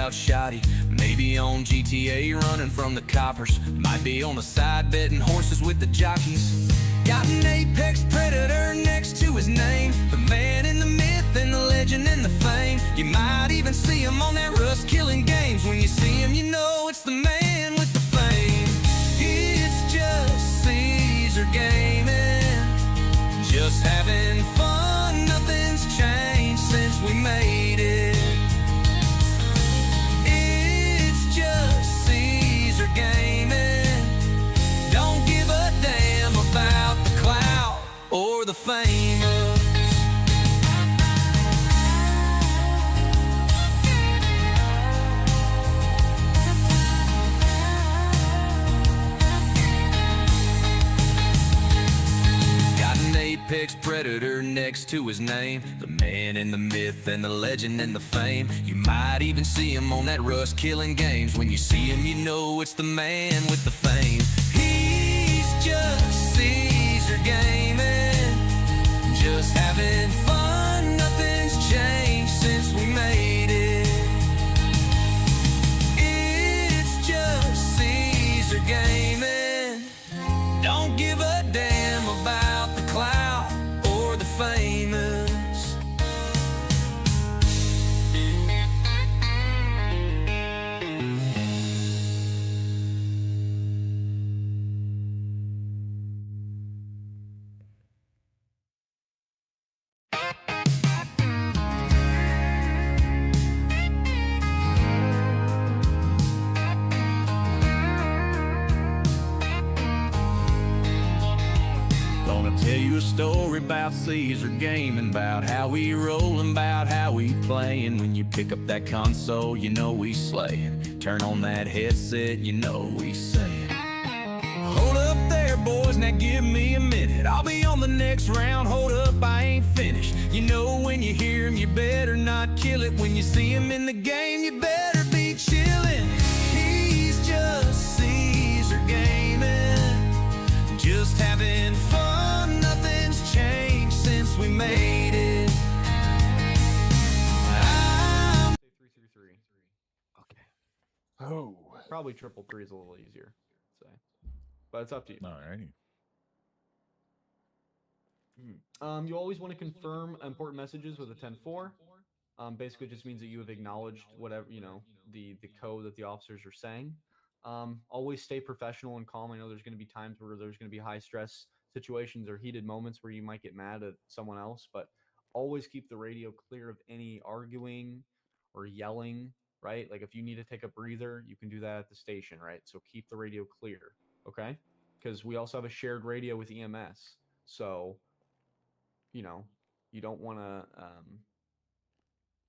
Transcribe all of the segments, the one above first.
out shoddy. Maybe on GTA running from the coppers. Might be on the side betting horses with the jockeys. Got an apex predator next to his name. The man in the myth and the legend and the fame. You might even see him on that rust killing games. When you see him, you know it's the man with the fame. It's just Caesar gaming, just having fun. Nothing's changed since we made it. It's just Caesar gaming. Don't give a damn about the clout or the famous. Apex predator next to his name. The man and the myth and the legend and the fame. You might even see him on that rust killing games. When you see him, you know it's the man with the fame. He's just Caesar gaming, just having fun. Nothing's changed since we made it. It's just Caesar gaming. Don't give a damn about the clout or the famous. Tell you a story about Caesar gaming, about how we rollin', about how we playin'. When you pick up that console, you know we slayin'. Turn on that headset, you know we sayin', hold up there, boys, now give me a minute. I'll be on the next round, hold up, I ain't finished. You know when you hear him, you better not kill it. When you see him in the game, you better be chillin'. He's just Caesar gaming, just having fun. Nothing's changed since we made it. I'm 333. Okay. Oh. Probably triple three is a little easier to say, but it's up to you. Alrighty. You always want to confirm important messages with a 10-4. Basically just means that you have acknowledged whatever, you know, the code that the officers are saying. Always stay professional and calm. I know there's going to be times where there's going to be high stress situations or heated moments where you might get mad at someone else, but always keep the radio clear of any arguing or yelling, right? Like if you need to take a breather, you can do that at the station, right? So keep the radio clear, okay? Because we also have a shared radio with EMS. So, you know, you don't want to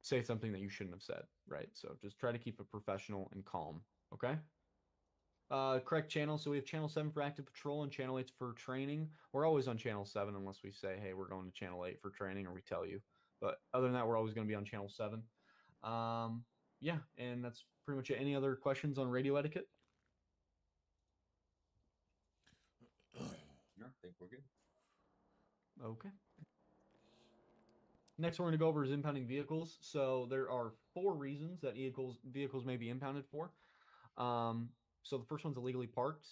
say something that you shouldn't have said, right? So just try to keep it professional and calm, okay? Correct channel. So we have channel 7 for active patrol and channel 8 for training. We're always on channel 7 unless we say, hey, we're going to channel 8 for training, or we tell you. But other than that, we're always going to be on channel 7. Yeah, and that's pretty much it. Any other questions on radio etiquette? No, I think we're good. Okay. Next, we're going to go over is impounding vehicles. So there are 4 reasons that vehicles may be impounded for. So the first one's illegally parked.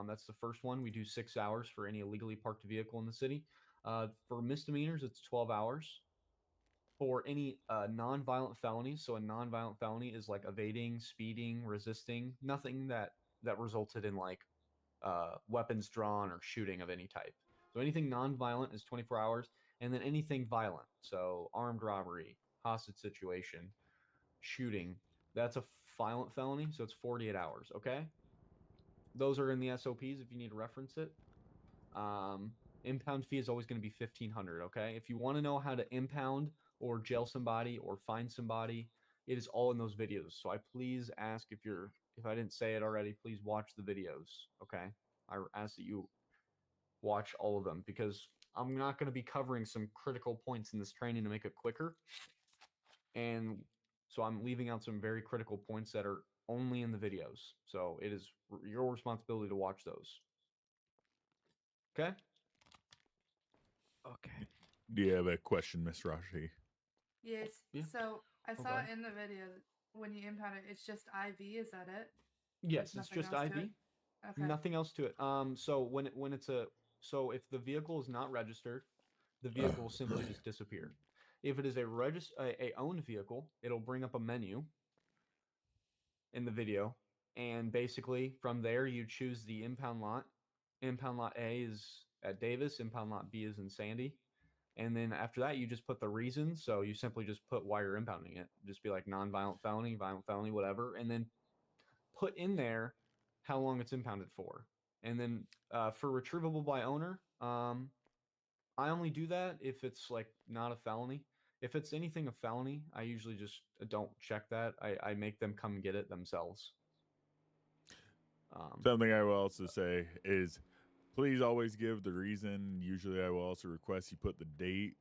That's the first one. We do 6 hours for any illegally parked vehicle in the city. For misdemeanors, it's 12 hours. For any non-violent felonies, so a non-violent felony is like evading, speeding, resisting, nothing that resulted in like weapons drawn or shooting of any type. So anything non-violent is 24 hours, and then anything violent, so armed robbery, hostage situation, shooting, that's a violent felony, so it's 48 hours, okay? Those are in the SOPs if you need to reference it. Impound fee is always going to be $1,500, okay? If you want to know how to impound or jail somebody or fine somebody, it is all in those videos. So I please ask if I didn't say it already, please watch the videos, okay? I ask that you watch all of them because I'm not going to be covering some critical points in this training to make it quicker. And so I'm leaving out some very critical points that are only in the videos. So it is your responsibility to watch those. Okay? Okay. Do you have a question, Miss Rashi? Yes. Yeah. So I Oh, saw God. in the video when you impound it, it's just IV. Is that it? There's Yes, it's nothing just else to it. IV. Okay. Nothing else to it. So when it's a so if the vehicle is not registered, the vehicle will simply just disappear. If it is a owned vehicle, it'll bring up a menu in the video, and basically from there you choose the impound lot. Impound lot A is at Davis. Impound lot B is in Sandy. And then after that, you just put the reason. So you simply just put why you're impounding it. Just be like non-violent felony, violent felony, whatever, and then put in there how long it's impounded for. And then for retrievable by owner, I only do that if it's like not a felony. If it's anything a felony, I usually just don't check that. I make them come get it themselves. Something I will also say is please always give the reason. Usually I will also request you put the date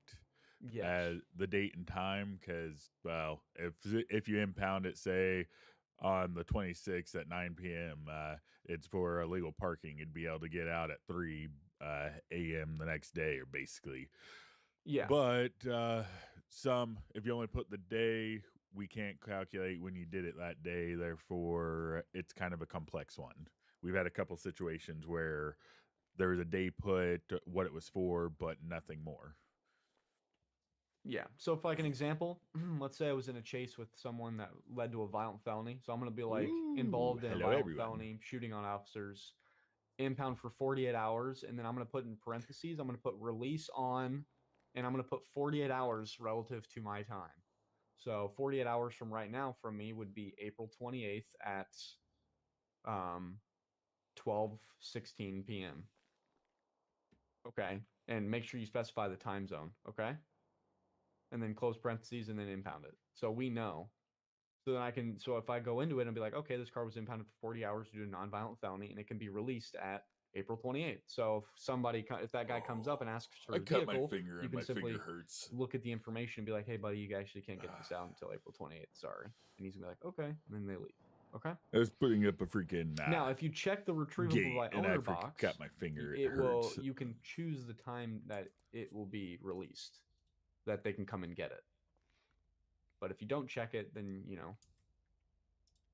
Yes. as the date and time because, well, if you impound it, say, on the 26th at 9 p.m., it's for illegal parking. You'd be able to get out at 3 a.m. the next day, or basically. Yeah. But if you only put the day, we can't calculate when you did it that day. Therefore, it's kind of a complex one. We've had a couple situations where there was a day put, what it was for, but nothing more. Yeah. So, for like an example, let's say I was in a chase with someone that led to a violent felony. So I'm going to be like involved in a Hello, violent everyone. felony, shooting on officers, impound for 48 hours, and then I'm going to put in parentheses, I'm going to put release on, and I'm going to put 48 hours relative to my time. So 48 hours from right now from me would be April 28th at 12:16 p.m. Okay. And make sure you specify the time zone. Okay. And then close parentheses and then impound it. So we know. So then so if I go into it and be like, okay, this car was impounded for 40 hours due to nonviolent felony, and it can be released at April 28th. So if that guy comes up and asks for the vehicle, you can simply hurts. look at the information and be like, hey, buddy, you actually can't get this out until April 28th. Sorry. And he's going to be like, okay. And then they leave. Okay. I was putting up a freaking Now, if you check the retrievable gate, by and I owner box, got my finger. it will. hurts. You can choose the time that it will be released, that they can come and get it. But if you don't check it, then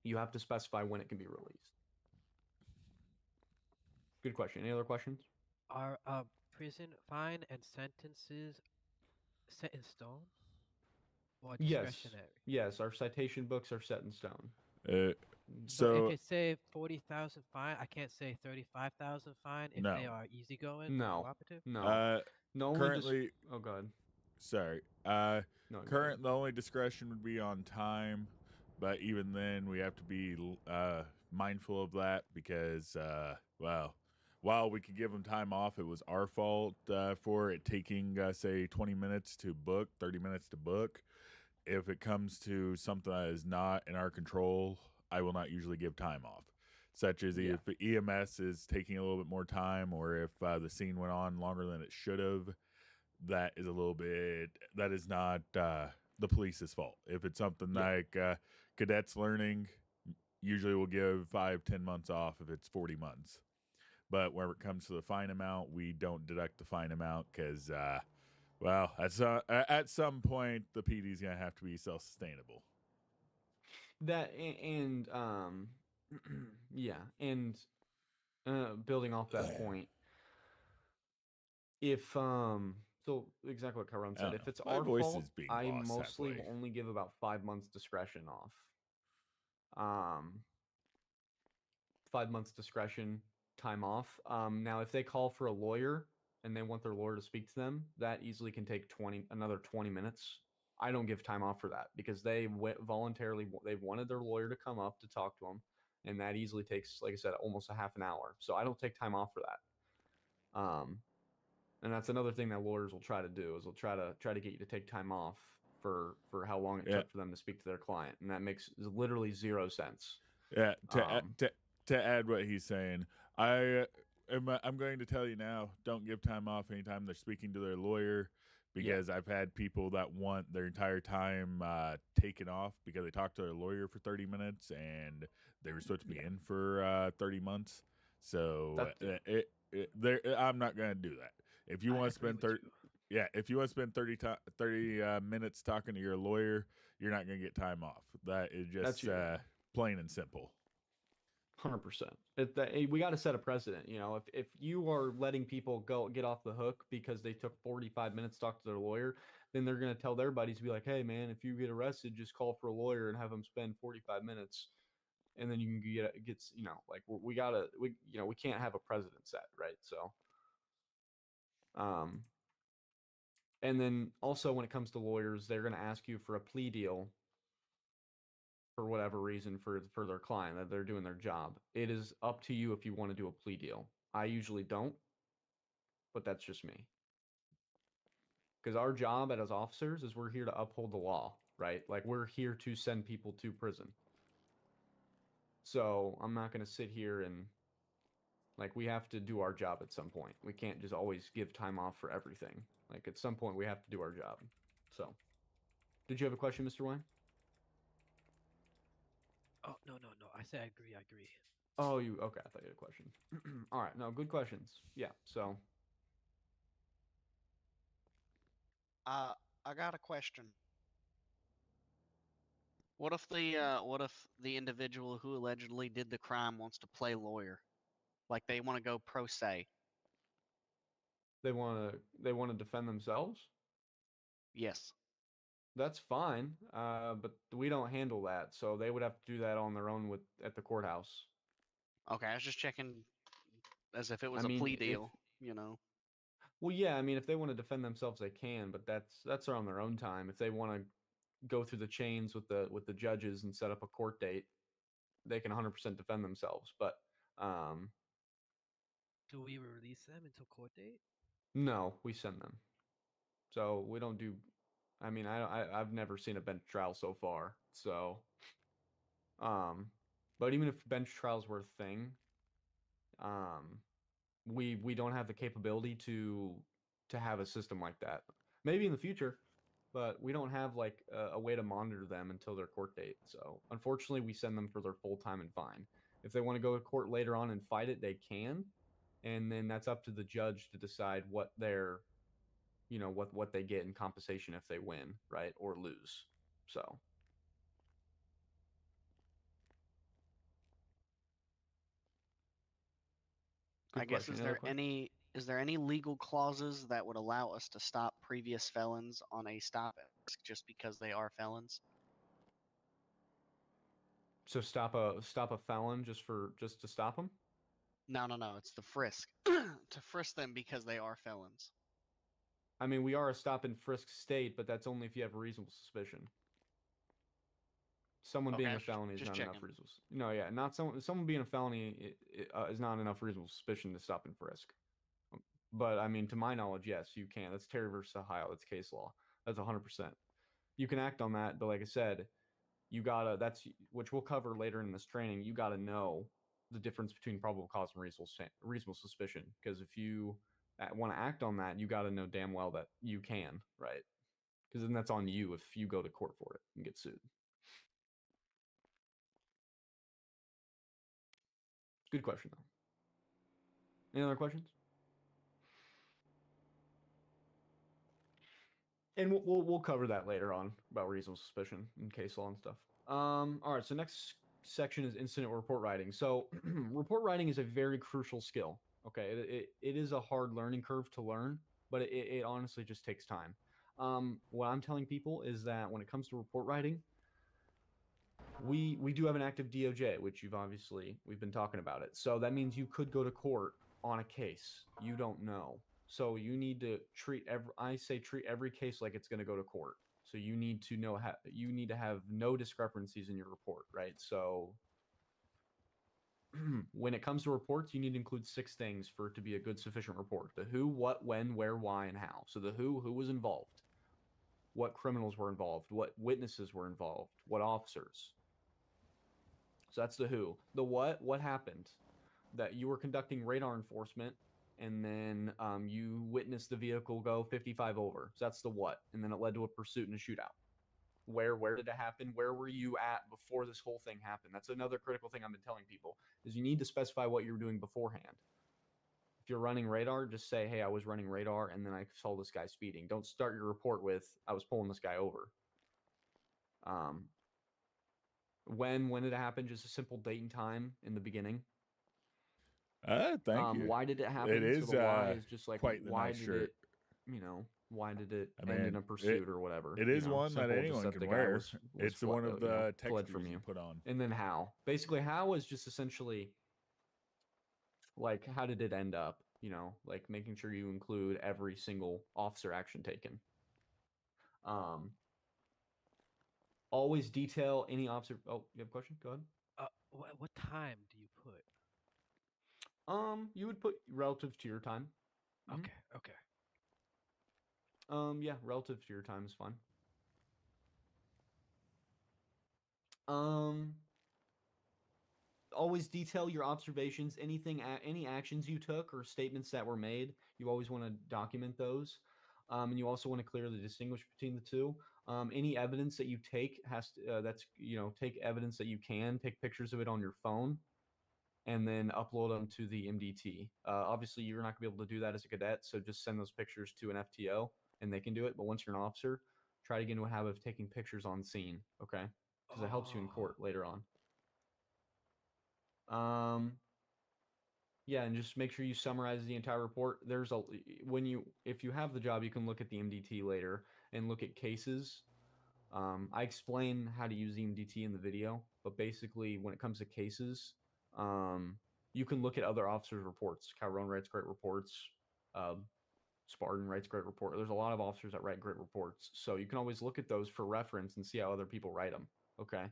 you have to specify when it can be released. Good question. Any other questions? Are prison fine and sentences set in stone or Yes. discretionary? Yes, our citation books are set in stone. So if So it say 40,000 fine, I can't say 35,000 fine if No. they are easygoing No. or cooperative. No. No. currently, oh god. sorry. No. The only discretion would be on time, but even then, we have to be mindful of that because, while we could give them time off, it was our fault for it taking, say, 20 minutes to book, 30 minutes to book. If it comes to something that is not in our control, I will not usually give time off. Such as if the EMS is taking a little bit more time, or if the scene went on longer than it should have, that is not the police's fault. If it's something like cadets learning, usually we'll give 5-10 months off if it's 40 months. But when it comes to the fine amount, we don't deduct the fine amount because, at some point, the PD is going to have to be self-sustainable. That and yeah, and building off that point, if so exactly what Calrone said, if it's My our voice fault, is being I lost mostly halfway. will only give about 5 months discretion off. 5 months discretion time off. Now if they call for a lawyer and they want their lawyer to speak to them, that easily can take another 20 minutes. I don't give time off for that because they've wanted their lawyer to come up to talk to them, and that easily takes, like I said, almost a half an hour. So I don't take time off for that. And that's another thing that lawyers will try to do is they'll try to get you to take time off for how long it took for them to speak to their client, and that makes literally 0 sense. Yeah, to add what he's saying, I'm going to tell you now, don't give time off anytime they're speaking to their lawyer, because I've had people that want their entire time taken off because they talked to their lawyer for 30 minutes and they were supposed to be in for 30 months. So I'm not going to do that. If you want to spend 30 minutes talking to your lawyer, you're not going to get time off. That is That's just your plain and simple. 100%. We got to set a precedent. You know, if you are letting people get off the hook because they took 45 minutes to talk to their lawyer, then they're going to tell their buddies to be like, hey man, if you get arrested, just call for a lawyer and have them spend 45 minutes, and then you can get you know, like we you know, we can't have a precedent set, right? So and then also when it comes to lawyers, they're going to ask you for a plea deal for whatever reason for their client, that they're doing their job. It is up to you if you want to do a plea deal. I usually don't, but that's just me. Because our job as officers is we're here to uphold the law, right? Like we're here to send people to prison. So I'm not going to sit here and like, we have to do our job at some point. We can't just always give time off for everything. Like at some point we have to do our job. So, did you have a question, Mr. Wayne? Oh, no, no, no. I say I agree. I agree. Oh, you okay? I thought you had a question. All right, no, good questions. Yeah, so I got a question. What if the individual who allegedly did the crime wants to play lawyer? Like they want to go pro se? they want to defend themselves. Yes. That's fine, but we don't handle that, so they would have to do that on their own at the courthouse. Okay, I was just checking as if it was I a mean, plea if deal, you know. well, yeah, I mean, if they want to defend themselves, they can, but that's on their own time. If they want to go through the chains with the judges and set up a court date, they can 100% defend themselves. But um, Do we release them until court date? no, we send them. So we don't do. I mean, I've never seen a bench trial so far. So, but even if bench trials were a thing, um, we don't have the capability to have a system like that. Maybe in the future, but we don't have like a way to monitor them until their court date. So unfortunately, we send them for their full time and fine. If they want to go to court later on and fight it, they can, and then that's up to the judge to decide what their, you know, what they get in compensation if they win, right, or lose. So I good guess question. Any other question? is there any legal clauses that would allow us to stop previous felons on a stop at risk just because they are felons? So stop a felon just to stop them? No, no, no. It's the frisk to frisk them because they are felons. I mean, we are a stop and frisk state, but that's only if you have a reasonable suspicion. Someone Okay, being a felony is just not enough checking. reasonable. No, yeah, not someone being a felony is not enough reasonable suspicion to stop and frisk. But I mean, to my knowledge, yes, you can. That's Terry versus Ohio. That's case law. That's 100%. You can act on that, but like I said, you gotta. That's which we'll cover later in this training. You gotta know the difference between probable cause and reasonable suspicion. Because if you want to act on that, you gotta know damn well that you can, right? Because then that's on you if you go to court for it and get sued. Good question though. Any other questions? And we'll cover that later on about reasonable suspicion and case law and stuff. All right. So next section is incident report writing. So report writing is a very crucial skill. Okay, it is a hard learning curve to learn, but it honestly just takes time. What I'm telling people is that when it comes to report writing, we do have an active DOJ, which we've been talking about it. So that means you could go to court on a case. You don't know. So you need to treat every case like it's going to go to court. So you need to know you need to have no discrepancies in your report, right? So when it comes to reports, you need to include 6 things for it to be a good sufficient report: the who, what, when, where, why, and how. So the who was involved, what criminals were involved, what witnesses were involved, what officers. So that's the who. The what happened? That you were conducting radar enforcement, and then you witnessed the vehicle go 55 over. So that's the what, and then it led to a pursuit and a shootout. Where did it happen? Where were you at before this whole thing happened? That's another critical thing I've been telling people, is you need to specify what you were doing beforehand. If you're running radar, just say, hey, I was running radar and then I saw this guy speeding. Don't start your report with, I was pulling this guy over. Um, when did it happen? Just a simple date and time in the beginning. Thank you. Why did it happen? It So is the why is just like quite the why nice did shirt. it, why did it I end in mean, a pursuit or whatever? it is one that Simple, just anyone that can the guy wear. was It's one of the fled textures from you you. put on. And then how? Basically, how is just essentially like how did it end up? Like making sure you include every single officer action taken. Um, always detail any officer. Oh, you have a question? Go ahead. What time do you put? You would put relative to your time. Mhm. Okay, okay. Yeah, relative to your time is fine. Um, always detail your observations, any actions you took or statements that were made. You always want to document those. And you also want to clearly distinguish between the two. Any evidence that you take has to, take evidence that you can take pictures of it on your phone and then upload them to the MDT. Obviously, you're not going to be able to do that as a cadet, so just send those pictures to an FTO and they can do it. But once you're an officer, try to get into a habit of taking pictures on scene, okay? Because it helps you in Oh. court later on. Um, yeah, and just make sure you summarize the entire report. If you have the job, you can look at the MDT later and look at cases. I explain how to use the MDT in the video, but basically, when it comes to cases, you can look at other officers' reports. Calrone writes great reports. Um, Spartan writes great report. There's a lot of officers that write great reports, so you can always look at those for reference and see how other people write them. Okay.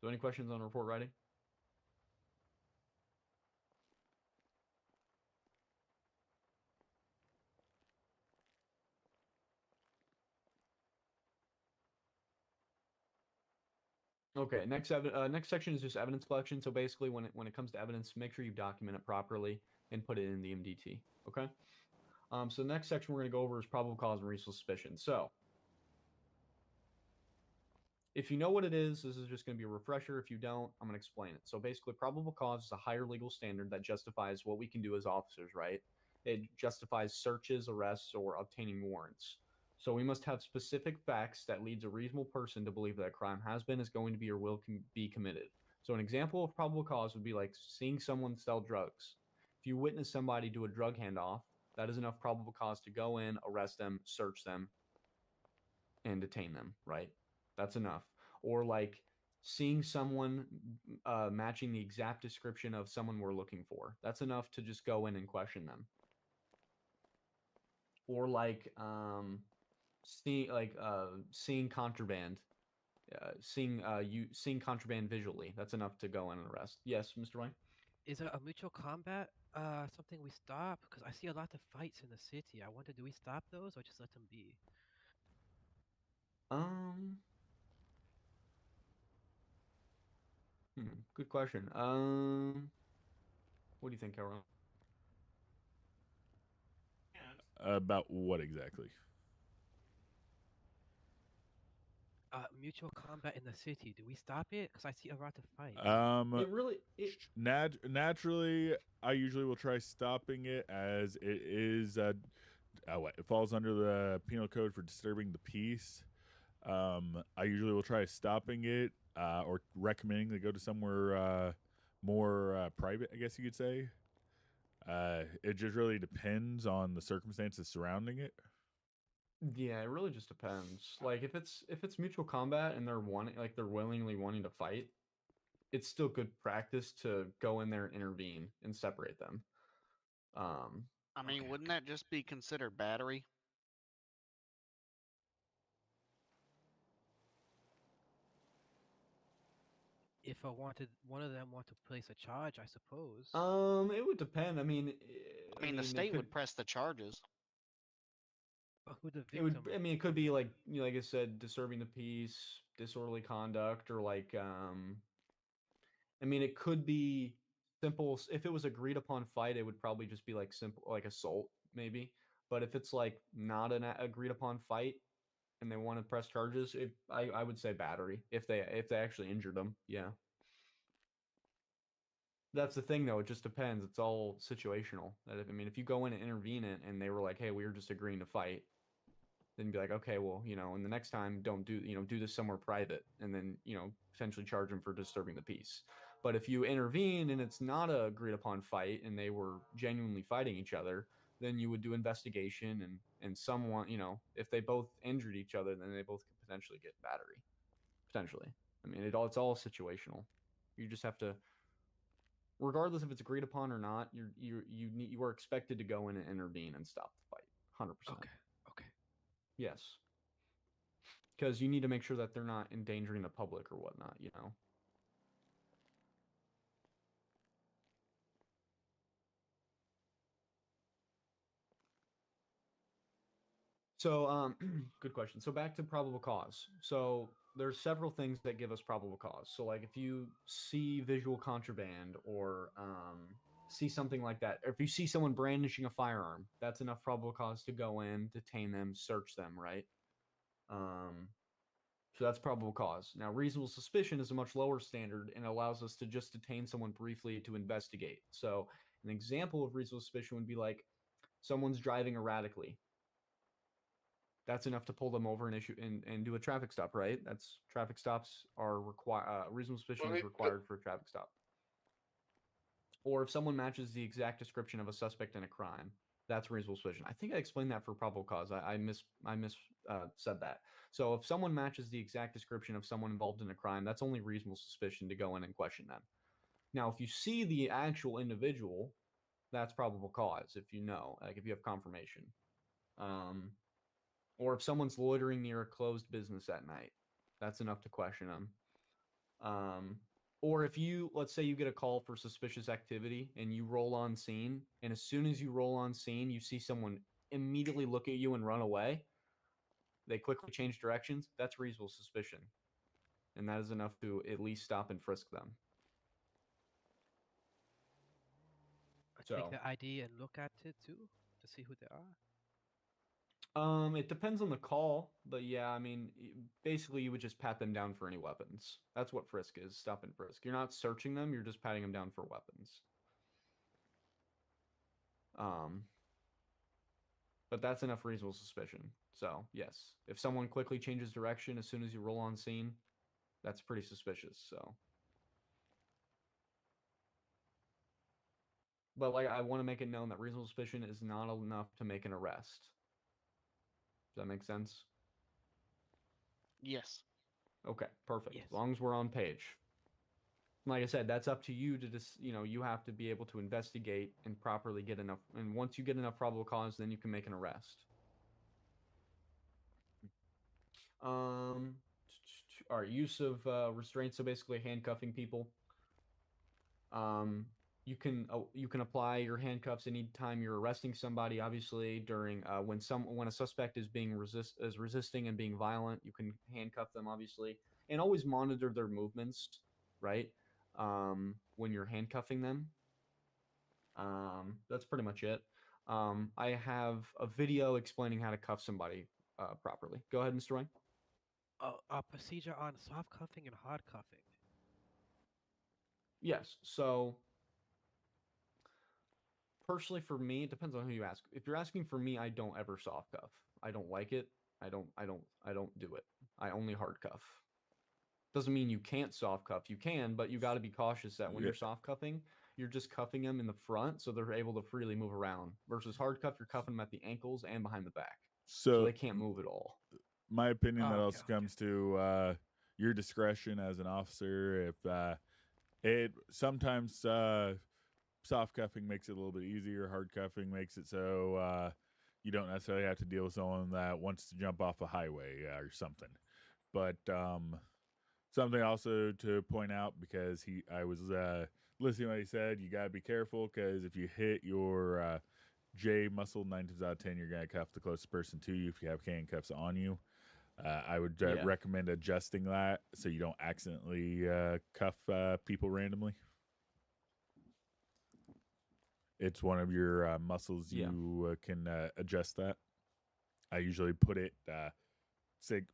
So, any questions on report writing? Okay, next section is just evidence collection. So basically, when it comes to evidence, make sure you document it properly and put it in the MDT. Okay. So the next section we're going to go over is probable cause and reasonable suspicion. So if you know what it is, this is just going to be a refresher. If you don't, I'm going to explain it. So basically, probable cause is a higher legal standard that justifies what we can do as officers, right? It justifies searches, arrests, or obtaining warrants. So we must have specific facts that leads a reasonable person to believe that a crime has been, is going to be, or will be committed. So an example of probable cause would be like seeing someone sell drugs. If you witness somebody do a drug handoff, that is enough probable cause to go in, arrest them, search them, and detain them, right? That's enough. Or like seeing someone matching the exact description of someone we're looking for. That's enough to just go in and question them. Or like seeing contraband, seeing contraband visually. That's enough to go in and arrest. Yes, Mr. White. Is a mutual combat something we stop? Because I see a lot of fights in the city. I wonder, do we stop those or just let them be? Um, Good question. What do you think, Calrone? About what exactly? Mutual combat in the city. Do we stop it? Because I see a lot of fights. It really it Naturally, I usually will try stopping it as it is. It falls under the penal code for disturbing the peace. I usually will try stopping it or recommending they go to somewhere more private, I guess you could say. It just really depends on the circumstances surrounding it. Yeah, it really just depends. Like if it's mutual combat and they're willingly wanting to fight, it's still good practice to go in there and intervene and separate them. I mean, Okay, wouldn't okay. that just be considered battery? If one of them want to place a charge, I suppose. It would depend. I mean, the They state could. would press the charges. But who the It would. victim? It could be like like I said, disturbing the peace, disorderly conduct, or like it could be simple. If it was agreed upon fight, it would probably just be like simple, like assault, maybe. But if it's like not an agreed upon fight, and they want to press charges, I would say battery if they actually injured them. Yeah, that's the thing though. It just depends. It's all situational. If you go in and intervene it, and they were like, "Hey, we were just agreeing to fight," then be like, okay, well, and the next time don't do this somewhere private, and then potentially charge them for disturbing the peace. But if you intervene and it's not a agreed upon fight and they were genuinely fighting each other, then you would do investigation, and someone, if they both injured each other, then they both could potentially get battery. Potentially. I mean, it's all situational. You just have to, regardless if it's agreed upon or not, you are expected to go in and intervene and stop the fight. 100%. Okay. Okay. Yes. Because you need to make sure that they're not endangering the public or whatnot, So, good question. So back to probable cause. So there's several things that give us probable cause. So like if you see visual contraband or see something like that, or if you see someone brandishing a firearm, that's enough probable cause to go in, detain them, search them, right? So that's probable cause. Now, reasonable suspicion is a much lower standard and allows us to just detain someone briefly to investigate. So an example of reasonable suspicion would be like someone's driving erratically. That's enough to pull them over and issue and do a traffic stop, right? That's traffic stops are required. Reasonable suspicion is required for a traffic stop. Or if someone matches the exact description of a suspect in a crime, that's reasonable suspicion. I think I explained that for probable cause. I said that. So if someone matches the exact description of someone involved in a crime, that's only reasonable suspicion to go in and question them. Now, if you see the actual individual, that's probable cause. If you know, like if you have confirmation. Or if someone's loitering near a closed business at night, that's enough to question them. Or if let's say you get a call for suspicious activity and you roll on scene, and as soon as you roll on scene, you see someone immediately look at you and run away, they quickly change directions, that's reasonable suspicion. And that is enough to at least stop and frisk them. Take the ID and look at it too to see who they are. It depends on the call, but yeah, I mean, basically you would just pat them down for any weapons. That's what frisk is, stop and frisk. You're not searching them, you're just patting them down for weapons. But that's enough reasonable suspicion. So, yes, if someone quickly changes direction as soon as you roll on scene, that's pretty suspicious, so. But like, I want to make it known that reasonable suspicion is not enough to make an arrest. Does that make sense? Yes. Okay, perfect. Yes. As long as we're on page. Like I said, that's up to you to just, you have to be able to investigate and properly get enough. And once you get enough probable cause, then you can make an arrest. Our use of restraint, so basically handcuffing people. You can apply your handcuffs anytime you're arresting somebody. Obviously, during when a suspect is resisting and being violent, you can handcuff them. Obviously, and always monitor their movements. Right, when you're handcuffing them. That's pretty much it. I have a video explaining how to cuff somebody properly. Go ahead, Mr. Wayne. A procedure on soft cuffing and hard cuffing. Yes. So personally, for me, it depends on who you ask. If you're asking for me, I don't ever soft cuff. I don't like it. I don't do it. I only hard cuff. Doesn't mean you can't soft cuff. You can, but you got to be cautious that when you're soft cuffing, you're just cuffing them in the front so they're able to freely move around. Versus hard cuff, you're cuffing them at the ankles and behind the back, so they can't move at all. My opinion that also comes to your discretion as an officer. If it sometimes soft cuffing makes it a little bit easier, hard cuffing makes it so you don't necessarily have to deal with someone that wants to jump off a highway or something. But something also to point out, because I was listening to what he said, you gotta be careful, because if you hit your J muscle 9 times out of 10, you're gonna cuff the closest person to you if you have handcuffs on you. I would recommend adjusting that so you don't accidentally cuff people randomly. It's one of your muscles. You can adjust that. I usually put it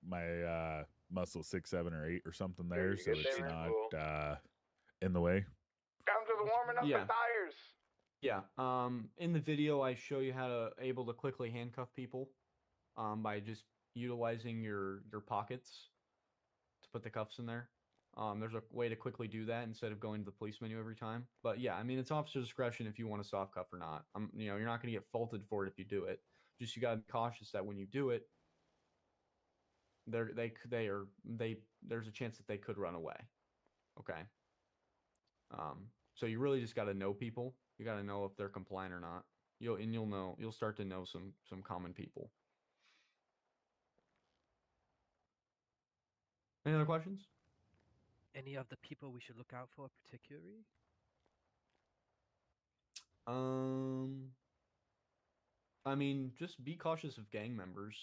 my muscle 6, 7, or 8 or something there, so it's not in the way. Down to the warming up the tires. Yeah. In the video, I show you how to able to quickly handcuff people. by just utilizing your pockets to put the cuffs in there. There's a way to quickly do that instead of going to the police menu every time. But yeah, I mean, it's officer discretion if you want a soft cuff or not. You're not going to get faulted for it if you do it. Just you got to be cautious that when you do it, there's a chance that they could run away. Okay. So you really just got to know people. You got to know if they're compliant or not. You'll start to know some common people. Any other questions? Any of the people we should look out for particularly? I mean, just be cautious of gang members.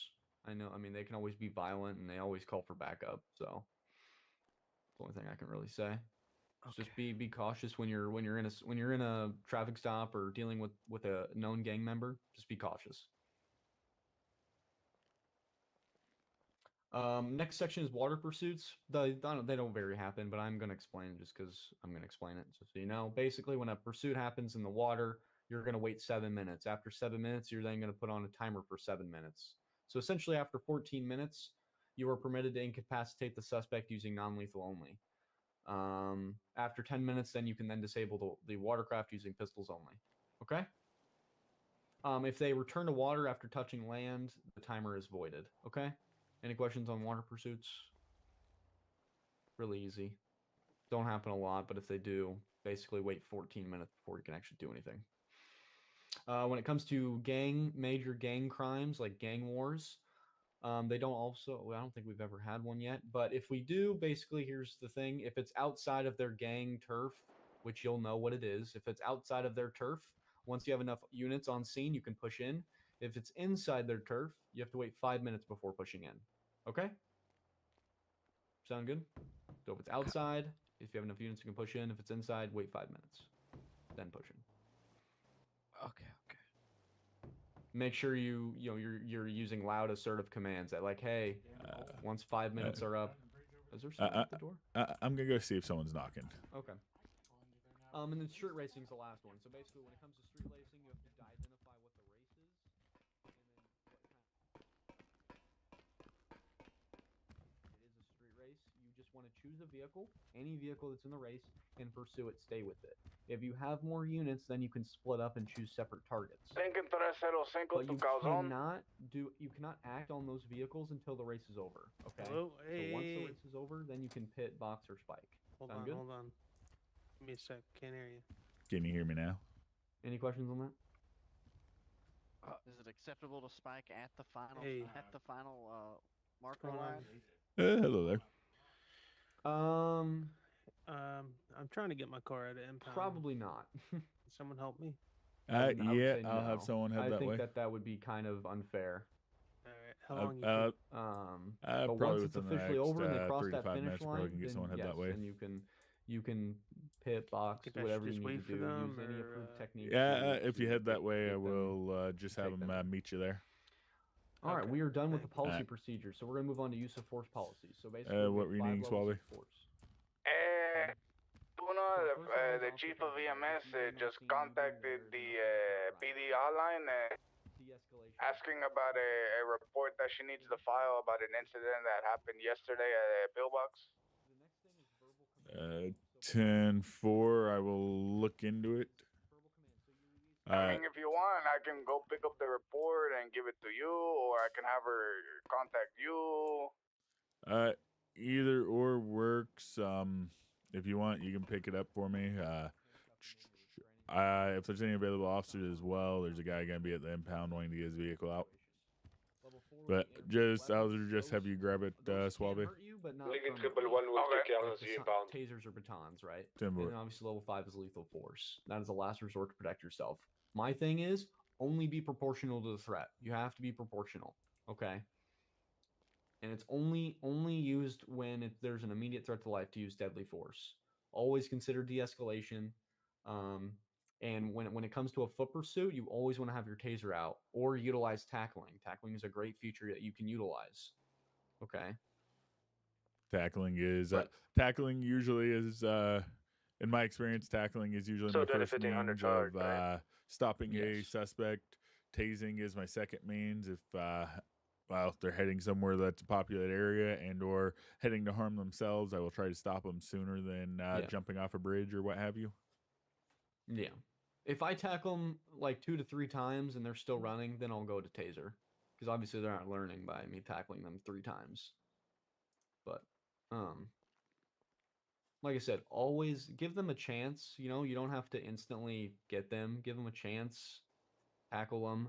I mean, they can always be violent and they always call for backup. So, that's the only thing I can really say. Okay. Just be cautious when you're in a traffic stop or dealing with a known gang member. Just be cautious. Next section is water pursuits. They don't very happen, but I'm gonna explain just because I'm gonna explain it. So you know, basically, when a pursuit happens in the water, you're gonna wait 7 minutes. After 7 minutes, you're then gonna put on a timer for 7 minutes. So essentially, after 14 minutes, you are permitted to incapacitate the suspect using non-lethal only. After 10 minutes, then you can then disable the watercraft using pistols only. Okay. If they return to water after touching land, the timer is voided. Okay. Any questions on water pursuits? Really easy. Don't happen a lot, but if they do, basically wait 14 minutes before you can actually do anything. When it comes to major gang crimes like gang wars, they don't also, well, I don't think we've ever had one yet, but if we do, basically, here's the thing. If it's outside of their gang turf, which you'll know what it is, if it's outside of their turf, once you have enough units on scene, you can push in. If it's inside their turf, you have to wait 5 minutes before pushing in. Okay? Sound good? So if it's outside, if you have enough units, you can push in. If it's inside, wait 5 minutes. Then push in. Okay. Make sure you're using loud assertive commands that like, hey, once 5 minutes are up. Is there someone at the door? I'm gonna go see if someone's knocking. Okay. And then street racing is the last one. So basically, when it comes to street racing, you have to identify what the race is, and then what kind. It is a street race. You just want to choose a vehicle, any vehicle that's in the race, and pursue it. Stay with it. If you have more units, then you can split up and choose separate targets. Lincoln 305 But to you Calrone. cannot act on those vehicles until the race is over. Okay. Hello? So once the race is over, then you can pit, box, or spike. Hold Sound on, good? hold on. Give me a sec. Can't hear you. Can you hear me now? Any questions on that? Is it acceptable to spike at the final Hey. marker Hold on. line? Hello there. I'm trying to get my car out of impound. Probably not. Can someone help me? I would Yeah, say I'll have no. someone head that way. I think that would be kind of unfair. All right. How long you think? But probably once it's within the officially next, over and they cross 3 to that 5 finish minutes, probably line, can get then someone head yes, that way. and you can pit, box, Think I should whatever you just need wait to for do. them, Use any or, approved techniques. Yeah, to- if you to head that get- way, I get them- will just have take them them. meet you there. All right, Okay, we are done with the thanks. policy Alright. procedure, so we're gonna move on to use of force policies. So basically, we what have were you 5 needing, levels Swabby? of force. Tú know, So first level is the officer chief of coverage. EMS If you didn't just see, you didn't contacted there, the there's nothing to PD hotline De-escalation. asking about a report that she needs to file about an incident that happened yesterday at a pillbox. The next thing is verbal command. So 10-4, I will look into it. verbal command. So you release. I mean, if you want, I can go pick up the report and give it to you, or I can have her contact you. Either or works. If you want, you can pick it up for me. If there's any available officers as well, there's a guy gonna be at the impound wanting to get his vehicle out. Level 4 But is the I'll weapons. just have you grab it, Those can Swabby. hurt you, but not Lincoln permanently. 111 will Okay. take Calrone Like to the impound. tasers or batons, right? 10-4. And then obviously level 5 is lethal force. That is a last resort to protect yourself. My thing is only be proportional to the threat. You have to be proportional. Okay. And it's only used when there's an immediate threat to life to use deadly force. Always consider de-escalation. And when it comes to a foot pursuit, you always want to have your taser out or utilize tackling. Tackling is a great feature that you can utilize. Okay. Tackling usually is in my experience, tackling is usually So my then a first 1500 means charge, of right? stopping a Yes. suspect. Tasing is my second means if well, they're heading somewhere that's a populated area and or heading to harm themselves, I will try to stop them sooner than Yeah. jumping off a bridge or what have you. Yeah. If I tackle them like 2 to 3 times and they're still running, then I'll go to taser. Because obviously they're not learning by me tackling them 3 times. But, like I said, always give them a chance. You know, you don't have to instantly get them. Give them a chance. Tackle them.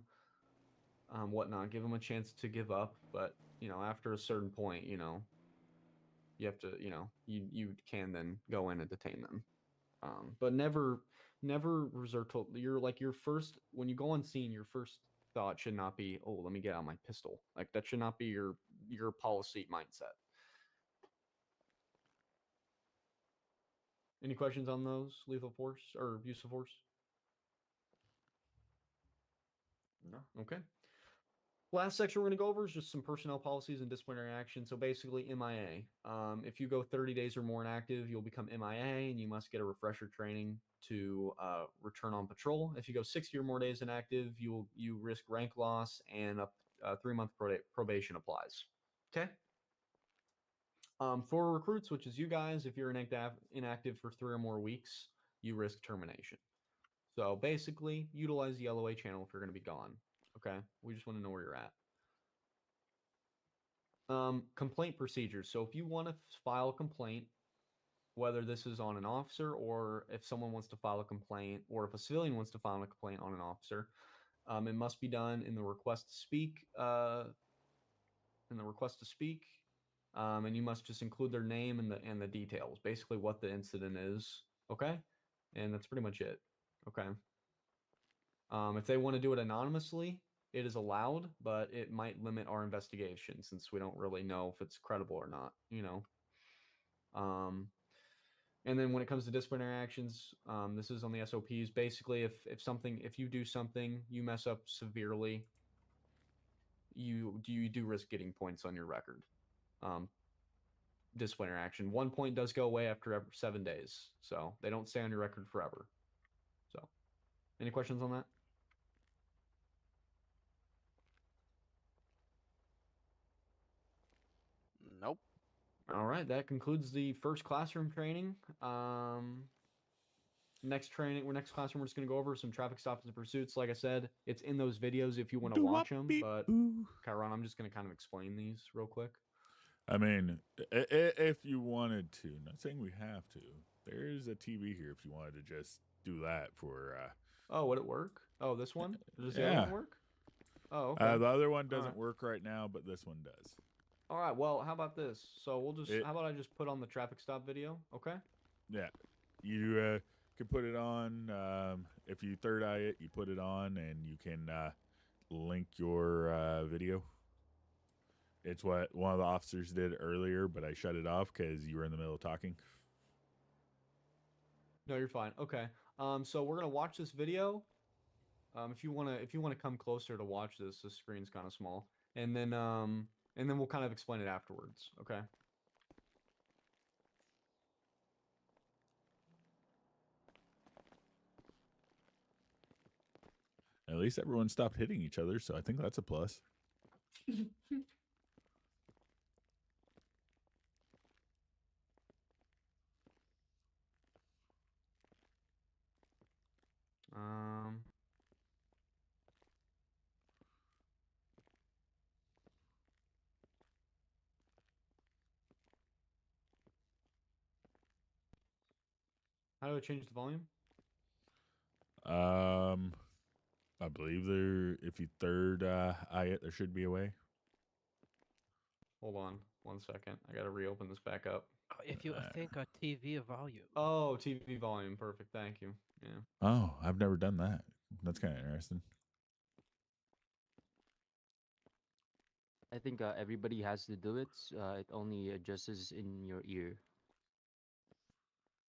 Whatnot. Give them a chance to give up. But, you know, after a certain point, you know, you have to, you know, you can then go in and detain them. But never resort to your first when you go on scene, your first thought should not be, oh, let me get out my pistol. Like that should not be your policy mindset. Any questions on those lethal force or use of force? No. Okay. Last section we're going to go over is just some personnel policies and disciplinary action. So basically, MIA. If you go 30 days or more inactive, you'll become MIA, and you must get a refresher training to return on patrol. If you go 60 or more days inactive, you risk rank loss, and a 3-month probation applies. Okay. For recruits, which is you guys, if you're inactive for 3 or more weeks, you risk termination. So basically, utilize the LOA channel if you're going to be gone. Okay, we just want to know where you're at. Complaint procedures. So if you want to file a complaint, whether this is on an officer or if someone wants to file a complaint, or if a civilian wants to file a complaint on an officer, it must be done in the request to speak. And you must just include their name and the details, basically what the incident is. Okay, and that's pretty much it. Okay. If they want to do it anonymously, it is allowed, but it might limit our investigation since we don't really know if it's credible or not, you know. And then when it comes to disciplinary actions, this is on the SOPs. Basically, if you do something, you mess up severely, you do risk getting points on your record. Disciplinary action. 1 point does go away after 7 days, so they don't stay on your record forever. So, any questions on that? Nope. All right, that concludes the first classroom training. Next classroom, we're just going to go over some traffic stops and pursuits. Like I said, it's in those videos if you want to watch them. But Calrone, I'm just going to kind of explain these real quick. I mean, if you wanted to, not saying we have to. There's a TV here if you wanted to just do that for. Oh, would it work? Oh, this one? Does the yeah. other one work? Oh, okay. The other one doesn't work right now, but this one does. All right. Well, how about this? So we'll just. How about I just put on the traffic stop video? Okay. Yeah, you can put it on. If you third eye it, you put it on, and you can link your video. It's what one of the officers did earlier, but I shut it off because you were in the middle of talking. No, you're fine. Okay. So we're gonna watch this video. If you wanna come closer to watch this, the screen's kind of small, and then we'll kind of explain it afterwards. Okay. At least everyone stopped hitting each other, so I think that's a plus. How do I change the volume? I believe if you third eye it, there should be a way. Hold on 1 second. I gotta reopen this back up. If you think a TV volume. Oh, TV volume. Perfect. Thank you. Yeah. Oh, I've never done that. That's kind of interesting. I think everybody has to do it. It only adjusts in your ear.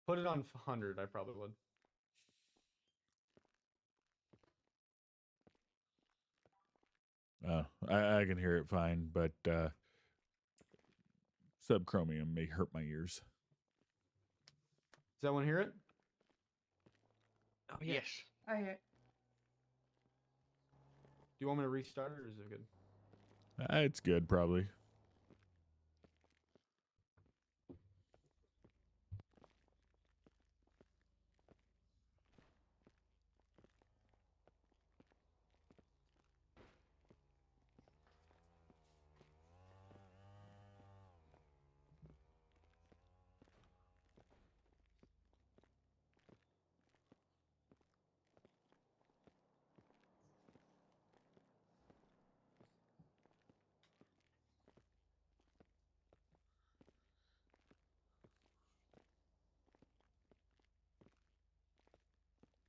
Put it on 100. I probably would. Oh, I can hear it fine, but subchromium may hurt my ears. Does everyone hear it? Oh, Yes. I hear it. Do you want me to restart it, or is it good? It's good, probably.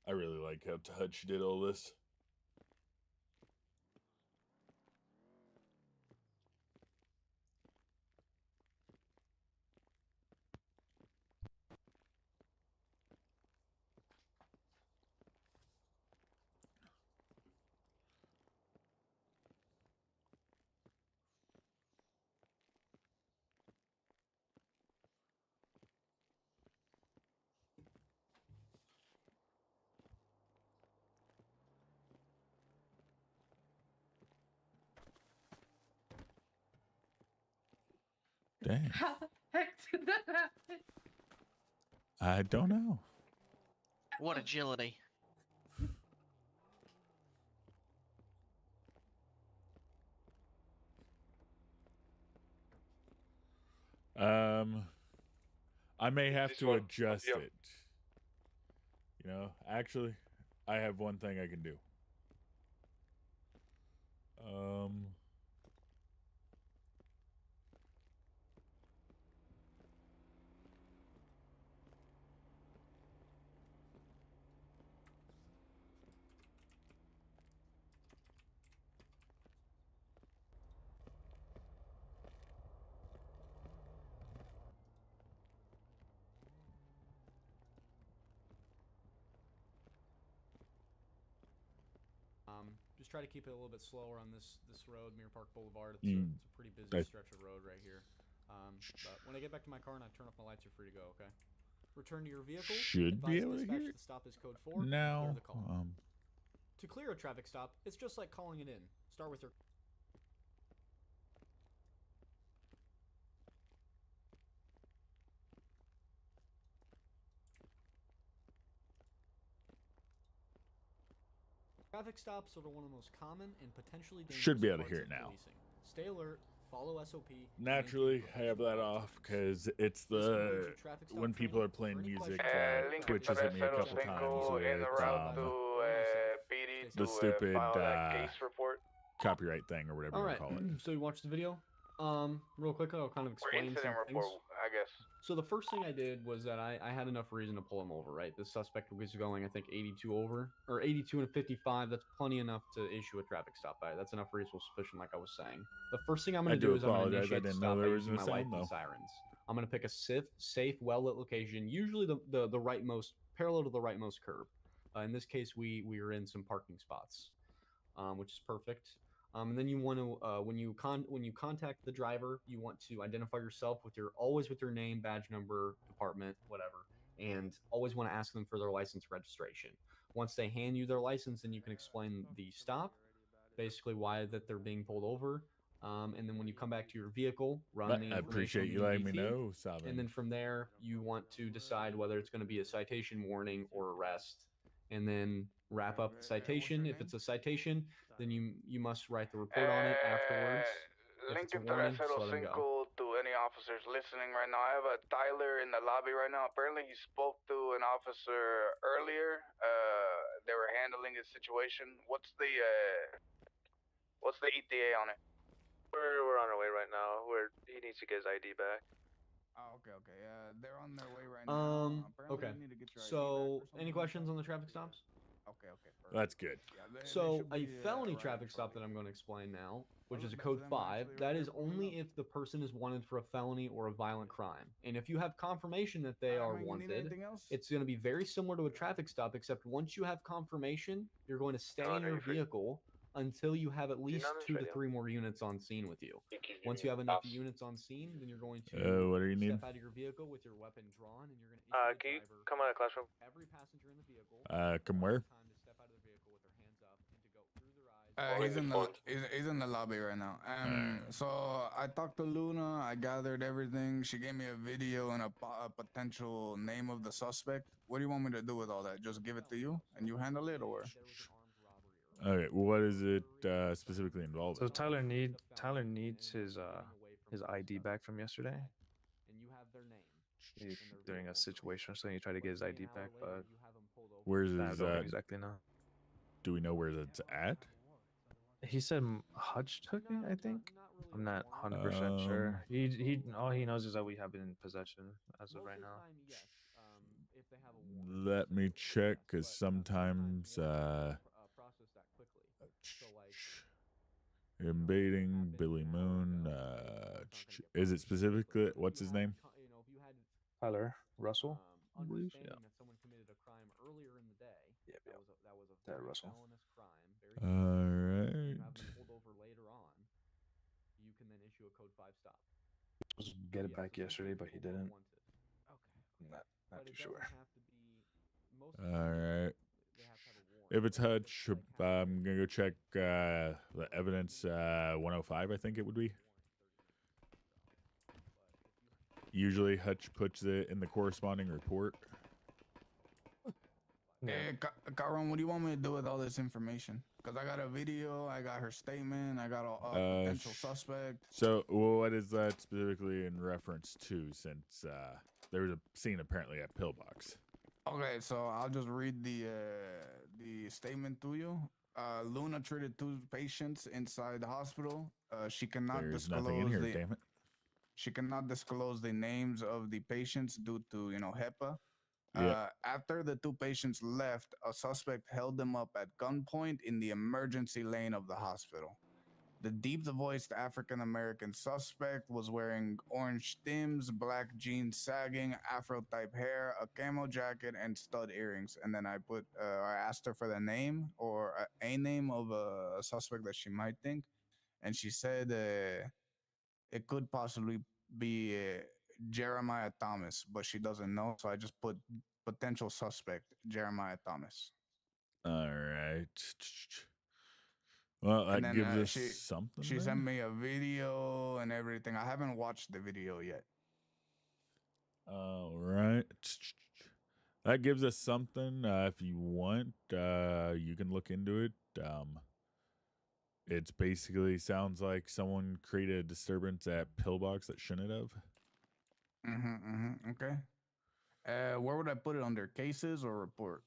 I really like how Touch did all this. Dang. How the heck did that happen? I don't know. What agility. I may have This to one. adjust Yep. it. You know, actually, I have one thing I can do. Just try to keep it a little bit slower on this road, Mirror Park Boulevard. It's, Mm, it's a pretty busy that- stretch of road right here. But when I get back to my car and I turn off my lights, you're free to go. Okay. Return to your vehicle. Should be Advise able to dispatch hear it the stop is code 4. and now. Clear the call. To clear a traffic stop, it's just like calling it in. Start with your traffic stops are one of the most common and potentially dangerous Should be able to parts hear of it now. policing. Stay alert, follow SOP. and Naturally, maintain I have that professional off practices. because it's This concludes the your traffic stop when people training. are playing For any music. questions, Link Twitch has hit me a couple times in the with route to PD the to stupid file that case report. copyright thing or whatever All you right. call it. So you watched the video. Real quick, I'll kind of Or explain incident some report, things. I guess. So the first thing I did was that I had enough reason to pull him over, right? The suspect was going, I think, 82 over, or 82 and 55. That's plenty enough to issue a traffic stop by. That's enough reasonable suspicion, like I was saying. The first thing I'm I going to do do is I'm going to apologize. I initiate the didn't know stop by there was using a my sound, lights and though. sirens. I'm going to pick a safe, well-lit location, usually the rightmost, parallel to the rightmost curb. In this case, we are in some parking spots, which is perfect. And then you want to when you contact the driver, you want to identify yourself with your name, badge number, department, whatever, and always want to ask them for their license registration. Once they hand you their license, then you can explain the stop, basically why that they're being pulled over, and then when you come back to your vehicle, run But the I information appreciate on you the letting me MDT, know, Simon. and then from there you want to decide whether it's going to be a citation, warning, or arrest, and then wrap up the citation. If it's a citation, then you must write the report on it afterwards. If it's a Lincoln warning, just let them go. to any officers listening right now. I have a Tyler in the lobby right now. Apparently he spoke to an officer earlier. They were handling his situation. What's the ETA on it? We're on our way right now. He needs to get his ID back. Oh, okay. They're on their way right now. Apparently Okay. you need to get your ID So, back or any something questions like on the traffic stops? Okay, perfect. That's good. Yeah, they So, should a be, felony right in traffic front stop that of I'm you. going to explain now, which I'll is a look code next to them 5, actually that right is here pulling only up. if the person is wanted for a felony or a violent crime. And if you have confirmation that they are Man, you need wanted, anything else? it's going to be very similar to a traffic stop, except once you have confirmation, you're going to stay in your vehicle until you have at least 2 to 3 more units on scene with you. Once you have enough units on scene, then you're going to What do you need? step out of your vehicle with your weapon drawn, and you're going to issue Can the you driver come out of the classroom? every passenger in the vehicle Come where? time to step out of their vehicle with their hands up and to go through their eyes He's in the he's in the lobby right now. Alright. So I talked to Luna. I gathered everything. She gave me a video and a potential name of the suspect. What do you want me to do with all that? Just give it to you and you handle it, or? Okay, what is it specifically involving? So Tyler needs his ID back from yesterday. And you have their name. During a situation or something, he tried to get his ID back, but Where's I his? don't exactly know. Do we know where that's at? He said Hutch took it. I think. I'm not 100% sure. He all he knows is that we have it in possession as of right now. Let me check, because sometimes invading Billy Moon. Is it specifically what's his name? Tyler Russell, I believe. Yeah. That someone committed a crime earlier in the day. Yep. That was a Tyler very Russell. felonious crime. All right. You have them pulled over later on. You can then issue a code 5 stop. Was get it back yesterday, but he didn't. Okay. Not too sure. All right. If it's Hutch, I'm gonna go check the evidence 105. I think it would be. Usually Hutch puts it in the corresponding report. Yeah. Hey, Calrone, what do you want me to do with all this information? Because I got a video, I got her statement, I got a potential suspect. So, what is that specifically in reference to? Since there was a scene apparently at Pillbox. Okay, so I'll just read the statement to you. Luna treated 2 patients inside the hospital. She cannot There's disclose nothing in here, damn it. She cannot disclose the names of the patients due to, HIPAA. Yeah. After the 2 patients left, a suspect held them up at gunpoint in the emergency lane of the hospital. The deep-voiced African-American suspect was wearing orange Timbs, black jeans sagging, afro-type hair, a camo jacket, and stud earrings. And then I asked her for the name or a name of a suspect that she might think. And she said it could possibly be Jeremiah Thomas, but she doesn't know. So I just put potential suspect, Jeremiah Thomas. All right. Well, that gives us something. She sent me a video and everything. I haven't watched the video yet. All right. That gives us something. If you want, you can look into it. It's basically sounds like someone created a disturbance at Pillbox that shouldn't have. Okay. Where would I put it, under cases or report?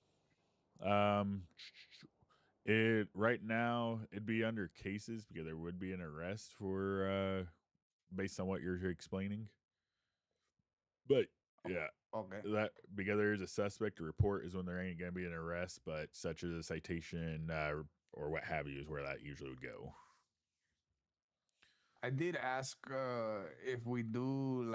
It right now it'd be under cases because there would be an arrest for based on what you're explaining. But yeah, okay. That because there is a suspect, a report is when there ain't gonna be an arrest, but such as a citation or what have you is where that usually would go. I did ask if we do,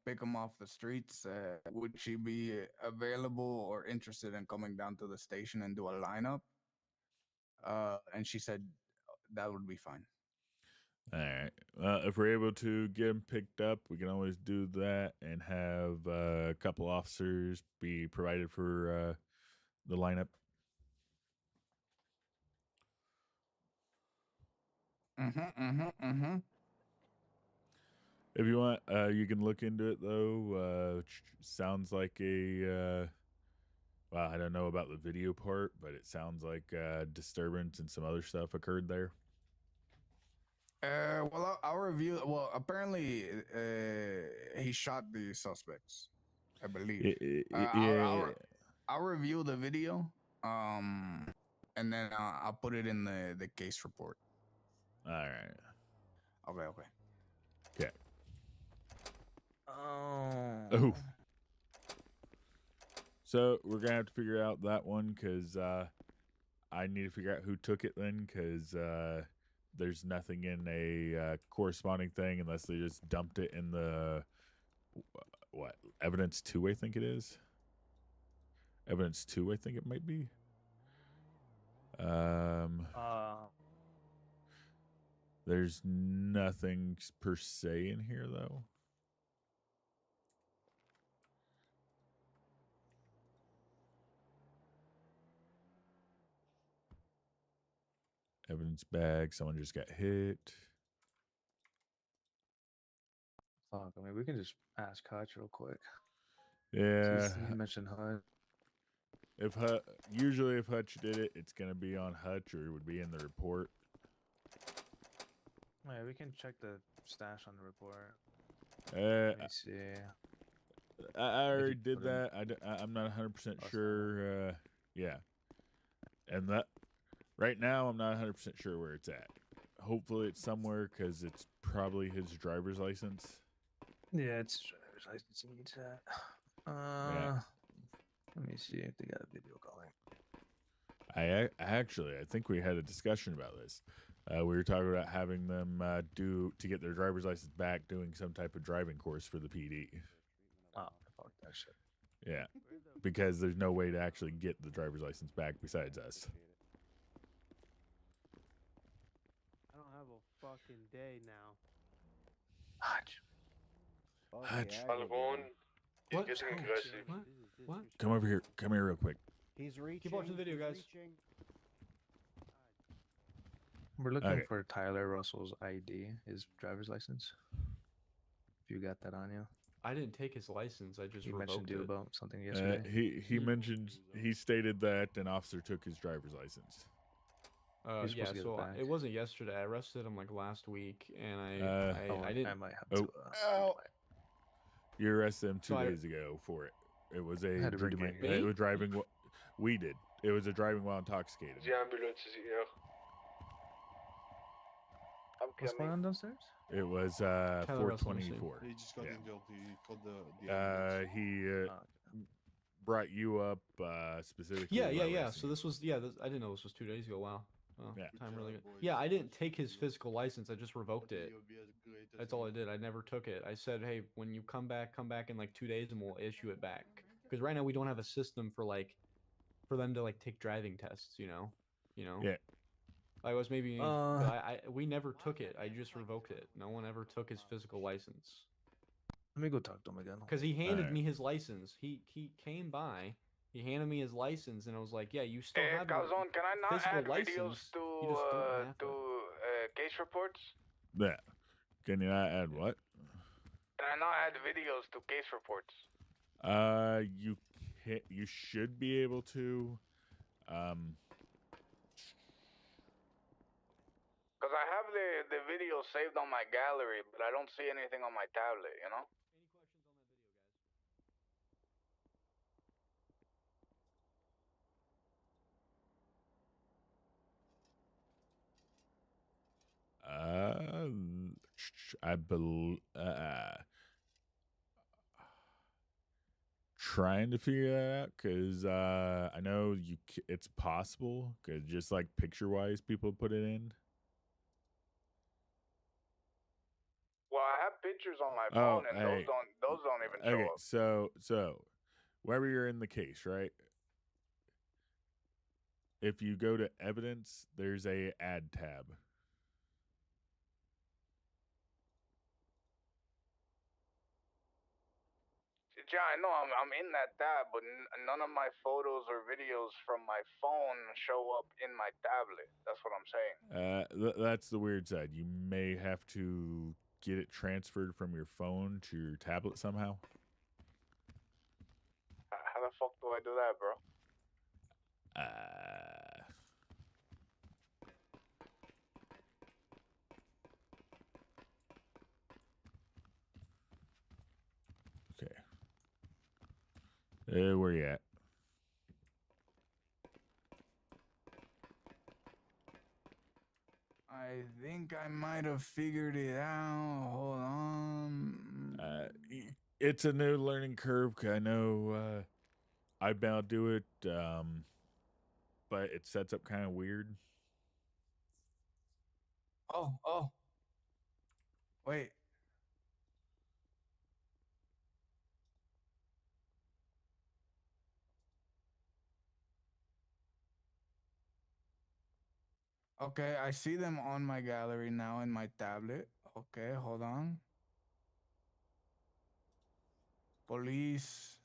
pick them off the streets, would she be available or interested in coming down to the station and do a lineup? And she said that would be fine. All right. If we're able to get them picked up, we can always do that and have a couple officers be provided for the lineup. If you want, you can look into it though. Sounds like a well, I don't know about the video part, but it sounds like disturbance and some other stuff occurred there. Well, I'll review. Well, apparently, he shot the suspects, I believe. I'll review the video, and then I'll put it in the case report. All right. Okay. Oh. So we're gonna have to figure out that one because I need to figure out who took it then, because there's nothing in a corresponding thing unless they just dumped it in the evidence 2, I think it is. Evidence 2, I think it might be. There's nothing per se in here though. Evidence bag. Someone just got hit. Fuck. I mean, we can just ask Hutch real quick. Yeah. He mentioned Hutch. If usually if Hutch did it, it's gonna be on Hutch or it would be in the report. Yeah, we can check the stash on the report. Uh, Let me see. I already you did put in- that. I'm not 100% Oh, it's not sure. Yeah, and that right now I'm not 100% sure where it's at. Hopefully it's somewhere because it's probably his driver's license. Yeah, it's driver's license he needs that. Yeah. Let me see if they got a video going. I think we had a discussion about this. We were talking about having them to get their driver's license back, doing some type of driving course for the PD. Oh, fuck that shit. Yeah, because there's no way to actually get the driver's license back besides us. I don't have a fucking day now. Hutch. Calrone is What? getting Oh, aggressive. What? Come over here. Come here real quick. He's reaching. Keep watching the video, guys. We're looking Okay. for Tyler Russell's ID, his driver's license. If you got that on you. I didn't take his license. I just He revoked mentioned to you it. about something yesterday. He stated that an officer took his driver's licence. You're supposed Yeah, to get it so back. it wasn't yesterday. I arrested him like last week, and Oh, I didn't. I might have Oh. to. You arrested him 2 So I- days ago for it. It was a had to redo my drinking. Me? It was driving. We did. It was a driving while intoxicated. The ambulance is here. I'm What's going coming. on downstairs? It was Tyler Russell missing. 424. He just got Yeah. injured. He called the He brought you up specifically. Yeah, about yeah. arresting So you. this was I didn't know this was 2 days ago. Wow. Oh, Yeah. time really job, good. boys. Yeah, I didn't take his physical license. I just revoked it. You'll be as great as That's him. all I did. I never took it. I said, hey, when you come back in like 2 days, and we'll issue it back. Because right now we don't have a system for them to like take driving tests. You know. Yeah. I was maybe. Uh, we never took it. I just revoked it. No one ever took his physical license. Let me go talk to him again. Because he handed Alright. me his license. He came by. He handed me his license, and I was like, "Yeah, you still have your Calzone, can I not physical add license. videos to You just don't have case reports? Yeah. Can you not add what? Can I not add videos to case reports? You should be able to. Because I have the video saved on my gallery, but I don't see anything on my tablet, you know? I believe. Trying to figure that out because I know it's possible because just like picture wise, people put it in. Well, I have pictures on my Oh, phone, and hey. those don't even show Okay, up. so wherever you're in the case, right? If you go to evidence, there's a add tab. Yeah, I know I'm in that tab, but none of my photos or videos from my phone show up in my tablet. That's what I'm saying. That's the weird side. You may have to get it transferred from your phone to your tablet somehow. How the fuck do I do that, bro? Okay. Where you at? I think I might have figured it out. Hold on. It's a new learning curve. 'Cause I know I about do it, but it sets up kind of weird. Oh. Wait. Okay, I see them on my gallery now in my tablet. Okay, hold on. Police,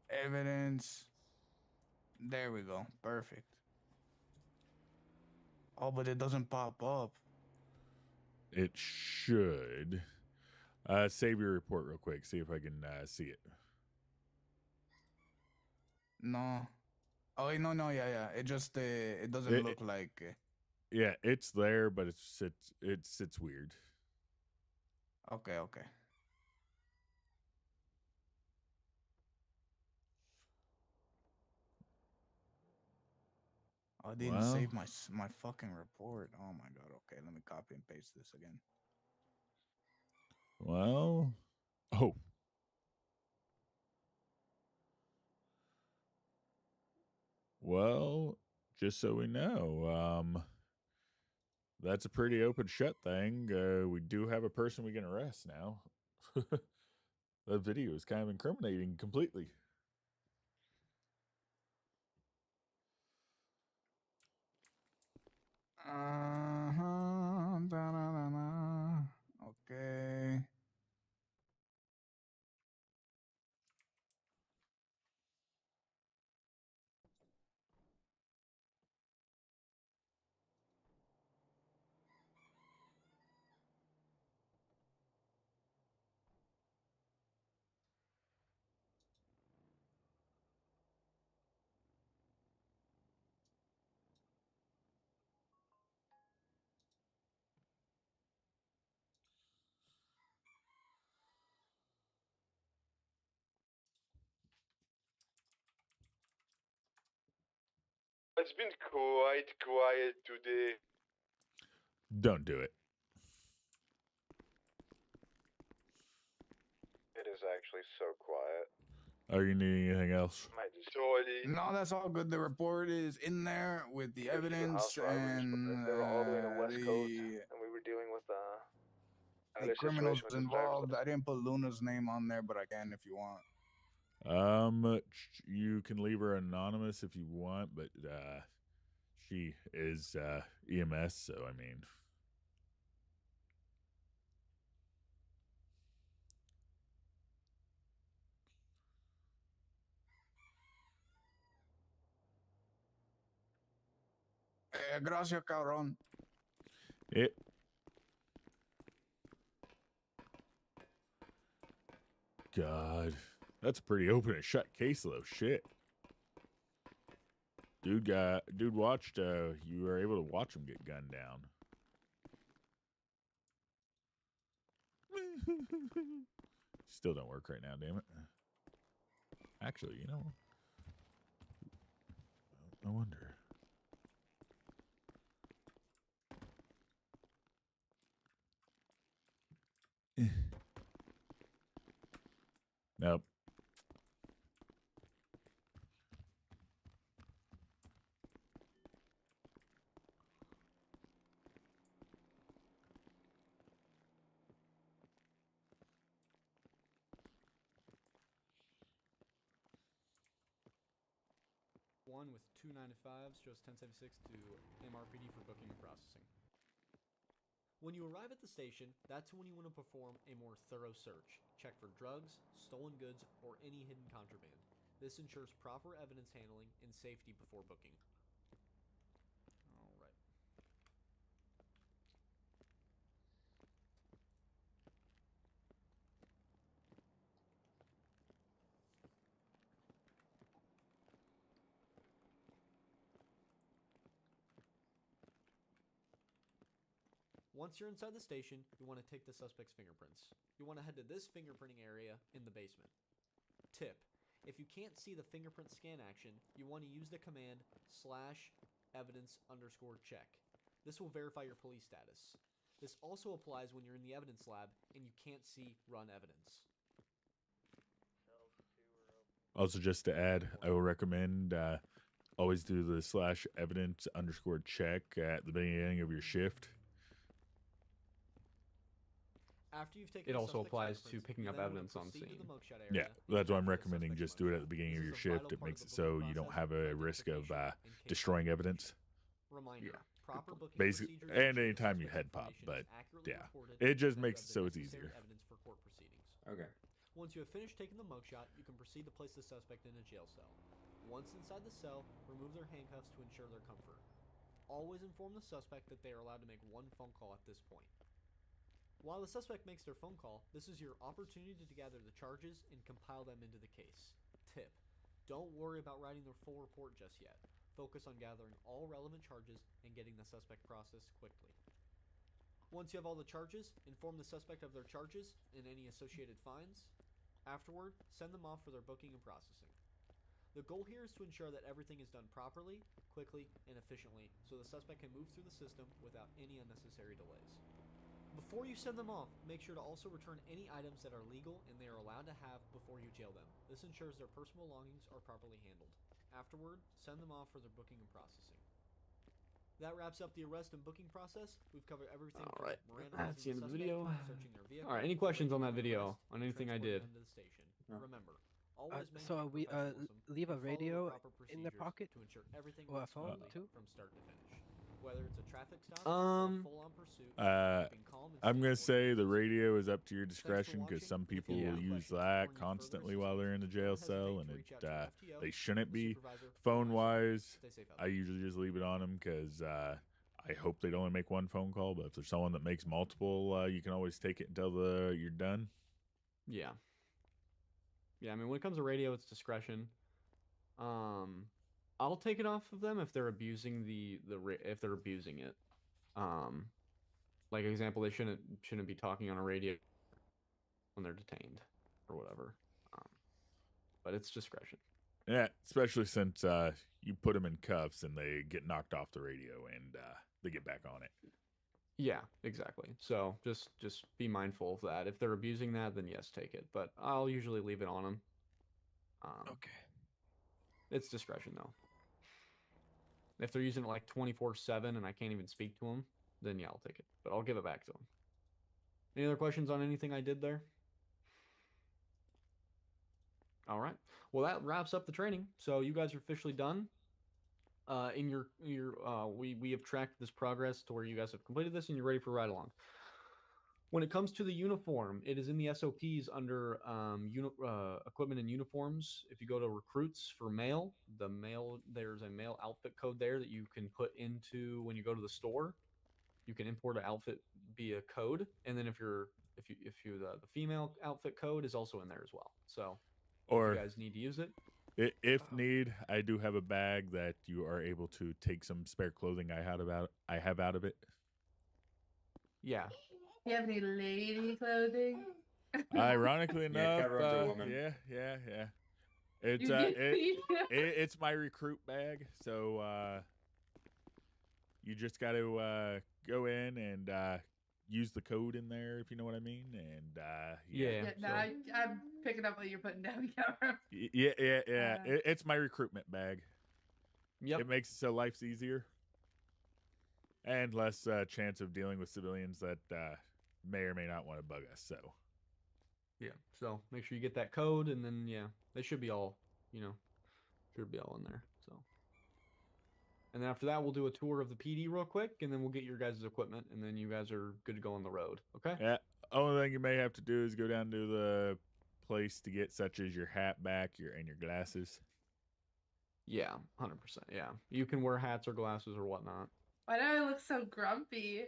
evidence. There we go. Perfect. Oh, but it doesn't pop up. It should. Save your report real quick. See if I can see it. No. Oh, wait, no, yeah. It just it doesn't look like. Yeah, it's there, but it's weird. Okay. Oh, I didn't save my fucking report. Oh my god. Okay, let me copy and paste this again. Well, oh. Well, just so we know, that's a pretty open shut thing. We do have a person we can arrest now. That video is kind of incriminating completely. Okay. It's been quite quiet today. Don't do it. It is actually so quiet. Are you needing anything else? No, that's all good. The report is in there with the evidence and they were all the way in the West Coast, and we were dealing with the criminals involved. I didn't put Luna's name on there, but I can if you want. You can leave her anonymous if you want, but she is EMS, so I mean. Gracias, Calrone. God, that's a pretty open and shut case though. Shit. Dude watched, you were able to watch him get gunned down. Still don't work right now, damn it. Actually, you know, I wonder. Nope. One with 295s shows 1076 to MRPD for booking and processing. When you arrive at the station, that's when you want to perform a more thorough search. Check for drugs, stolen goods, or any hidden contraband. This ensures proper evidence handling and safety before booking. Alright. Once you're inside the station, you want to take the suspect's fingerprints. You want to head to this fingerprinting area in the basement. Tip: if you can't see the fingerprint scan action, you want to use the command /evidence_check. This will verify your police status. This also applies when you're in the evidence lab and you can't see run evidence. Also, just to add, I will recommend always do the /evidence_check at the beginning of your shift. After you've taken it also applies to picking up evidence on scene. Yeah, that's why I'm recommending just do it at the beginning of your shift. It makes it so you don't have a risk of destroying evidence. Reminder, proper booking basically, and anytime you head pop, but yeah, it just makes it so it's easier. Okay. Once you have finished taking the mugshot, you can proceed to place the suspect in a jail cell. Once inside the cell, remove their handcuffs to ensure their comfort. always inform the suspect that they are allowed to make one phone call at this point. While the suspect makes their phone call, this is your opportunity to gather the charges and compile them into the case. Tip: don't worry about writing their full report just yet. Focus on gathering all relevant charges and getting the suspect processed quickly. Once you have all the charges, inform the suspect of their charges and any associated fines. Afterward, send them off for their booking and processing. The goal here is to ensure that everything is done properly, quickly, and efficiently so the suspect can move through the system without any unnecessary delays. Before you send them off, make sure to also return any items that are legal and they are allowed to have before you jail them. This ensures their personal belongings are properly handled. Afterward, send them off for their booking and processing. That wraps up the arrest and booking process. We've covered everything from That's the end of the video. searching their vehicle. All right, any to questions on arresting that and video, arrest on and anything I did? transporting them to the station. No. Remember, always So maintain we professionalism leave a and follow the radio proper in the procedures pocket to ensure everything or a runs phone smoothly too? from start to finish. Whether it's a traffic stop or a full-on pursuit, keeping calm and I'm staying gonna say the organized. radio is up to your Thanks for discretion because watching, some and if you people have will any use questions or that need further constantly while they're in the jail don't hesitate cell, to and reach out to your FTO, they shouldn't the be. supervisor, or Phone myself. wise, Stay safe out I usually just leave it on them because I hope they'd only make one phone call. But if there's someone that makes multiple, you can always take it until you're done. Yeah. Yeah, I mean, when it comes to radio, it's discretion. I'll take it off of them if they're abusing if they're abusing it. Like example, they shouldn't be talking on a radio when they're detained or whatever. But it's discretion. Yeah, especially since you put them in cuffs and they get knocked off the radio and they get back on it. Yeah, exactly. So just be mindful of that. If they're abusing that, then yes, take it. But I'll usually leave it on them. Okay. It's discretion though. If they're using it like 24/7 and I can't even speak to them, then yeah, I'll take it. But I'll give it back to them. Any other questions on anything I did there? All right. Well, that wraps up the training. So you guys are officially done. We have tracked this progress to where you guys have completed this and you're ready for ride along. When it comes to the uniform, it is in the SOPs under equipment and uniforms. If you go to recruits for male, there's a male outfit code there that you can put into when you go to the store. You can import an outfit via code, and then if the female outfit code is also in there as well. So Or if you guys need to use it, if need, I do have a bag that you are able to take some spare clothing I have out of it. yeah. Do you have any lady clothing? Ironically Yeah, enough, Calrone's a woman. yeah. It's You did- it's my recruit bag, so you just got to go in and use the code in there, if you know what I mean. And Yeah, no, I'm picking up what you're putting down, Calrone. yeah. It's my recruitment bag. Yep. It makes it so life's easier and less chance of dealing with civilians that may or may not want to bug us. So Yeah. So make sure you get that code, and then yeah, they should be all in there. So, and then after that, we'll do a tour of the PD real quick, and then we'll get your guys' equipment, and then you guys are good to go on the road. Okay. yeah, only thing you may have to do is go down to the place to get such as your hat back, and your glasses. Yeah, 100%. Yeah, you can wear hats or glasses or whatnot. Why do I look so grumpy?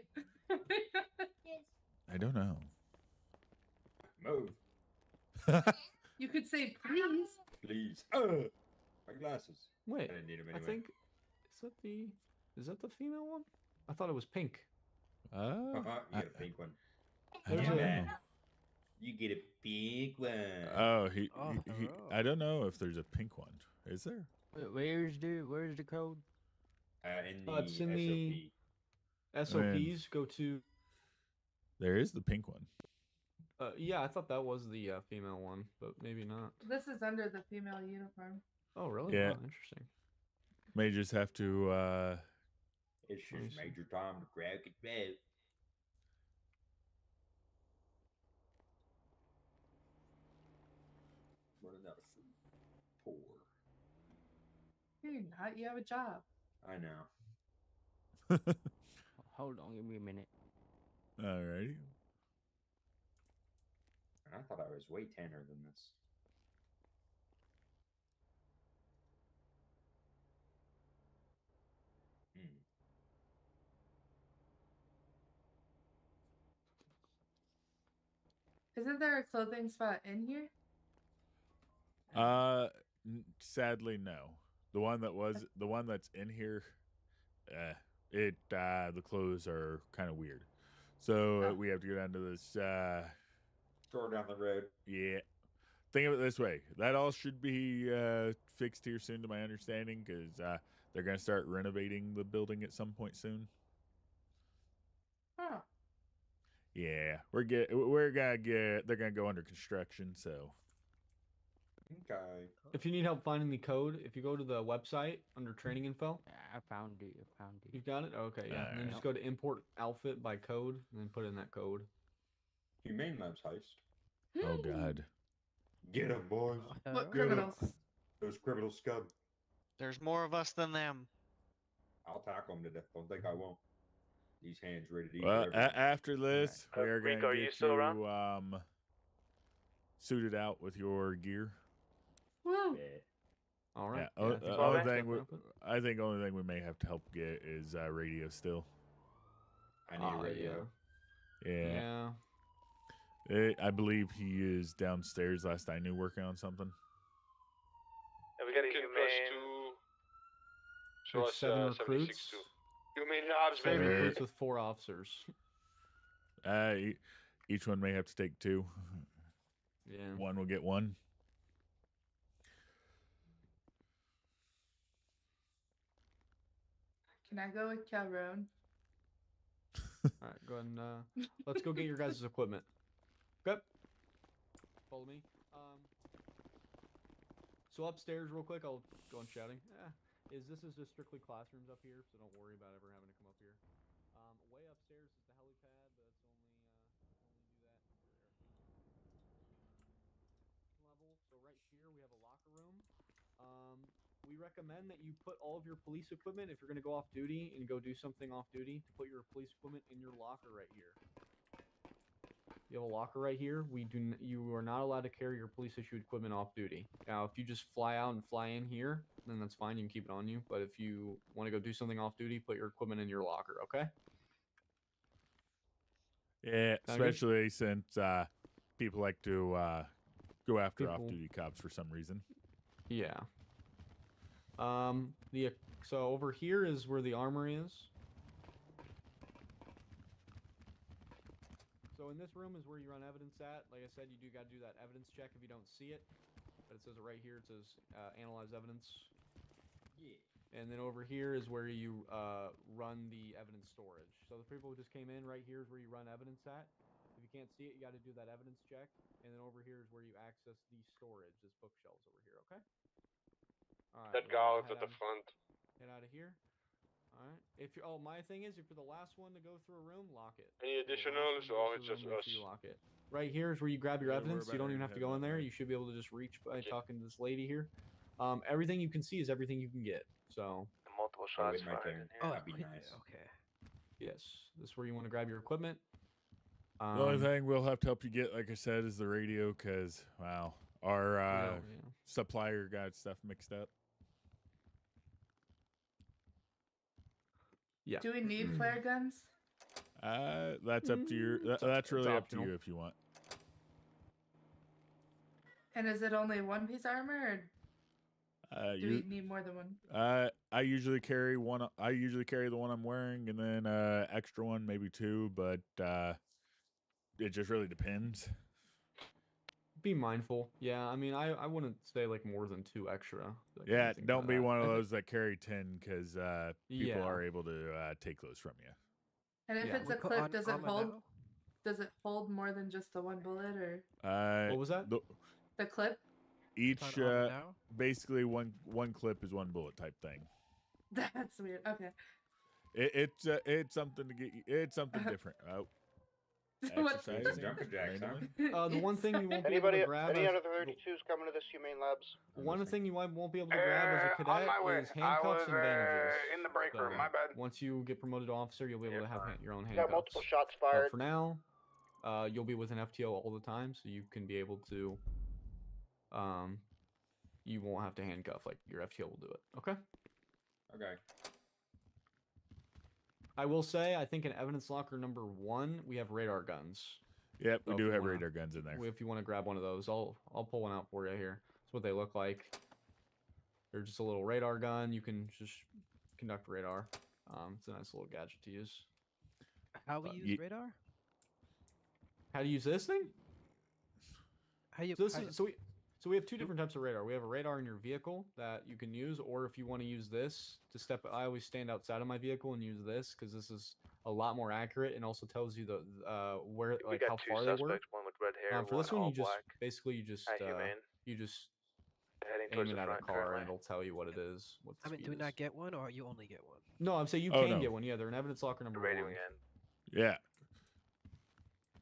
I don't know. Move. You could say please. Please. My glasses. Wait, I didn't need them I anyway. think is that the female one? I thought it was pink. You get a pink one. There's Yeah, a- man. You get a pink one. Oh, he hello. I don't know if there's a pink one. Is there? Where's the code? In the It's in the SOP. SOPs. Go to. There is the pink one. Yeah, I thought that was the female one, but maybe not. This is under the female uniform. Oh, really? Yeah. Wow, interesting. May just have to It's Let me just see. Major Tom to grab it back. Running out of food. Poor. You're not. You have a job. I know. Hold on, give me a minute. Alrighty. I thought I was way tanner than this. Isn't there a clothing spot in here? Sadly, no. The one that's in here, the clothes are kind of weird. So we have to go down to this, Store down the road. yeah. Think of it this way. That all should be fixed here soon, to my understanding, because they're going to start renovating the building at some point soon. Oh. Yeah, they're gonna go under construction, so. Okay. If you need help finding the code, if you go to the website under training info, I found it. you've got it. Okay, yeah. And then Alright. just go to import outfit by code, and then put in that code. Humane Labs heist. Oh God. Get 'em, boys. What Get 'em. criminals? Those criminal scum. There's more of us than them. I'll tackle them to death. Don't think I won't. These hands ready to eat. Well, everything. after this, we are going Rico, to you get still you around? suited out with your gear. Woo! Yeah. All right. Yeah. I think Only that's thing definitely open. I think only thing we may have to help get is radio still. I need a radio. Yeah. I believe he is downstairs. Last I knew, working on something. Have we got a Plus humane? 2. There's 7 recruits. 76-2. Humane Labs, 7 baby. recruits with 4 officers. Each one may have to take 2. Yeah. One will get 1. Can I go with Calrone? All right, go ahead and let's go get your guys' equipment. Okay. Follow me. So upstairs, real quick, I'll go on shouting. This is just strictly classrooms up here, so don't worry about ever having to come up here. Way upstairs is the helipad, but it's only do that level. So right here we have a locker room. We recommend that you put all of your police equipment, if you're going to go off duty and go do something off duty, to put your police equipment in your locker right here. You have a locker right here. You are not allowed to carry your police issued equipment off duty. Now, if you just fly out and fly in here, then that's fine. You can keep it on you. But if you want to go do something off duty, put your equipment in your locker. Okay. Yeah, Sound good? especially since people like to go after off-duty cops for some reason. Yeah. So over here is where the armory is. So in this room is where you run evidence at. Like I said, you do got to do that evidence check if you don't see it. But it says it right here. It says analyze evidence. Yeah. And then over here is where you run the evidence storage. So the people who just came in, right here is where you run evidence at. If you can't see it, you got to do that evidence check. And then over here is where you access the storage. This bookshelves over here, okay? All right. That we're guy gonna at the front. Head out of here. All right. If you're, my thing is, if you're the last one to go through a room, lock it. Any If you're the last additionals, one to go or it's through a just room, make us? sure you lock it. Right here is where you grab your Yeah, evidence. You we're don't even about have to to go in head there. that way. You should be able to just reach by Okay. talking to this lady here. Everything you can see is everything you can get. So Multiple Oh, shots with my fired turn. in here. That'd be nice. Okay. yes, this is where you want to grab your equipment. The only thing we'll have to help you get, like I said, is the radio, because, wow, our supplier got stuff mixed up. Yeah. Do we need flare guns? That's up to your. That's really up to you if you want. And is it only one piece armor, or do You, we need more than one? I usually carry one. I usually carry the one I'm wearing, and then extra one, maybe 2. But it just really depends. Be mindful. Yeah, I mean, I wouldn't say like more than 2 extra. Like, Yeah, anything don't like be that. one of I think- those that carry 10, because people Yeah. are able to take those from you. And if Yeah. it's We a put clip, on does it armor hold? now? Does it hold more than just the one bullet, or What was that? the clip? Each Put on armor now? basically one clip is 1 bullet type thing. That's weird. Okay. It's something to get you. It's something different. Oh, What? exercising Jumping jacks, huh? randomly. The one thing you won't be Anybody, able to grab. any as- other 32s coming to this Humane Labs? One thing you won't be able to grab as a on cadet my way. is I handcuffs was and bandages. in the break room. So, My bad. Once you get promoted to officer, you'll be able to have your own We handcuffs. got multiple shots But fired. for now, you'll be with an FTO all the time, so you can be able to. You won't have to handcuff, like your FTO will do it. Okay. Okay. I will say, I think in evidence locker number 1, we have radar guns. Yep, we So if do you have wanna- radar guns in there. If you want to grab one of those, I'll pull one out for you here. That's what they look like. They're just a little radar gun. You can just conduct radar. It's a nice little gadget to use. How we use radar? How to use this thing? How you? So we have two different types of radar. We have a radar in your vehicle that you can use, or if you want to use this to step. I always stand outside of my vehicle and use this because this is a lot more accurate and also tells you the where We like got how two far they were. suspects, one with red hair, For this one, all you just black. basically you just Humane. aim Heading towards it the at a front car currently. and it'll tell you what it is. What the I mean, speed do we is. not get one, or you only get one? No, I'm saying you Oh, can no. get one. Yeah, they're in evidence locker number one. Radioing in. Yeah.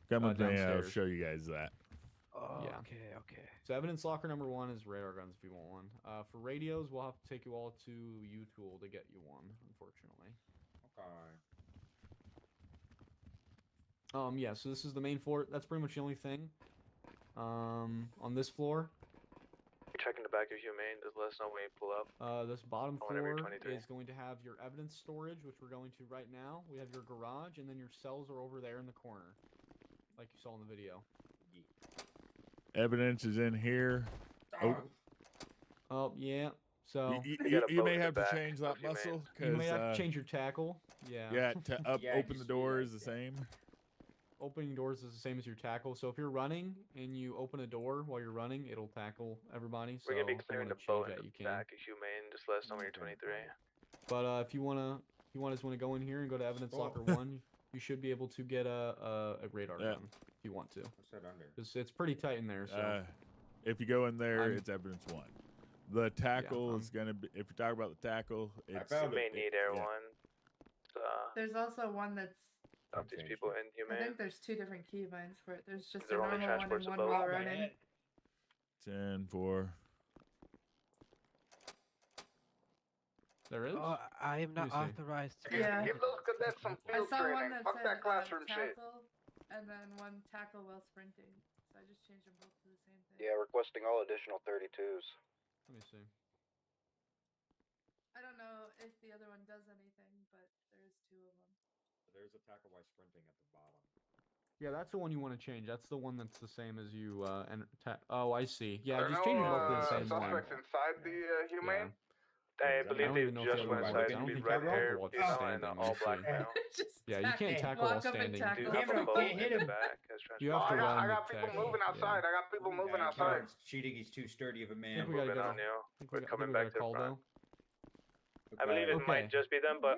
Come with me, I'll downstairs. show you guys that. Oh, Yeah. Okay. So evidence locker number one is radar guns if you want one. For radios, we'll have to take you all to U-Tool to get you one, unfortunately. Okay. Yeah, so this is the main floor. That's pretty much the only thing. On this floor, Checking the back of Humane. Just let us know when you pull up. this bottom Whenever you're floor 23. is going to have your evidence storage, which we're going to right now. We have your garage, and then your cells are over there in the corner, like you saw in the video. Evidence is in here. Oh, yeah. So You may have to change that muscle you may because have to change your tackle. Yeah. yeah, to Yeah, open the just door like is the that. same. Opening doors is the same as your tackle. So if you're running and you open a door while you're running, it'll tackle everybody. So We're gonna be if you clearing wanna the boat change in that, the you can. back of Humane. Just let us know when you're 23. But if you just want to go in here and go to evidence locker one, you should be able to get a radar gun if you want to. What's that under? It's pretty tight in there. So If you go in there, I'm- it's evidence one. The tackle I'm- is gonna be. If you talk about the tackle, it's found You may need Air yeah. One. There's also one that's. Stop these people in I Humane. think there's two different keybinds for it. There's just a There are only normal one and transports one above. while running. 10-4. there is. I am not Let me see. authorized to. Yeah. Give those cadets some I field saw one training. that Fuck said that classroom shit. tackle, and then one tackle while sprinting. So I just changed them both to the same thing. Yeah, requesting all additional 32s. Let me see. I don't know if the other one does anything, but there's two of them. There's a tackle while sprinting at the bottom. Yeah, that's the one you want to change. That's the one that's the same as you. Oh, I see. Yeah, There are just change them no, both to the same one. suspects inside the Humane? I believe don't they even know if just the went other inside one to works. be I red don't hair, think female, tackle and while all black standing. male. Just Yeah, you can't tackle walk while up and standing. tackle. Do Give have a him, boat hit in the him. back. as You Oh, have to I run. got to people tackle. moving outside. I got people moving outside. Calrone's cheating. He's too sturdy of a man. think we gotta Moving go. on now. I think We're I think coming we back got a to the call front. though. I believe it Okay. might just be them, but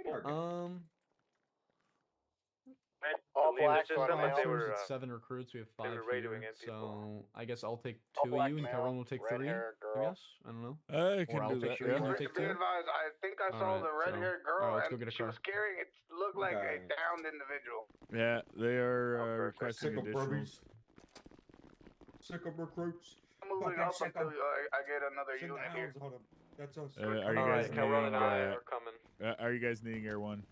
All black, it's just them, but they Officers, were it's 7 recruits. We have 5 were radioing here, in people. so I guess I'll take All 2 of black you, and male, Calrone will take red 3. hair I girl. guess I don't know. I can I'll do take that. 3. Yeah. You To take be 2. advised, I think I saw Alright, the red-haired girl, alright, let's go and get a she car. was carrying it. Looked like a Okay. downed individual. Yeah, they are perfect. requesting Sick of additionals. burpees. Sick of recruits. I'm moving Fucking up sick until of- I get another Send the unit here. hounds on him. That's us. Are you Alright, guys Calrone and I needing? are coming. Are you guys needing Air One?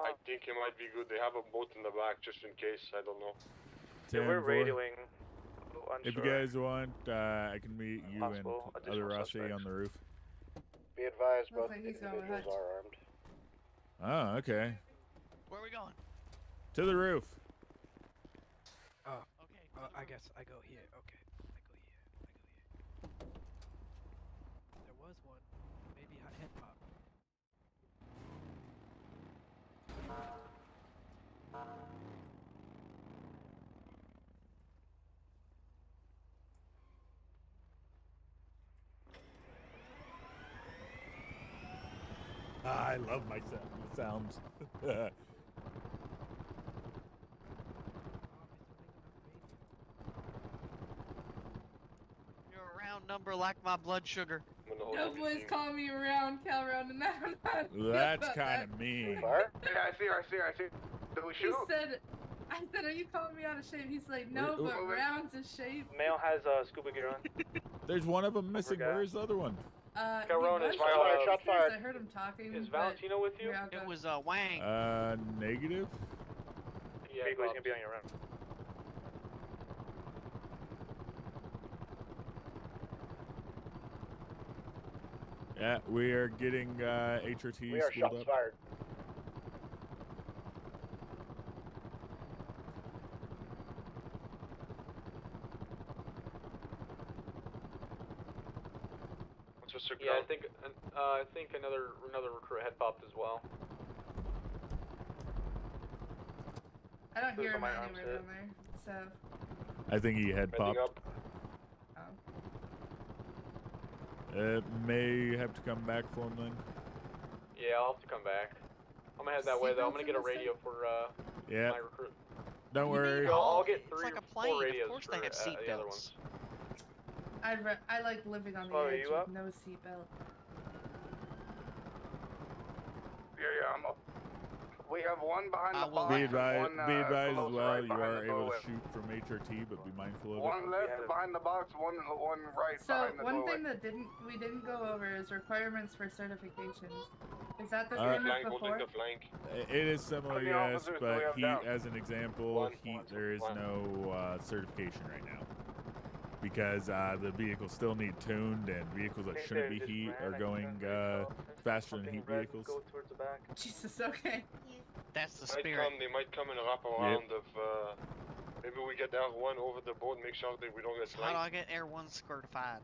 I think it might be good. They have a boat in the back just in case. I don't know. we're 10-4. radioing. If you guys want, I can meet you and Possible other additional Rossi suspects. on the roof. Be advised, Looks like he's going individuals ahead. are armed. Oh, okay. Where are we going? To the roof. Oh, Okay. I guess I go here. Okay, I go here. There was one. Maybe hip hop. I love my sounds. You're a round number like my blood sugar. Nobody's calling me around Calrone, and I'm not. That's kind of mean. Yeah, I see her. Do we He shoot? said, I said, are you calling me out of shape? He's like, no, Ooh, but ooh. rounds is shape. Male has scuba gear on. There's one of them missing. Forgot. Where's the other one? Calrone is fired. shot fired. I heard him talking. Is but Valentino with you? we're all It good. was Wang. Negative. Yeah, he's gonna be on your round. Yeah, we are getting HRT We are spooled shots up. fired. Officer Yeah, Crown. I think another recruit had popped as well. I don't Those hear are him my arms anywhere hit. down there. So. I think he head Heading popped. up. Oh. May have to come back for him then. Yeah, I'll have to come back. I'm gonna head that way though. I'm gonna get a radio for Yeah. my recruit. Don't worry. I'll get It's 3 like or a plane. 4 radios Of course for they have the other ones. seatbelts. I like living on the Slow, are edge you with up? no seatbelt. Yeah, I'm up. We have one behind the box. Be and advised, one, be advised as close well, right you behind are the able doorway. to shoot from HRT, but be mindful of One it. left behind the box, one right So behind the one doorway. thing that we didn't go over is requirements for certifications. Is that the Uh, same as before? It is similar, many yes, officers do but we have he, down? as an example, there is no certification right now. Because the vehicles still need tuned, and vehicles that shouldn't be heat are going faster than heat vehicles. Go towards the back. Jesus, okay. That's the spirit. They might come and wrap around of, maybe we get R1 over the boat and make sure that we don't get How do I flanked. get Air 1 certified?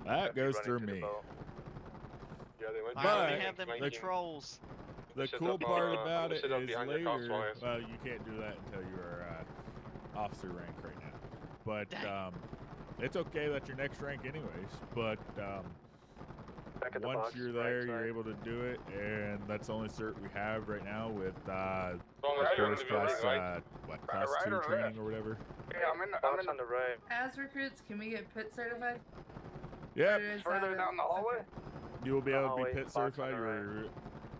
That goes through me. Yeah, they might I be already have them flanking. controls. The Set cool up, part I'm about gonna it set up is behind the cops later. while I- Well, you can't do that until you're officer rank right now. But it's okay. That's your next rank, anyways. But Back at the once box, you're right there, you're side. able to do it, and that's the only cert we have right now with Right, of course, class right. class Right 2 or training left? or whatever. Yeah, I'm in Box on the right. As recruits, can we get pit certified? Yep. Or is Further that down the hallway? okay. You will be able to be hallway, pit box on the certified. You're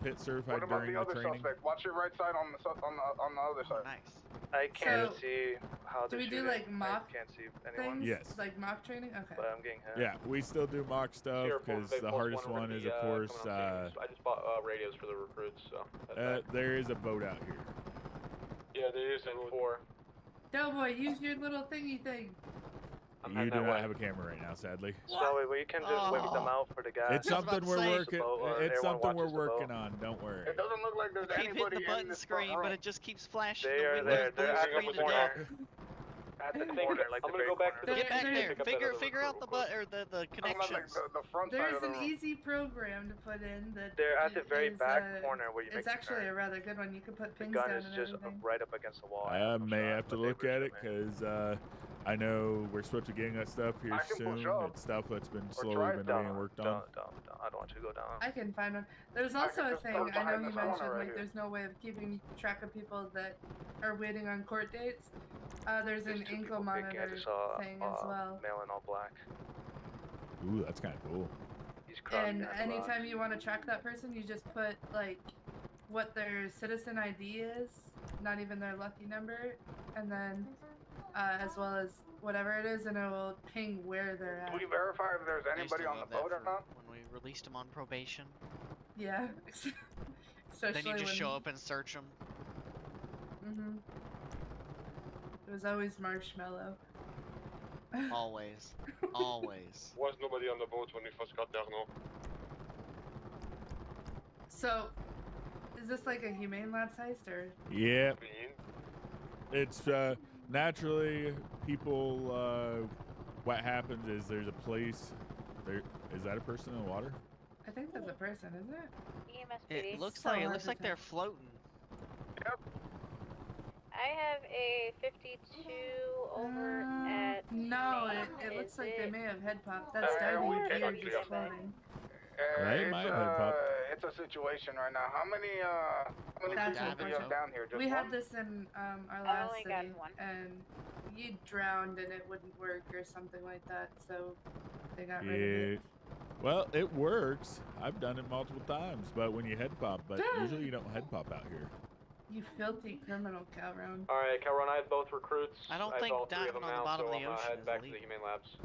pit certified What about during the the other training. suspect? Watch your right side on the other Oh, side. nice. I can't So, see how do they're we do, shooting. like, mock I can't see anyone. things? Yes. Like mock training? Okay. But I'm getting hit. Yeah, we still do mock stuff Sierra because 4 the plus hardest we're gonna one is, be, of course, coming on scene. I just bought radios for the recruits, so there is a boat out here. Yeah, there is a road. 4. Doughboy, use your little thingy thing. I'm You heading do that not way. have a camera right now, sadly. Snowy, well, you can just whip them out for the gas. It's something we're working. It's everyone something we're watches the working boat. on. Don't worry. It doesn't look like there's I keep hitting anybody the in button this front screen, but room. it just keeps flashing. They the are windows there. They're blue at the screen to corner. death. At the corner, like I'm the gonna very go back to corner. the Get back There- there. pick up that other Figure out the recruit real the I'm about, like, connections. the front side There's of the an room. easy program to put in that They're at the very is, back corner where you make it's the actually turn. a rather good one. You can put The pins gun down is and just everything. right up against the wall. I may shot, have to but they look at it shoot me. because I know we're supposed to be getting that stuff here I can push soon. up. It's stuff that's been Or slowly drive been down. being worked on. Don't. I don't want you to go down. I can find one. There's I also can a just thing, park I know behind you this corner mentioned, right like, here. there's no way of keeping track of people that are waiting on court dates. There's an There's two ankle people peeking. I monitor just saw thing as well. male in all black. Ooh, that's kind of cool. He's crouching And behind the box. anytime you want to track that person, you just put, like, what their citizen ID is, not even their lucky number, and then, as well as whatever it is, and it will ping where they're Do at. we verify if there's I used to anybody on the love that boat or for not? when we released them on probation. Yeah. Especially Then you just when, show up and search them. Mm-hmm. It was always Marshmallow. Always. Always. Was nobody on the boat when we first got there, no? So, is this like a humane labs heist, or? Yeah. It's naturally people. What happens is there's a place. There is that a person in the water? I think that's a person, isn't it? It looks So like hard to they're floating. I have a 52 over at. No, Maine. it looks Is like they it- may have head pop. That's diving we gear can just floating. Right, It's, my head pop. it's a situation right now. How many That's people do you have unfortunate. down here? Just We had one? this in our I've last only city, gotten one. and you drowned and it wouldn't work or something like that, so they got rid of it. Well, it works. I've done it multiple times, but when you head pop, but usually you don't head pop out here. You filthy criminal, Calrone. Alright, Calrone, I have both recruits. I don't have think all 3 of them diving on the now, bottom so of the I'm ocean heading is back to the illegal. Humane Labs.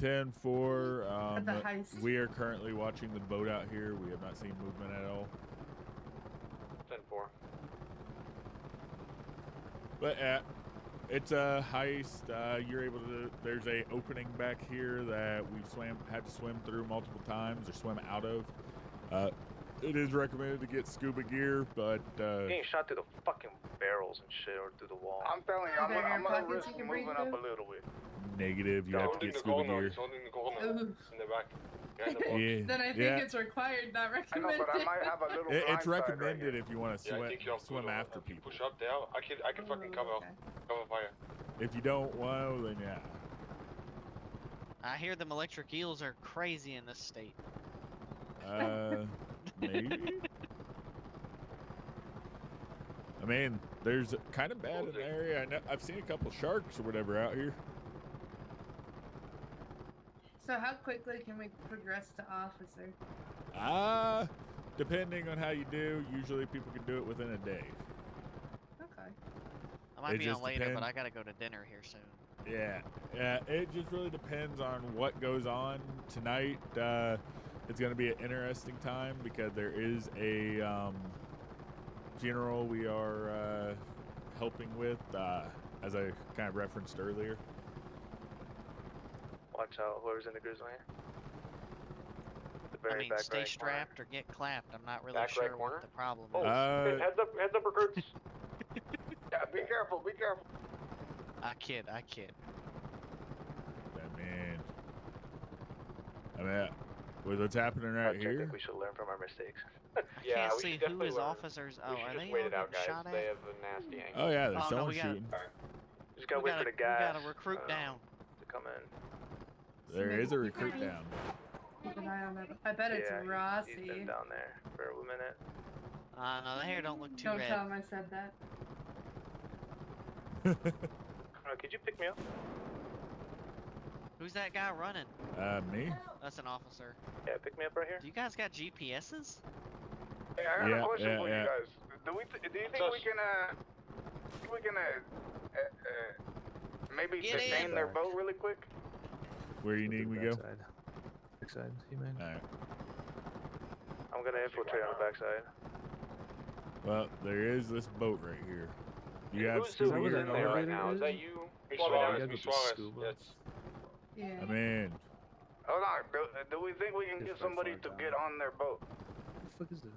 10-4. At the heist. We are currently watching the boat out here. We have not seen movement at all. 10-4. But it's a heist. You're able to. There's a opening back here that we've had to swim through multiple times or swim out of. It is recommended to get scuba gear, but Getting shot through the fucking barrels and shit, or through the wall. I'm telling you, Is there air I'm gonna pockets risk you can breathe moving up through? a little bit. Negative. You have to get scuba gear. He's holding the corner. Ooh. In the back. Behind the box. Yeah. Then I think yeah. it's required, not I know, recommended. but I might have a little It's blind side right recommended here. if you want to Yeah, I think you have to swim do it. after If you people. push up there, I can fucking cover fire. If you don't want, then yeah. I hear them electric eels are crazy in this state. Maybe. I mean, there's kind of bad in the area. I know, I've seen a couple sharks or whatever out here. So how quickly can we progress to officer? Depending on how you do, usually people can do it within a day. Okay. I might It be just on later, depends. but I gotta go to dinner here soon. Yeah, it just really depends on what goes on tonight. It's going to be an interesting time because there is a funeral we are helping with, as I kind of referenced earlier. Watch out, whoever's in the grizzly. The I very mean, back stay right strapped or get clapped. I'm not really Back sure right corner? what the problem Oh, is. Heads up, recruits. Yeah, be careful, be careful. I kid. I mean, with what's happening right I here. think we should learn from our mistakes. I can't see who his officers. Oh, are they all getting shot at? They have a nasty angle. Oh yeah, there's Oh, no, someone we gotta- shooting. Just gotta wait for the guys. We gotta recruit down. To come in. There is a recruit down. Keep an eye on that. I bet it's Yeah, Rossi. He's been down there for a minute. No, the hair don't look too Don't red. tell him I said that. Could you pick me up? Who's that guy running? Me? That's an officer. Yeah, pick me up right here. Do you guys got GPSs? Hey, I got Yeah, a question yeah, for yeah. you guys. Do you think we can maybe Get detain in. their boat really quick? Where you need we go? Backside, you man. Alright. I'm gonna infiltrate on the backside. Well, there is this boat right here. You have Who's scuba in gear there on? right now? Is that you? Suarez. Yes. Yeah. I mean, Hold on. Do we think we can get somebody to get on their boat? What the fuck is that?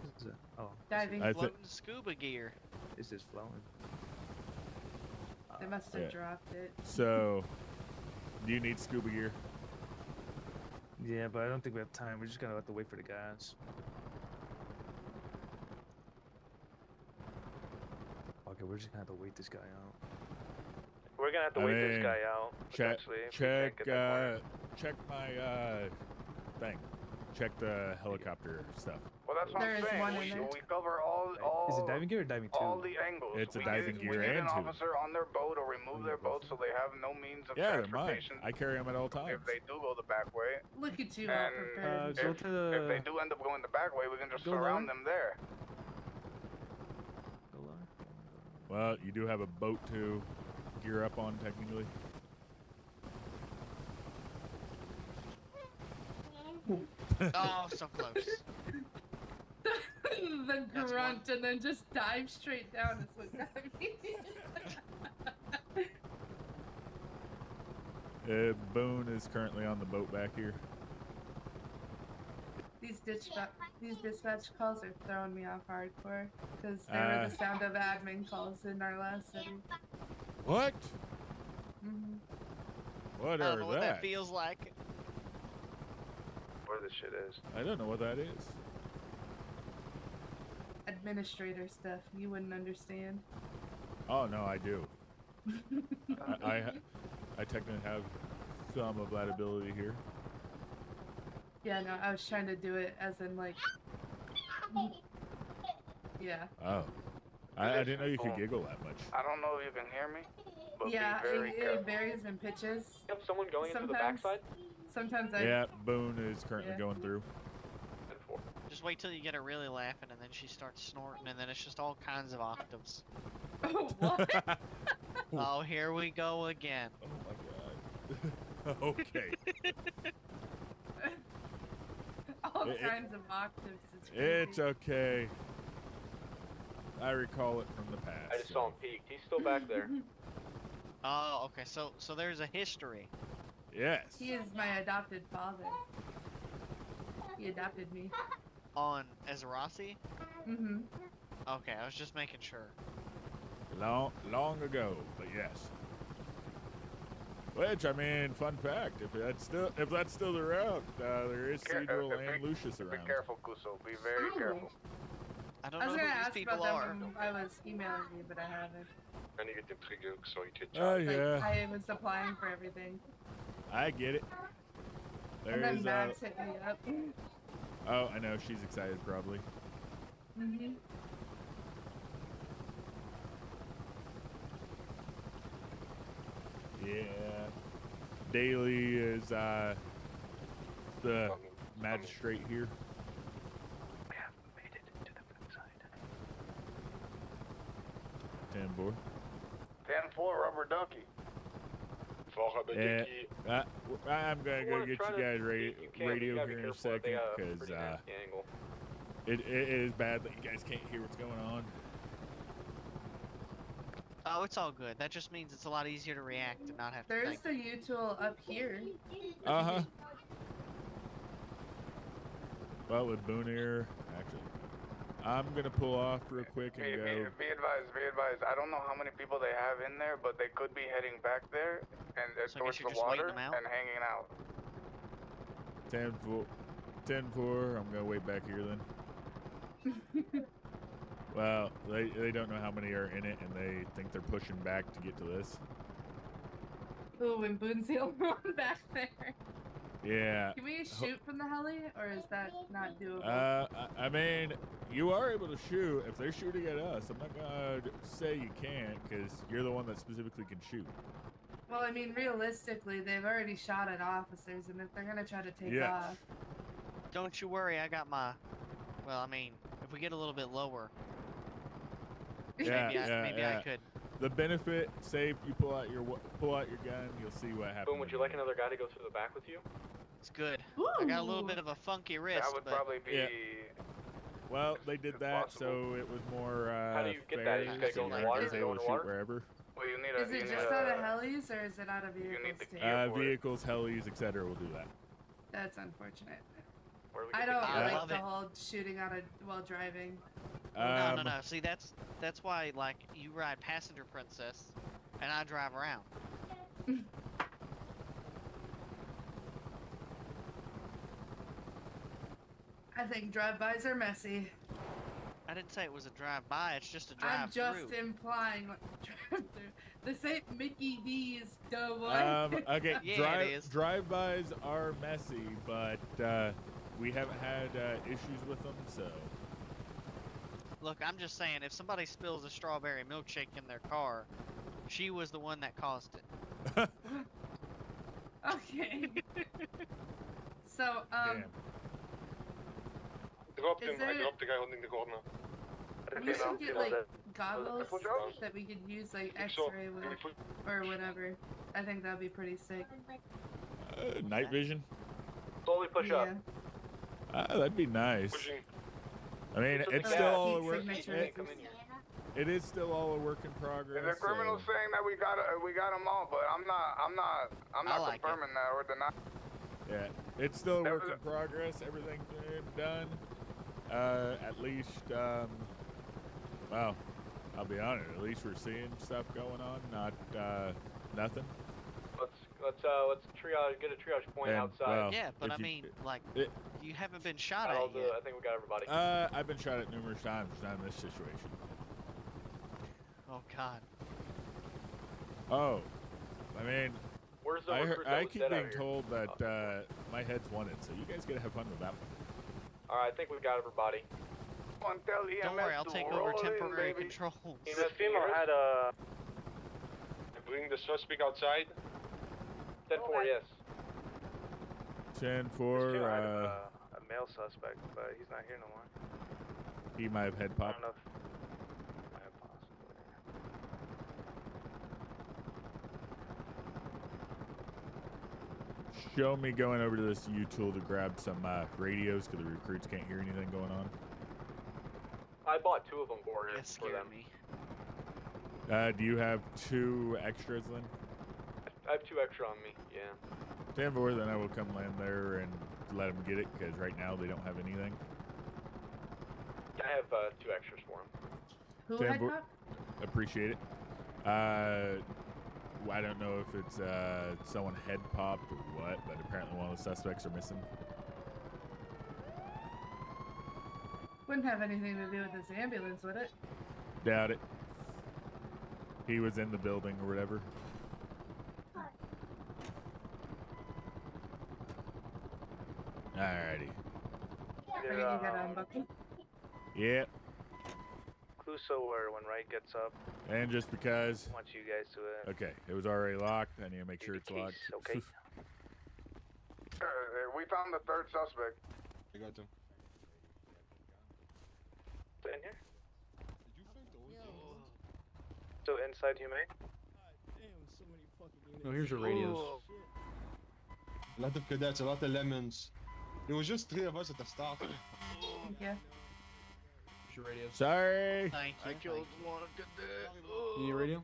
What is that? Oh. Diving. Floating scuba gear. It's just flowing. They must have yeah. dropped it. so do you need scuba gear? Yeah, but I don't think we have time. We're just gonna have to wait for the guys. Okay, we're just gonna have to wait this guy out. We're gonna have to I wait this mean, guy out. Check, potentially, if we can't get that corner. check my thing. Check the helicopter stuff. Well, that's what There I'm is saying. one in there. We cover all Is it diving gear or diving all tube? the angles. It's a We diving get, gear we get and an tube. officer on their boat or remove their boat so they have no means of Yeah, they're mine. transportation. I carry them at all times. If they do go the back way, Look at you, all and prepared. Go to the. if they do end up going the back way, we can just Go surround lower. them there. Go lower. Well, you do have a boat to gear up on technically. Oh, so close. The grunt and then just dive straight down is what that means. Boone is currently on the boat back here. These dispatch calls are throwing me off hardcore because they were the sound of admin calls in our last city. What? Mm-hmm. What I are don't know what that? that feels like. Where this shit is. I don't know what that is. Administrator stuff, you wouldn't understand. Oh no, I do. I technically have some of that ability here. Yeah, no, I was trying to do it as in like. Yeah. Oh, I didn't know you could giggle that much. I don't know if you can hear me, but Yeah, be very it careful. varies in pitches. You have someone going into the Sometimes- backside? Sometimes I. Yeah, Boone is currently Yeah. going through. Just wait till you get her really laughing, and then she starts snorting, and then it's just all kinds of octaves. What? Oh, here we go again. Oh my god. Okay. All It- kinds of octaves. It's crazy. It's okay. I recall it from the past. I just saw him peeked. He's still back there. Oh, okay. So there's a history. Yes. He is my adopted father. He adopted me. On Ezrasi? Mm-hmm. Okay, I was just making sure. Long ago, but yes. Which, I mean, fun fact, if that's still the route, there is Cedral and Lucius Be around. careful, Kuso. Be very careful. I don't I was know gonna who these ask people about are. them when I was emailing you, but I haven't. En ik het in trigger ook zoiets. Oh, yeah. Like, I was applying for everything. I get it. And then There's, Max hit me up. oh, I know, she's excited probably. Mm-hmm. Yeah. Daly is, the magistrate here. We have made it to the flip side. 10-4. 10-4, rubber ducky. Yeah, I'm gonna go get you guys radio here in a second, because it is bad that you guys can't hear what's going on. Oh, it's all good. That just means it's a lot easier to react and not have to There's think. the U-tool up here. Uh-huh. Well, with Boone here, actually, I'm gonna pull off real quick and go. Be advised. I don't know how many people they have in there, but they could be heading back there and So I towards guess you're the just waiting water them out? and hanging out. 10-4. I'm gonna wait back here then. Well, they don't know how many are in it, and they think they're pushing back to get to this. Ooh, and Boone's the only one back there. Yeah. Can we shoot from the heli, or is that not doable? I mean, you are able to shoot if they're shooting at us. I'm not gonna say you can't, because you're the one that specifically can shoot. Well, I mean, realistically, they've already shot at officers, and if they're gonna try to take Yeah. off, Don't you worry, I got my. Well, I mean, if we get a little bit lower, Yeah, maybe I could. The benefit, say if you pull out your gun, you'll see what happens. Boom, would you like another guy to go through the back with you? It's good. I got a little bit of a funky wrist. That would but probably be. Yeah. Well, they did that, so it was more How do you get fair, that? You gotta go in the so water? everyone's Go able in to the shoot water? wherever. Well, you need is it just out of helis, or is it out of vehicles too? Vehicles, helis, etc. will do that. That's unfortunate. Where do we I get the don't I like love the it. whole shooting out of while driving. No. See, that's why, like, you ride passenger princess, and I drive around. I think drive-bys are messy. I didn't say it was a drive-by. It's just a drive I'm just implying like, drive-through. This ain't Mickey D's doughboy. Okay, Yeah, it is. drive-bys are messy, but we haven't had issues with them, so. Look, I'm just saying, if somebody spills a strawberry milkshake in their car, she was the one that caused it. Okay. So, Damn. Dropped Is him. I there- dropped the guy holding the corner. we should get like goggles that we could use like X-ray with or whatever. I think that'd be pretty sick. Night vision? Slowly push up. Yeah. That'd be nice. Pushing. I mean, Push it's up. still all a Heat work. signature. It is still all a work in progress. The criminal's so- saying that we got them all, but I'm not like it. confirming that or denying. Yeah, it's still a work in progress. Everything's been done. At least, well, I'll be honest. At least we're seeing stuff going on, not nothing. Let's triage. Get a triage point And, outside. well, Yeah, but if I you- mean, like, it- you haven't been shot I'll at do yet. it. I think we got everybody. I've been shot at numerous times, not in this situation. Oh God. Oh, I mean, Where's the I recruit that was keep dead out being here? told that my head's wanted, so you guys gotta have fun with that one. All right, I think we got everybody. Don't worry, I'll take over temporary controls. This female had a Bring the suspect outside. 10-4, yes. 10-4. A male suspect, but he's not here no more. He might have head I popped. don't know if might have possibly. Show me going over to this U-tool to grab some radios because the recruits can't hear anything going on. I bought 2 of them for him. That For scared them. me. Do you have 2 extras then? I have 2 extra on me. Yeah. 10-4, then I will come land there and let them get it because right now they don't have anything. I have 2 extras for him. Who Damn, had boy. pop? Appreciate it. I don't know if it's someone head popped or what, but apparently one of the suspects are missing. Wouldn't have anything to do with this ambulance, would it? Doubt it. He was in the building or whatever. Alrighty. Ready to get unbuckled? Yep. Cluso or when Wright gets up. And just because. I want you guys to Okay, it was already locked. I need to make sure it's locked. Okay. We found the third suspect. I got him. In here? So inside Humane? No, here's your radios. A lot of cadets, a lot of lemons. There was just 3 of us at the start. Yeah. Here's your radios. Sorry. Thank you. I killed one cadet. You need a radio?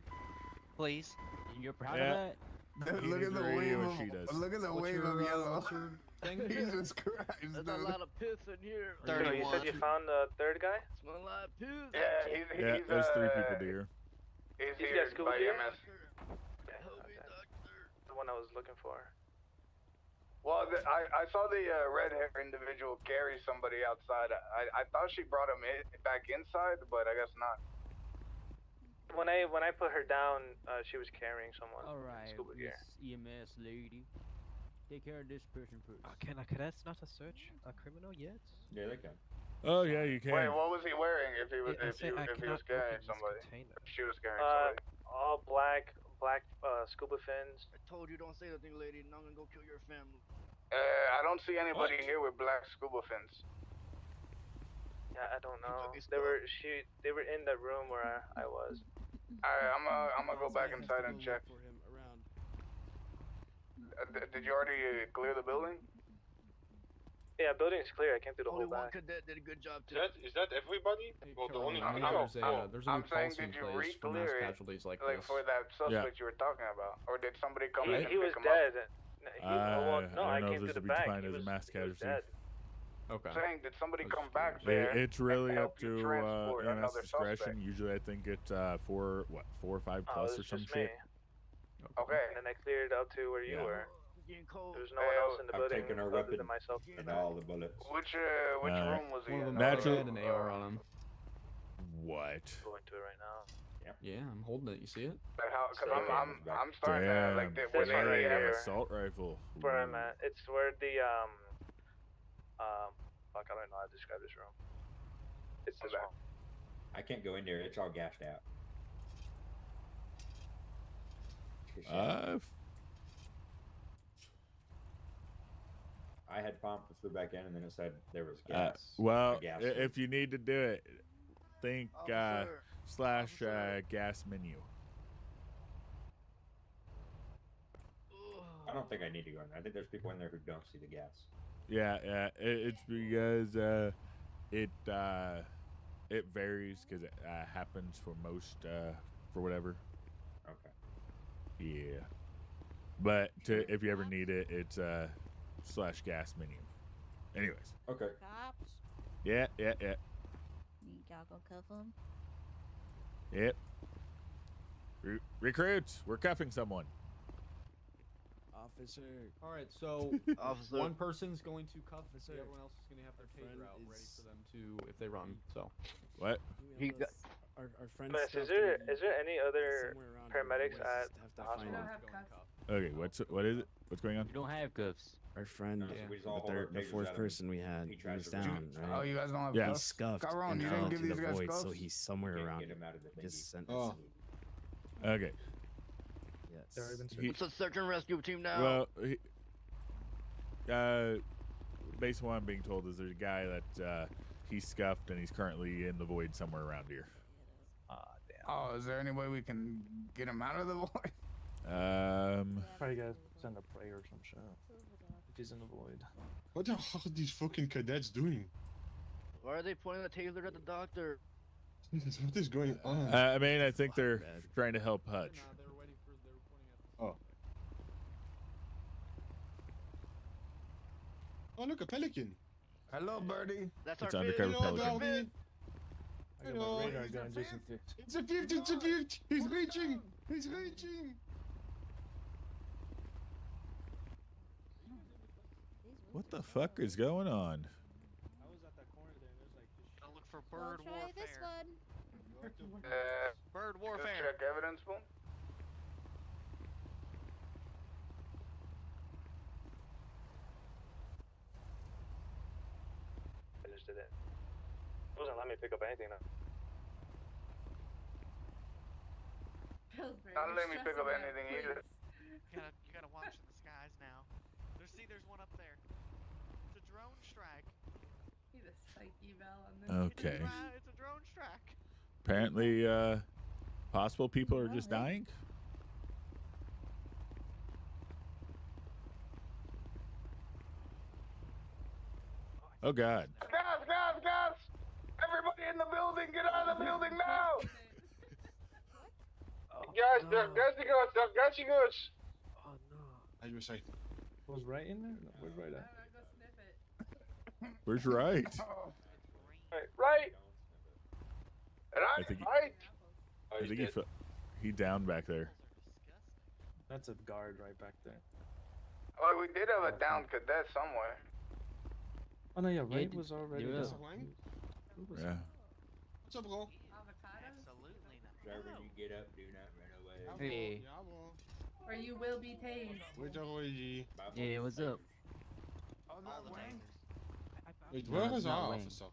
Please. You're proud Yeah. of that? He Look needs at the a radio wave and she does. of, look at the What's wave your, of yellow. what's your thing? Jesus Christ, dude. piss in here. So you said you found the third guy? Smell a lot of piss. Yeah, he's Yeah, there's 3 people here. He's He's here got school by here? EMS. The one I was looking for. Well, I saw the red hair individual carry somebody outside. I thought she brought him back inside, but I guess not. When I put her down, she was carrying someone. All right, Scuba gear. Miss EMS lady. Take care of this person first. Can a cadet's not a search a criminal yet? Yeah, they can. Oh yeah, you can. Wait, what was he wearing? If he was I say I if he was cannot carrying open this somebody, container. if she was carrying somebody. All black scuba fins. I told you don't say that thing, lady, and I'm gonna go kill your family. I don't see anybody here with black scuba fins. Yeah, I don't know. took his They were in the room where I was. Alright, I'm gonna go back inside and check. Did you already clear the building? Yeah, building's clear. I came through the Only whole one back. cadet did a good job today. Is that everybody? Hey, Well, the Calrone, only I I believe don't there's a I'm new saying, policy in did you place for mass re-clear it, casualties like like this. for that suspect you were talking about, or did somebody come in and He was pick him up? dead. No, I don't know came if this through the would be back. defined He as a was, mass he was casualty. dead. Okay. Saying, did somebody come back there? It's really and up help you to transport EMS another discretion. suspect? Usually, I think it's 4 or 5 Oh, plus it or was some just me. shit. Okay. And then I cleared up to where you Yeah. were. Getting cold. There was no one else in the I've building taken her other weapon than myself. and all the bullets. Which Alright. room was he One of in? them Natural- had an AR on him. What? Going to it right now. Yeah, I'm holding it. You see it? Because So- I'm starting to like. Damn. Was This one he right An here. assault rifle. Where I'm at. It's where the fuck, I don't know how to describe this room. It's this Okay. one. I can't go in there. It's all gassed out. I had pumped and flew back in, and then it said there was gas. Well, a gas if you need to do it, think slash gas menu. I don't think I need to go in there. I think there's people in there who don't see the gas. Yeah, it's because it varies because it happens for most for whatever. Okay. Yeah, but if you ever need it, it's slash gas menu. Anyways. Okay. Cops? Yeah. Y'all gonna cuff them? Yep. Recruits, we're cuffing someone. Officer. All right, so Officer. one person's going to cuff, Officer. everyone else is going to have their taser out, ready is- for them to if they run. So. What? He got- Our friend. Miss, is there any other paramedics at the I hospital? don't have cuffs. Okay, what is it? What's going on? You don't have cuffs. Our friend, No, so we just all hold our the tasers fourth out and person we had, he he tries was to down. rescue. Right? Oh, you guys don't have Yeah. He cuffs? scuffed Calrone, and you fell didn't give into these the guys void, cuffs? so he's somewhere Can't around get here. him out of the thingy. Just sent Oh. us. Okay. Yes. What's the search and rescue team now? Well, based on what I'm being told, is there's a guy that he's scuffed and he's currently in the void somewhere around here. Oh, is there any way we can get him out of the void? Probably gotta send a prayer or some shit. If he's in the void. What the hell are these fucking cadets doing? Why are they pointing the taser at the doctor? What is going on? I mean, I think they're trying to help Hutch. Oh. Oh, look, a pelican. Hello, birdie. That's It's our undercover bid. pelican. Bobby. I got my Hello. radar gun just in case. It's a fifth, it's a fifth. He's reaching. He's reaching. What the fuck is going on? I was at that corner there, and there's like this. Gotta look for We'll bird try this warfare. one. Bird Just warfare. check evidence, boom. I just did it. Doesn't let me pick up anything now. Pillsbury, Not you're letting me pick up stressing out, anything either. please. You gotta watch in the skies now. There's one up there. It's a drone strike. Need a psych eval on this. Okay. It's a drone strike. Apparently, possible people are just dying. Oh God. Gas, gas, gas! Everybody in the building, get out of the building now! Guys, they're gassing us, they're gassing us! Oh no. I was like, was right in there? No, where's right at? Go sniff it. Where's right? Right! I think he, Right! I think he down back there. That's a guard right back there. Well, we did have a downed cadet somewhere. Oh no, yeah, Yeah, Ray was already yeah. down. Yeah. What's up, bro? Avocados? Absolutely not. Sir, when you get up, do not run away. Hey. Or you will be tased. Wait, Roy. Yeah, what's up? Oh, not Wayne. Wait, No, where is not our Wayne. officer?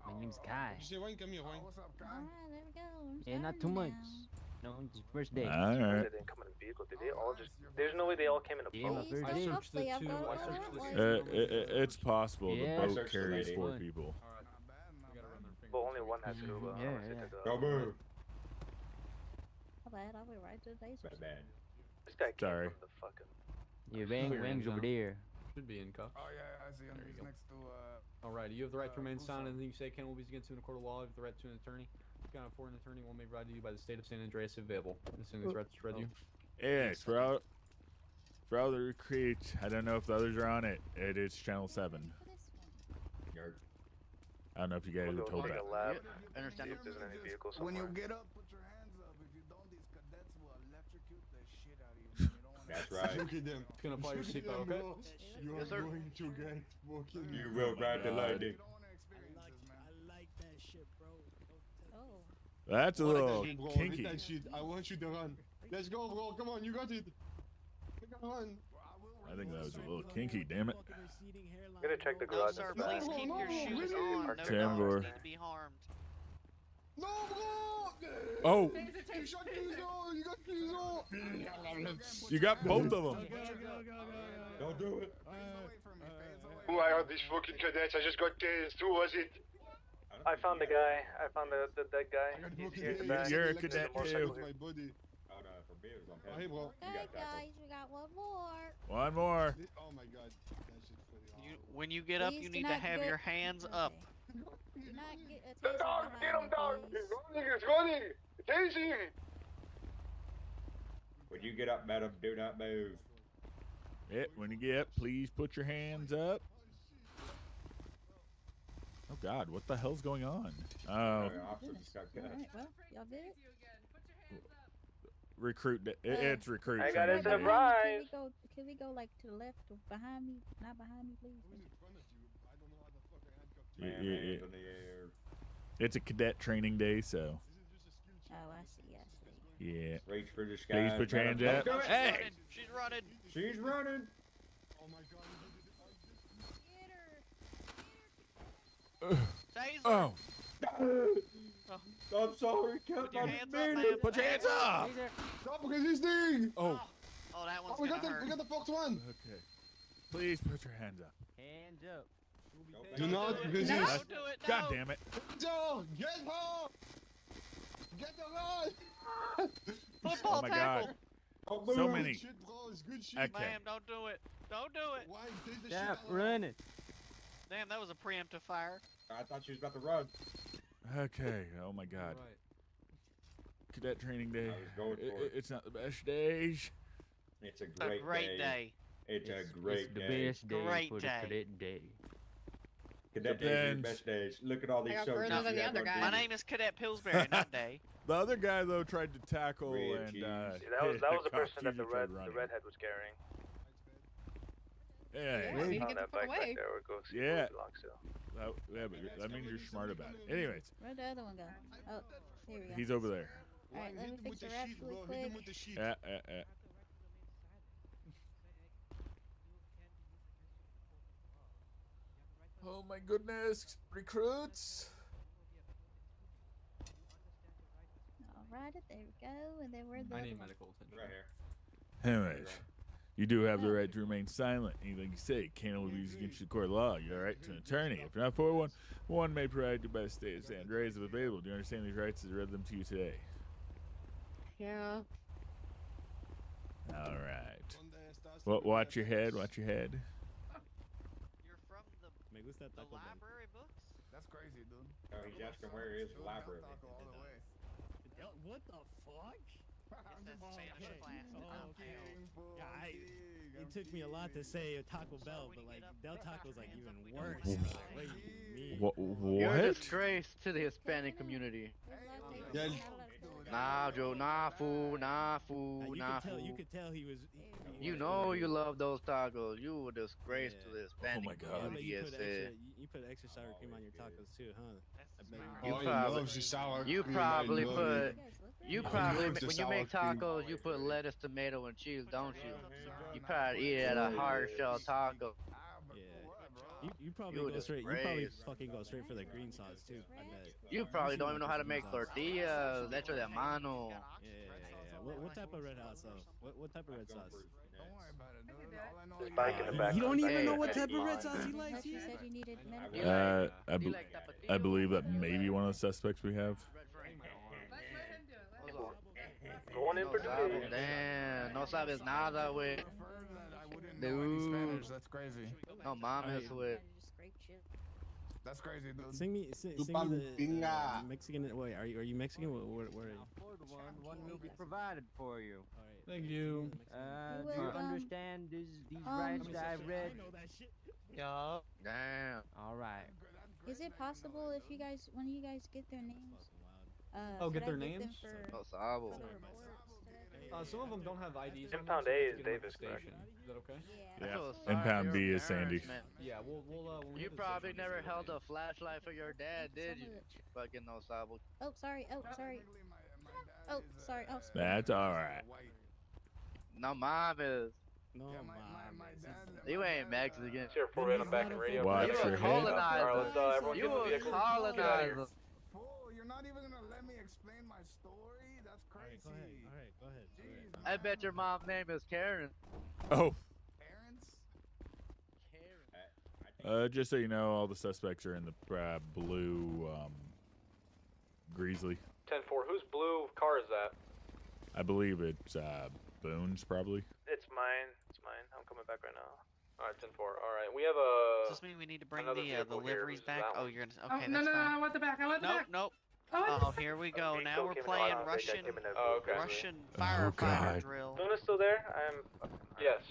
My name's Kai. You say Wayne, come here, Wayne. What's up, guy? Alright, there we go. I'm Yeah, not too starting much. now. No, it's first day. All They right. didn't come in a vehicle. Did they all just? There's no way they all came in a Yeah, my boat. first I day. searched the Hopefully, I've two. got I one searched the right two. It's possible Yeah. the I boat searched the carries lady. 4 people. All right. Not bad, not We gotta run bad. their But only one had to. Yeah, sit yeah. to the- Go move. Not bad. I went right to the base. Bad, bad. This guy came Sorry. from the fucking. Yeah, Clear Wang's in over now. there. Should be in cuffs. Oh, yeah, I see him. There you He's go. next to, Alright, you have the right to remain who's silent. up? Anything you say can will be against you in a court of law. You have the right to an attorney. If you can't afford an attorney, one may be provided to you by the state of San Andreas if available. As soon as these rights read you. Yes, for all the recruits. I don't know if the others are on it. It is Channel 7. For this one. Yard. I don't know if you guys We'll are go told take that. a lab. I understand. See if there's any vehicle when you somewhere. get up, put your hands up. If you don't, these cadets will electrocute the shit out of you. Man. You don't want That's right. Look at them. It's gonna apply your seatbelt, okay? You are Yes, sir. going to get fucking. You will ride the lightning. You don't want to experience this, man. like that shit, bro. Oh. That's a What little that shit, bro. kinky. Hit that shit. I want you to run. Let's go, bro. Come on, you got it. Come on. I think that was a little kinky, damn it. I'm gonna check the No, garage. sir. in the back. Please keep your no, shoes really? on. No Tim, dogs or- need to be harmed. No, bro. Oh, Taser, You taser, shot taser. Kizo. You got Kizo. you got both of them. Don't do it. Who are these fucking cadets? I just got tased. Who was it? I found the guy. I found the dead guy. I got He's fucking here in the tased. back. You're a He's in the cadet motorcycle too. here. My body. Oh no, for me it was on Oh, hey, bro. Okay, got tackled. guys, we got one more. One more. Oh my god. That shit's pretty hard. When you get up, Please you do need to not have get- your hands okay. up. Do not get a The taser dog, behind get him, me, dog. please. It's running, it's running! Tasing! When you get up, madam, do not move. Yep, when you get up, please put your hands up. Oh God, what the hell's going on? Oh, Officer just got cut. Alright, well, y'all good? recruit. It's recruit. I got a training day. surprise. Can we go like to the left or behind me? Not behind me, please. Yeah, Man, yeah, hands yeah. in the air. It's a cadet training day, so Oh, I see, I see. yeah. Reach for the sky. Please put your hands madam. up. Don't do it. Hey! She's running. She's running. Oh my god. Taser. Oh, I'm sorry, Captain. Put your hands up, Man, man. put your hands up. Stop resisting! Oh, Oh, that one's Oh, we gonna got the hurt. we got the fourth one. okay. Please put your hands up. Hands up. Do not do it. resist. Don't do it. God no. damn it. Joe, get her! Get her on! Football Oh my tackle. God. Don't So move. many. Good shit, bro. It's good shit. Okay. Ma'am, don't do it. Don't do it. Why? Take the Stop shit out of her. running. Damn, that was a preemptive fire. I thought she was about to run. Okay. Oh my God. Right. Cadet training day. I was going for it. It's not the best days. It's a It's a great, great day. It's a great It's the day. best day Great for the day. cadet day. Cadet days are your Depends. best days. Look at all these got soldiers. further than you the have other on guy. duty. My name is Cadet Pillsbury, not Day. The other guy though tried to tackle Red and cheese. See, that was the cop person that the usually tried the running. redhead was carrying. Yeah. Wait. Found that bike back there. We'll go see where Yeah. it belongs to. Yeah, but that means you're smart about it. Anyways, Where'd the other one go? Oh, here we go. he's over there. All right, let me fix the wraps really quick. Yeah. Oh my goodness, recruits! All right, there we go. And then where'd the I other need one? medical attention. Right here. Anyways, you do have the right to remain silent. Anything you say can't only be used against the court of law. You have a right to an attorney. If you're not for one may be provided by the state of San Andreas if available. Do you understand these rights as I read them to you today? Yeah. All right. Well, watch your head. Watch your head. You're from the library books? That's crazy, dude. Oh, he's asking where is the library. All the way. What the fuck? It's that Spanish class. It took me a lot to say Taco Bell, but like Del Taco's like even worse. What do you mean? What? You're a disgrace to the Hispanic community. Nah, Joe, nah, fool, nah, fool, nah, fool. You could tell he was. You know you love those tacos. You a disgrace to the Hispanic my God. community. You put extra sour cream on your tacos too, huh? You probably put. You probably when you make tacos, you put lettuce, tomato, and cheese, don't you? You probably eat it at a hard shell taco. Yeah. You probably go straight. You probably fucking go straight for the green sauce too. I bet. You probably don't even know how to make tortillas. Leche de mano. Yeah. What type of red sauce though? What type of red sauce? Don't worry about it, dude. All I know There's bike in the back. You don't even Hey, know what type of hey, red sauce he likes. You said you needed medical. I believe that maybe one of the suspects we have. Going in for Sabes, damn, no sabes nada, güey. Dude, that's crazy. no mames, güey. That's crazy, dude. Sing me the Mexican. Wait, are you Mexican? Where are you? One will be provided for you. All right. Thank you. Do you understand these rights that I read? Yeah. Damn. All right. Is it possible if you guys, when you guys get their names? Get their them names? for No sabo. the reports today? Some of them don't have IDs. Impound on them, A so is we can get them at Davis, the correct? station. Is that okay? Yeah. Impound B is Sandy. Yeah, we'll when we You hit the probably station, never we'll held see. a flashlight for your dad, did you? Fucking no sabo. Oh, sorry. Oh, sorry. Oh, sorry. Oh, That's all right. No mames. No, You ain't Mexican. Here, 4 I'm back in radio. Watch You your a head. colonizer. Everyone You get in the a vehicle. colonizer. Fool, you're not even gonna let me explain my story? That's crazy. All right, go ahead. Jeez. I bet your mom's name is Karen. Oh. Parents? Just so you know, all the suspects are in the blue Grizzly. 10-4. Whose blue car is that? I believe it's Boone's probably. It's mine. It's mine. I'm coming back right now. All right, 10-4. All right, we have a. Does this mean we need to bring another the vehicle here. liveries Who's back? that Oh, one? you're gonna. Oh, Okay, no, that's no, fine. I want the back. I want the Nope, back. nope. Oh, Oh, here we go. Now we're playing Russian okay. firefighter God. drill. Luna's still there? I'm. Yes.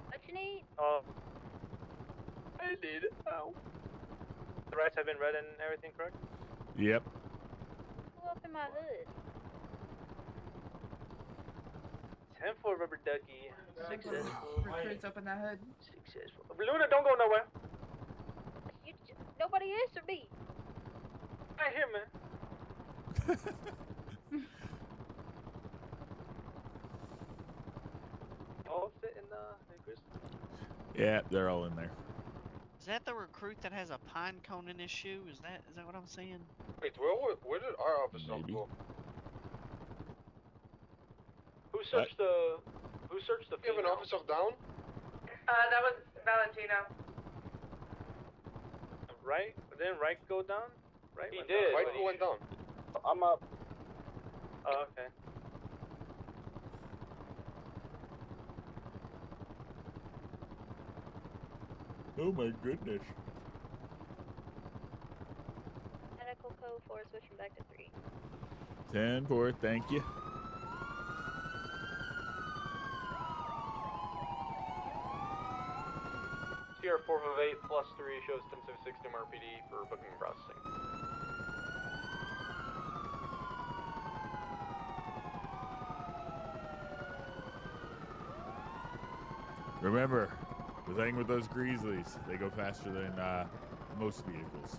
What you need? Oh. I need. Ow. The rights have been read and everything, correct? Yep. Who up in my hood? 10-4 rubber ducky. Successful. Recruits open that hood. Successful. Luna, don't go nowhere. Nobody answered me. I hear, man. All fit in Chris. Yeah, they're all in there. Is that the recruit that has a pine cone in his shoe? Is that what I'm saying? Wait, where did our officer Maybe. go? Who searched the? Who searched the? You have an female? officer down? That was Valentino. Right? Didn't Reich go down? Right? He went did. down. Right, who went down? I'm up. Oh, okay. Oh my goodness. Medical code 4 switching back to 3. 10-4, thank you. Sierra 458 plus 3 shows 1076 MRPD for booking and processing. Remember, the thing with those Grizzlies, they go faster than most vehicles.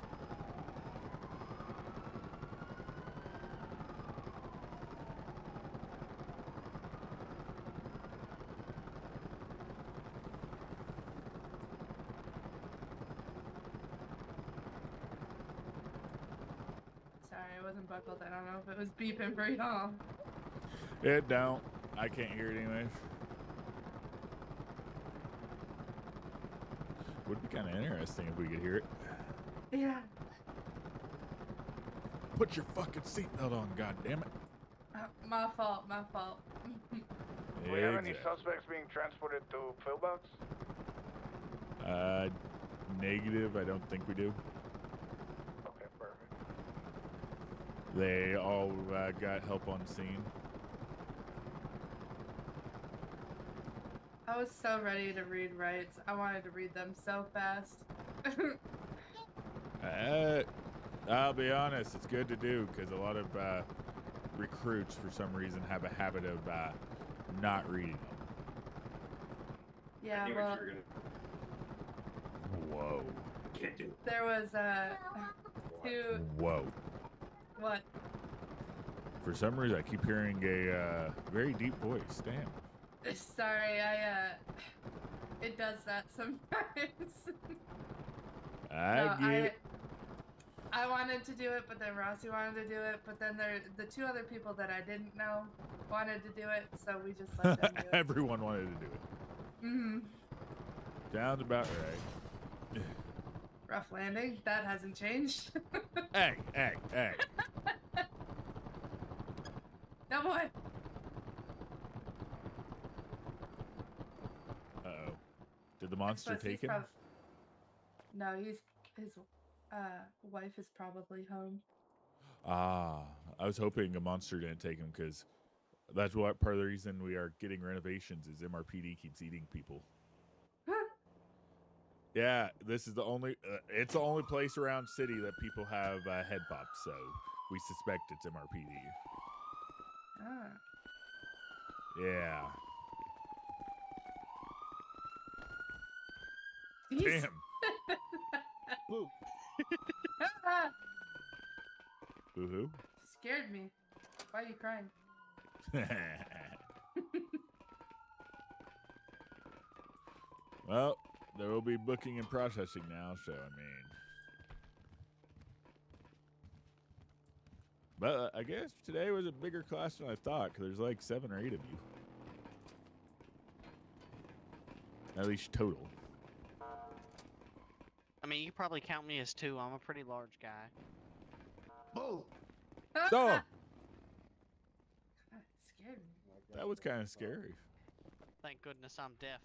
Sorry, I wasn't buckled. I don't know if it was beeping for y'all. It don't. I can't hear it anyways. Would be kind of interesting if we could hear it. Yeah. Put your fucking seatbelt on, goddammit. My fault. My fault. Do we have any Exactly. suspects being transported to pillbox? Negative. I don't think we do. Okay, perfect. They all got help on scene. I was so ready to read rights. I wanted to read them so fast. I'll be honest, it's good to do because a lot of recruits, for some reason, have a habit of not reading them. Yeah, well, Whoa. there was two. Whoa. What? For some reason, I keep hearing a very deep voice. Damn. Sorry, it does that sometimes. I get it. I wanted to do it, but then Rossi wanted to do it, but then the two other people that I didn't know wanted to do it, so we just let them do it. Everyone wanted to do it. Mm-hmm. Sounds about right. Rough landing. That hasn't changed. Hey. No boy. Uh-oh. Did the monster Suppose he's take him? No, his wife is probably home. I was hoping a monster didn't take him because that's what part of the reason we are getting renovations is MRPD keeps eating people. Yeah, this is the only, it's the only place around city that people have head pops, so we suspect it's MRPD. Ah. Yeah. Jeez. Damn. Boo. Boo-hoo. Scared me. Why are you crying? Well, there will be booking and processing now, so I mean. But I guess today was a bigger class than I thought, because there's like 7 or 8 of you. At least total. I mean, you probably count me as 2. I'm a pretty large guy. Boo! So, God, it scared me. that was kind of scary. Thank goodness I'm deaf.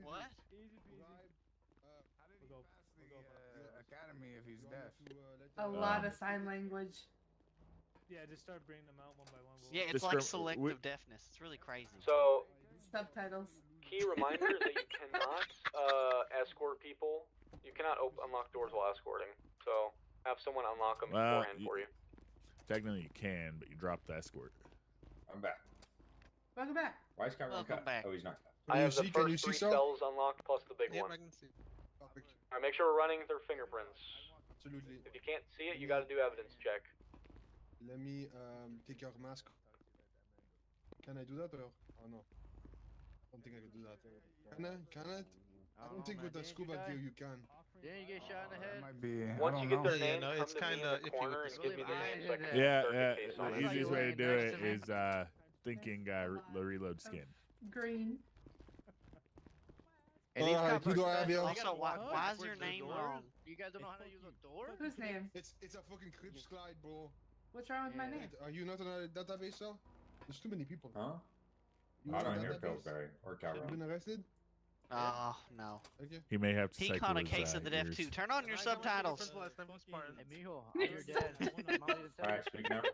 What? Academy if he's deaf. A lot of sign language. Yeah, just start bringing them out one by one. Yeah, it's like selective deafness. It's really crazy. So, Subtitles. key reminder that you cannot escort people. You cannot unlock doors while escorting. So, have someone unlock them beforehand for you. Technically you can, but you dropped the escort. I'm back. Welcome back. Why is Calrone Welcome cut? back. Oh, he's not cut. I have the first 3 cells unlocked plus the big one. Alright, make sure we're running their fingerprints. Absolutely. If you can't see it, you gotta do evidence check. Let me take your mask. Can I do that or no? I don't think I can do that. Can it? I don't think with the scuba gear you can. Then you get shot in the head. Might be. Once I you don't get know. their name, no, come it's to me in kinda the iffy with corner the and give me the name so I can Yeah, circuit case on the it. easiest way to do next it to me. is thinking the reload skin. Green. And these Alright, cops who are do I have special. here? They Also, gotta why walk is your towards the name doors. wrong? You guys don't know how to use a door? Whose name? It's a fucking clip slide, bro. What's wrong with my name? Are you not on a database, sir? There's too many people. Huh? You I on a don't hear database? Pillsbury or You Calrone. been arrested? Oh, no. Okay. He may have to He cycle caught a his, case of the deaf ears. too. Turn on your subtitles. Hey, mijo, I'm your dad. Mom didn't tell Alright, speak now. you.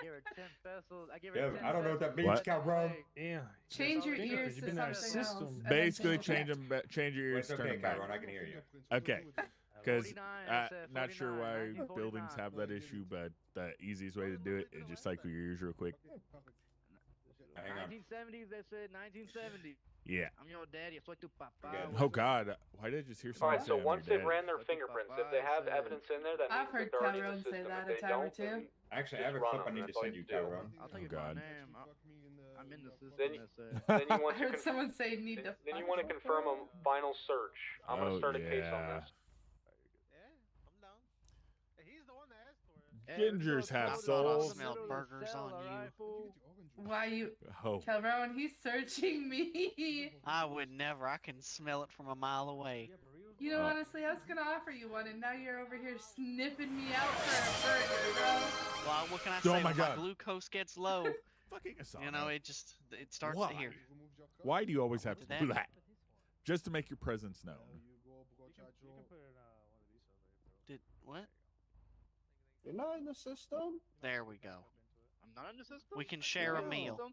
Give her 10 pesos. I give her Yeah, 10 I don't know what that means, What? Calrone. Yeah. Change your ears You've to been in our something else. system. and then Basically, change it. change your ears, It's turn okay, them back. Calrone, I can hear you. Okay, because 49, I said not sure 49, why 1949. buildings have that issue, but the easiest way to do it is just cycle your ears real quick. Hang on, 1970s. They said 1970. Yeah. I'm your daddy. Soy tu papá. Oh God, why did I just hear All someone right, say so I'm once your they've dad? ran their fingerprints, if they have evidence in there, that I've means heard that they're already in Calrone the say system. that If a they time or don't, then two. Actually, I just have a run clip I them. need That's to all send you you, do. Calrone. I'll tell Oh you my God. name. Fuck me in the, I'm in the system. Then you- That said. Then you I want to heard someone say need to. then you fuck want to with confirm a her. final search. I'm gonna Oh start a case on yeah. this. I'm down. He's the one that asked for it. Gingers have I thought I souls. smelled burgers on you. Why you, Oh. Calrone? He's searching me. I would never. I can smell it from a mile away. You know, honestly, I was gonna offer you one, and now you're over here sniffing me out for a burger, bro. Well, what can I Oh say? my When God. my glucose gets low, Fucking Asano. you know, it starts Why? to here. Why do you always have to Did do that- that? Just to make your presence known. Did what? You're not in the system? There we go. I'm not in the system. We can share a No. meal.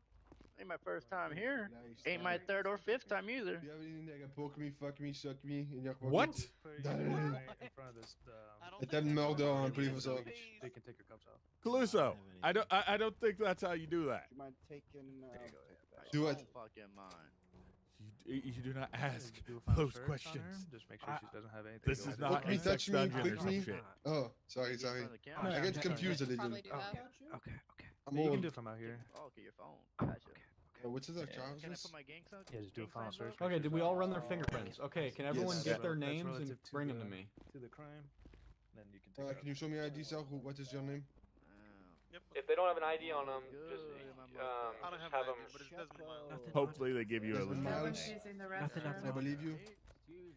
Ain't my first time here. Ain't my third or fifth time either. Do you have anything that can poke me, fuck me, suck me in your pocket? What? In front of this. Het heeft murder on police So officer. you can take your cups off. Caluso, I don't think that's how you do that. Do you mind taking? Do I it. don't fucking mind. You do not ask Do a final those search on her, questions. Just make sure she doesn't have anything. This going is on. not Poke me, a sex touch me, dungeon or quick some me. shit. Oh, sorry. I get confused a little. Okay. I'm Yeah, you can old. do it from out here. Oh, okay, your phone. Gotcha. What's this, Can I Charles? put my gang sign? Yeah, just do a final search. make Okay, sure did it's we not- all run their fingerprints? Okay, can everyone Yes. get their That's names and relative to bring them the- to me? To the crime, then you can take it Can you show me ID, sir? What is your name? If they don't have an ID on them, just I don't have have an them. ID, but it's Desmond Miles. Nothing Hopefully they give you a Desmond No Miles. one's using the Nothing restroom. I believe you.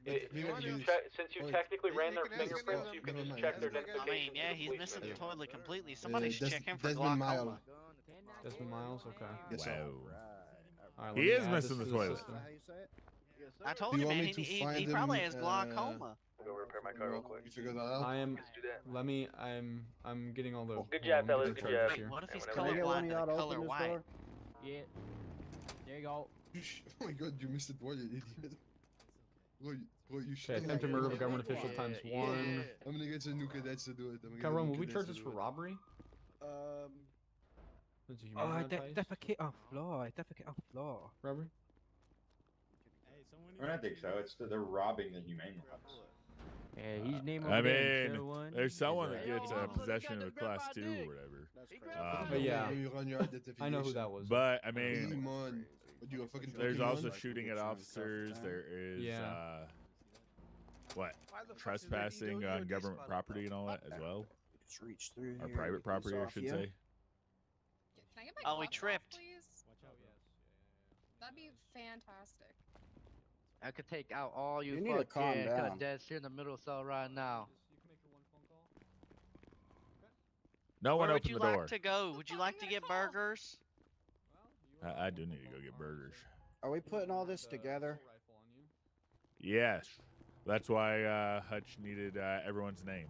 Since you Wait. technically ran their You can ask fingerprints, him. you can Never just mind. check their I mean, I identification. mean, yeah, with the he's police missing the manager. toilet completely. Somebody should check him for Desmond glaucoma. Miles. Desmond Miles, okay. Yes, sir. All right, He let me is add missing this the to toilet. system. I told Do you you, want man. me to He find probably him, has glaucoma. Go repair my car real quick. You figure that out? I am. Let me. I'm getting all the. Good hold job, on, fellas, I'm getting good charges job. here. What if he's Can I get one colorblind of to y'all the to color open this white? door? Yeah. There you go. Oh my god, you missed it, boy, you idiot. Bro, you should. Okay, attempt to murder of a government official times one. I'm gonna get some new cadets to do it. Calrone, will we charge this for robbery? Since you Oh, I human defecate on floor. I defecate on floor. Robbery? I don't think so. It's they're robbing the humane ones. Yeah, he's name I over there, mean, sure one. there's someone that Hey, gets yo, possession of a grab class my 2 dick. or whatever. But yeah, You run your I know who that was. But I mean, Come on. What, you a fucking there's Pokemon? also shooting at officers. There is Yeah. what Why the fuck is there trespassing EW on in government this property and all that as well, Just reach through or here. private get property, this I off should you. say. Can I get my Oh, we gloves off, tripped. please? That'd be fantastic. I could take out all you, You need to calm fucking down. cadets here in the middle cell right now. No one Where would opened you the door. like to go? Would you like to get burgers? I do need to go get burgers. Are we putting all this together? Yes, that's why Hutch needed everyone's name.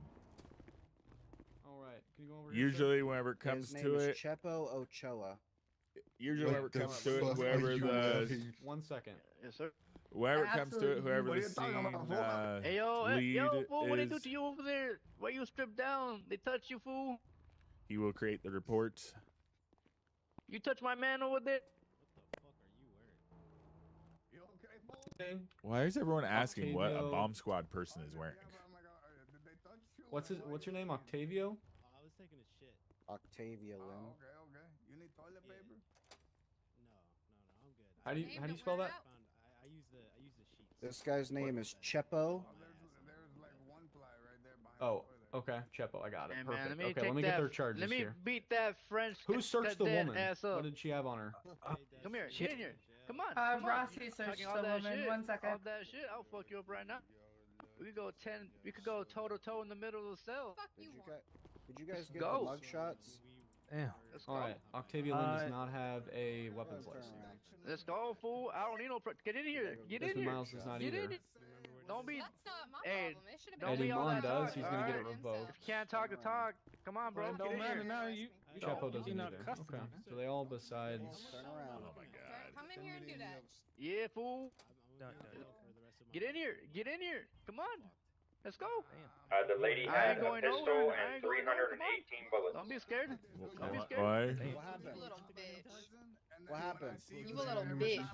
All right, can you go over here? Usually, whenever it comes His name to is it, Chepo Ochoa. usually What whenever it the comes to it, fuck are whoever you the doing? 1 second. Yes, sir. wherever it comes to it, Absolutely. whoever What are the you talking scene about, fool? Hey, yo, lead fool, what they do is, to you over there? Why you stripped down? They touched you, fool. he will create the reports. You touched my man over there. Why is everyone asking what a Octavio. bomb squad person is wearing? What's your name? Octavio? I was taking a shit. Octavia Lynn. Okay. You need toilet paper? No, I'm good. How do you spell that? I use the sheets. This guy's name is Chepo. There's like one ply right there behind Oh, the toilet. okay. Chepo, I got it. Hey, man, Perfect. let me Okay, take let me that, get their charges Let me here. beat that French Who searched the cadet woman? ass up. What did she have on her? Come here, get in here. Come on. Uh, come on. Rossi You searched talking all the that woman. shit, 1 second. All that shit, I'll fuck you up right now. We could go 10. We could go toe to toe in the middle of the cell. Fuck you, Did you guys get Go. the mugshots? Yeah. Let's go. All right, Octavia Lynn does not have a weapons Turn license. around. Let's go, fool. I don't need no. Get in here. Get in Desmond here. Miles does not Get either. in here. Don't be. That's not my Hey, problem. It should have don't been Eddie be all Mon that does. talk, He's gonna get it alright? revoked. If you can't talk the talk, come on, bro. Well, it Get don't in matter here. now. You Chepo you're doesn't not either. custom. Okay, so they all besides. Turn around. Oh my god. Come in here and do that. Yeah, fool. No. Get in here. Get in here. Come on. Let's go. The lady I had ain't a going pistol nowhere. I and ain't going nowhere. Come on. 318 bullets. Don't be scared. Don't be Why? scared. What happened? Little bitch. And What happened? You a little bitch.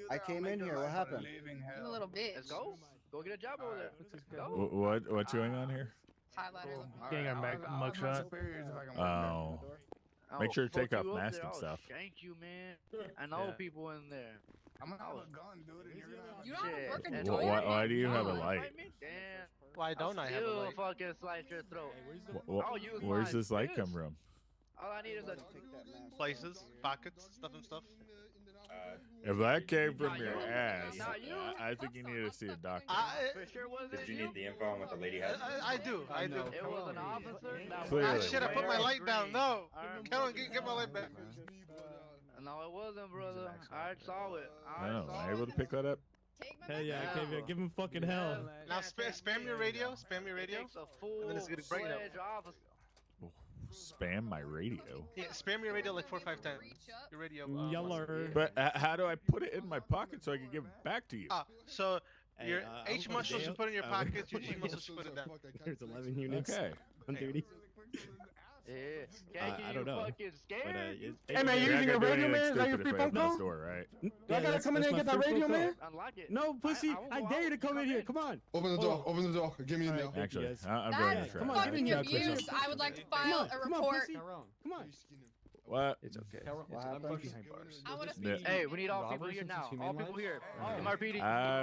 I came in here. What happened? You a little bitch. Let's go. Go get a job over there. Let's just Go. go. What's going on here? Highlighter. Getting our mugshot. Oh. Make sure to take off mask and stuff. Thank you, man. I know Yeah. people in there. I'm gonna have a gun, dude. And you're gonna You don't have a Shit. working And toilet? Why do you have a Don't light? invite me? Damn. Why don't I have a Still light? fucking slice your throat. I'll use Where's my this light come fist. from? All I need is a. Places, pockets, stuff and stuff. If that came from Not your you. ass, Not you. I think you need to see a doctor. For sure wasn't Did you you. need the info on what the lady had? I do. I do. It was an officer. That Clearly. Ah, was shit! I put my wearing light down. green. No. I Come on, remember. get my light back. No, it wasn't, brother. I saw it. I don't know. Am I able to pick that up? Hell yeah, Yeah. Octavia, give him fucking hell. Now spam your radio. Spam your radio. Takes a full then it's gonna bring it up. fledged officer. Spam my radio. Yeah, spam your radio like 4 or 5 times. Your radio. Yeller. But how do I put it in my pocket so I can give it back to you? So Hey, your I'm H going to muscle jail. should put in your I'm pockets. Your going G to muscle jail. should put it down. There's 11 units Okay. on duty. Yeah. I Can't don't know. fucking scared. But, Hey, man, you You're not using a gonna do radio, anything man? Is that your stupid free if I phone open the call? store, right? Do I gotta come in there and get that radio, man? Unlock it. No, pussy. I dare you to come in here. Come on. Open the door. Open the door. Get me in there. Alright. Actually, Yes. I'm going to That's try. Come on, get in fucking here, abuse. Chris. I would like to file a Come on, report. pussy. Come on. What? It's okay. Calrone, It's happened? I'm behind bars. I want to Yeah. speak. Hey, we need all people Robbers here since now. it's human All people lives? here. Oh. MRPD. We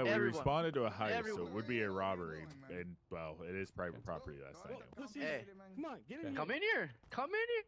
Everyone. responded to a heist, so Everyone. it would be a robbery. And, well, it is private property, last I knew. Pussy. Hey. Come on, get in here. Come in here. Come in here.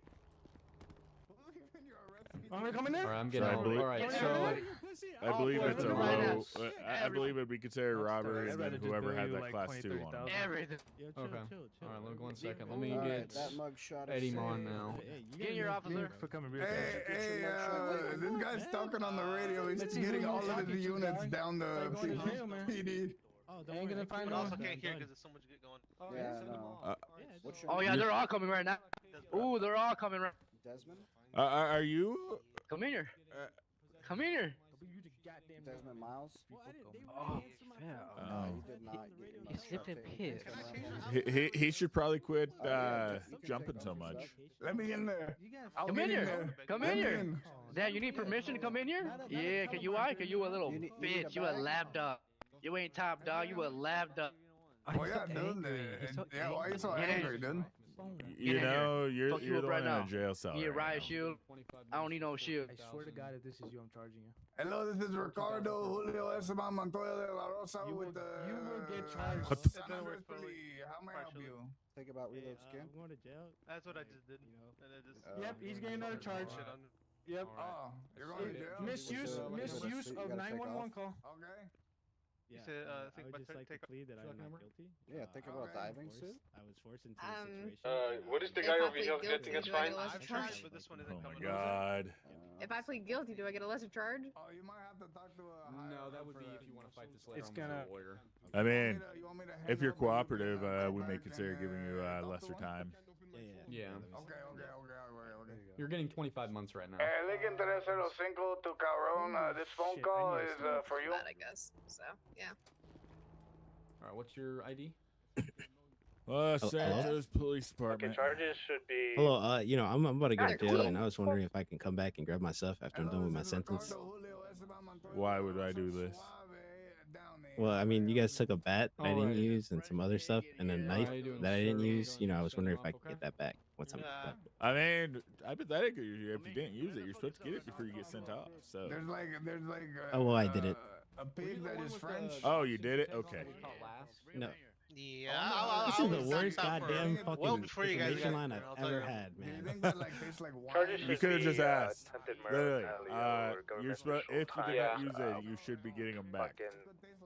I'm gonna come in there. All right, I'm So getting I believe- all right. Get in So here, pussy. I believe four it's a of them right low. now. I believe it'd be considered a robbery, I'd and rather then just whoever bill had you that like class 20, 2 on it. 30,000. Everything. Yo, chill, Okay. chill. All right, let me go one Leave second. me Let me Alright, get that mugshot is Eddie sick. on now. Hey, you Get gotta your make- officer. for coming real Hey, fast. hey, this guy's talking on the radio. He's Let's see getting who all you're of talking his to, units dog. down the Like going to jail, man. PD. Oh, don't Ain't worry, gonna I find can But no- also do can't it. hear I'm because done. there's so much get going. Yeah, no. What's Oh yeah, they're all coming right now. Ooh, they're all coming right. Desmond? Are you? Come in here. Come in here. Desmond Miles? Oh, No, Oh. you did not get your He slipped and mugshot taken. pissed. He should probably quit Oh, yeah, you can jumping take so off your much. stuff. Let me in there. I'll Come get in here. there. Come Let in me here. in. Dad, you need permission to come in here? Yeah, can you why? Cause you a little You need a bitch. You a bag? lap dog. You ain't top dog. You a lap dog. Oh, Oh, he's yeah, so dude. angry. He's so Yeah, why are you so angry. angry, dude? You in here. know, you're Fuck you up the right one in now. a jail cell. Need a right riot now. shield. I don't need no shield. I swear to God, if this is you, I'm charging you. Hello, this is Ricardo Julio Esteban Montoya de la Rosa You will- with the you will get charged. What the- San Andres Police. How may I help you? Think about reload skin. I'm going to jail. That's what I just did. You know. And I just Yep, he's getting another charge. shit on Yep. Oh, you're going to jail? Misuse So, what is this misuse that you of gotta take 911 off? call. Okay. Yeah, said, I think would about just like take to plead that Should I I'm not camera? guilty. Yeah, think about diving suit. I was forced into a situation. What is the guy over here guilty? That's fine. I've charged, but this one isn't Oh my coming. God. If I plead guilty, do I get a lesser charge? Oh, you might have to talk to a. No, that would be if you want to fight this later It's on with gonna- a lawyer. I mean, You want me to hang if you're up and you can, cooperative, go we may back consider and, giving you talk to lesser him? time. Yeah. Okay. You're getting 25 months right now. Lincoln 305 to Calrone. This phone Shit, call I knew is something. for you. That I guess. So yeah. All right, what's your ID? Los hello? Angeles Police Department. charges should be. Hello, I'm about to go to Alright, jail, cool. and I was wondering if I can come back and grab my stuff after I'm done with my sentence. Why would I do this? Well, I mean, you guys took a bat that I didn't Alright. use and some other stuff, and a knife How you doing, that I didn't sir? use. You know, I was wondering if I Okay. could get that back once I'm Yeah. done. I mean, hypothetically, if you didn't use it, you're supposed to get it before you get sent off. So. There's like. Oh, well, I did it. A pig that is French. Oh, you did it? Okay. No. Yeah. This is the worst goddamn fucking well before you guys information got line here, I've I'll tell ever you. had, Do you man. think that like tastes like wine? Charges You should could have be, just asked. attempted Literally, murder, or you're government supposed. If you did not Yeah, use it, you should be getting them back.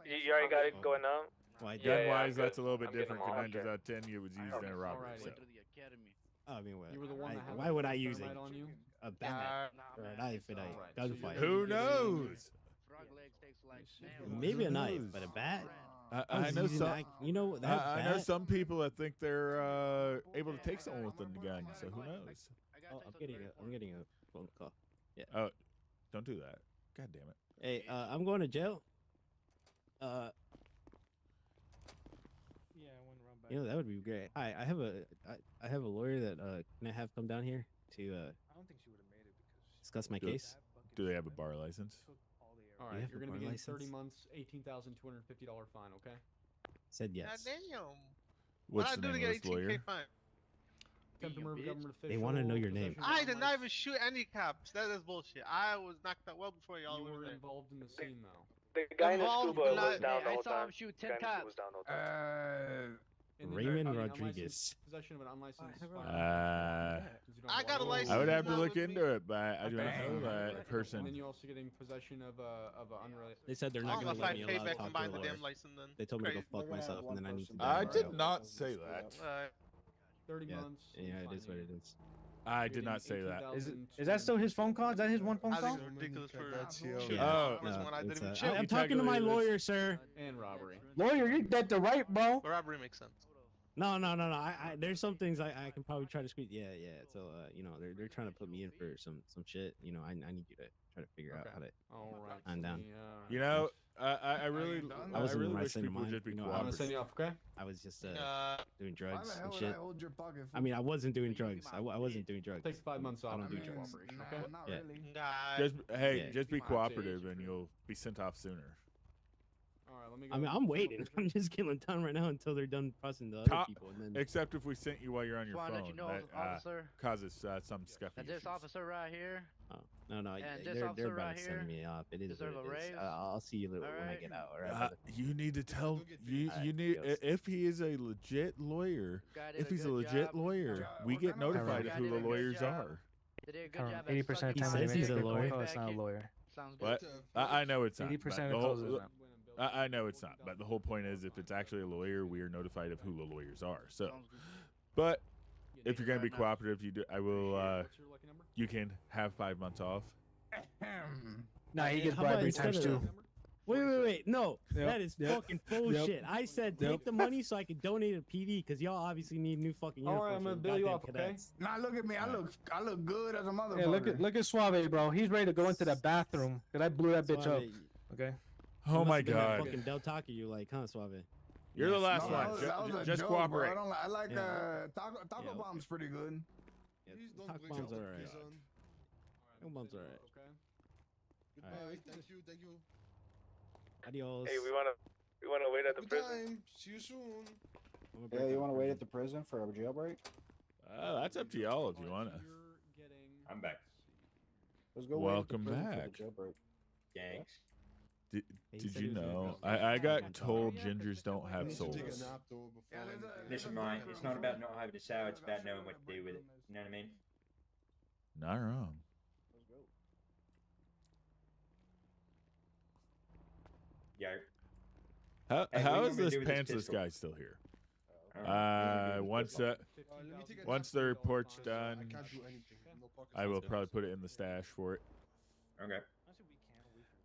You already got it going now? Well, I did. Gun Yeah, wise, I'm that's a good. little bit I'm getting different. them all. Because 9 times out of 10, it was used in a robbery. Alrighty. So. To the academy. I mean, what? You were the one that had Why would I the use thermite on you? a bat or a knife in a Alright, so you're gunfight? Who knows? Frog legs takes like Maybe a knife, but a bat? I was know using some. that- you know that I know bat- some people that think they're able to take someone with a gun. So who knows? Oh, I'm getting a phone call. Yeah. Oh, don't do that. God damn it. Hey, I'm going to jail. You know that would be great. I have I have a lawyer that can I have come down here to I don't think she would have made it because discuss my Do it. case. Do they have a bar license? All You right, have you're a going to be bar getting 30 license? months, $18,250 fine. Okay. Said God yes. damn. What's What I the do to name get of this 18K lawyer? fine? Attempt to murder a government official. They wanna know your name. possession of I did not unlicensed- even shoot any cops. That is bullshit. I was knocked out well before y'all You were were there. involved in the scene, though. The guy in the Involved, scuba but not- was down the I whole saw him time. shoot Guy 10 in the scuba cops. was down the whole time. In the Raymond unlicensed Rodriguez. Possession of an unlicensed firearm. Uh, I got a license. I would have to not look with me. into it, but I do not know And that person. then you also getting possession of a unrelated. They said they're I not don't know gonna if let I me pay allow to back talk and to buy a the lawyer. damn license then. They told me to go Crazy. fuck myself, and then I need to. I die did myself. not say that. 30 Yeah, months. yeah, it fine is what you. it is. I did not say that. Is that still his phone call? Is that his one phone I call? think it's ridiculous for Yeah, Oh, was when I didn't even it's, shoot. I'm talking to my lawyer, sir. And robbery. Lawyer, you got the right, bro. Robbery makes sense. No. I there's some things I can probably try to squeeze. Yeah. So you know, they're trying to put me in for some shit. You know, I need you to try to figure out how to. All right. I'm down. You know, I really, I wasn't really in the right wish state of people would mind, just be you know, I'm gonna send cooperative. you off. Okay. I was just Uh, doing Why drugs the hell and would shit. I hold your pocket? I mean, I wasn't doing drugs. I wasn't doing drugs. Take 5 months off. I don't do for drugs. cooperation. Nah, Okay. not Yeah. really. Just hey, Yeah. just be Fine, cooperative, and you'll be sent off sooner. All right. Let me go. I mean, I'm waiting. I'm just killing time right now until they're done processing the other Co- people, and then Except if we sent you while you're on your Just wanna let phone, you know, that officer, causes some scuffy that this issues. officer right here, no, and this they're officer about right to send here me off. It is deserve what a it is. raise. I'll see you when I Alright. get out. All right, brother. You need to tell you Alright, need yes. if he is a legit lawyer. Guy did If a he's a good legit job. lawyer, we What get kind of- notified of Guy who did the a good lawyers job. are. They did a good job at 80% of the sucking time my when they dick he's a and lawyer, going it's back not a in. lawyer. Sounds What? good. I know it's not. 80% but of the the whole- calls is not. I know it's not, but the whole point is if it's actually a lawyer, we are notified of who the lawyers are. So, Sounds good. but if you're gonna be Right now. cooperative, I will. What's your lucky number? You can have 5 months off. Nah, he gets How about bribery instead times of- two. Wait. No, Yep, that is yep, fucking bullshit. I said take yep. the money so I can donate to PD because y'all obviously need new fucking All uniforms. right, I'm for gonna the bill you goddamn off, okay? cadets. Nah, look at me. I look good as a motherfucker. Hey, look at Suave, bro. He's ready to go into the bathroom because I blew that bitch Suave, up. Okay. Oh must my have been that god! Fucking Del Taco, you like, huh, Suave? You're the last No, one. that was a Just joke, bro. cooperate. I don't like. I like Yeah. taco Yeah. bomb's pretty good. Yeah, Please don't Taco break bombs out are the alright. prison. Taco bombs are alright. Okay. Goodbye. Thank you. Adios. Hey, we wanna wait at the Good prison. time. See you soon. I'm gonna Yeah, break you out want to wait prison. at the prison for a jailbreak? That's up to y'all if you wanna. You're getting. I'm back. Let's go wait at the Welcome prison for back. the jailbreak. Thanks. Did, He did said you he was gonna know? go. I got Yeah, told 'cause gingers don't I have need to take a souls. nap though before anything. Listen, mine. It's not about not having a sour. It's about knowing what to do with it. You know what I mean? Not wrong. Let's go. Yo. How Hey, what do you how want is me to this do with this pantsless pistol? guy still here? I don't know. What do you want me to do with Once this pistol? Let me take a once nap the though, report's because done, I can't do anything. No pockets. I will probably put it in the stash for it. Okay.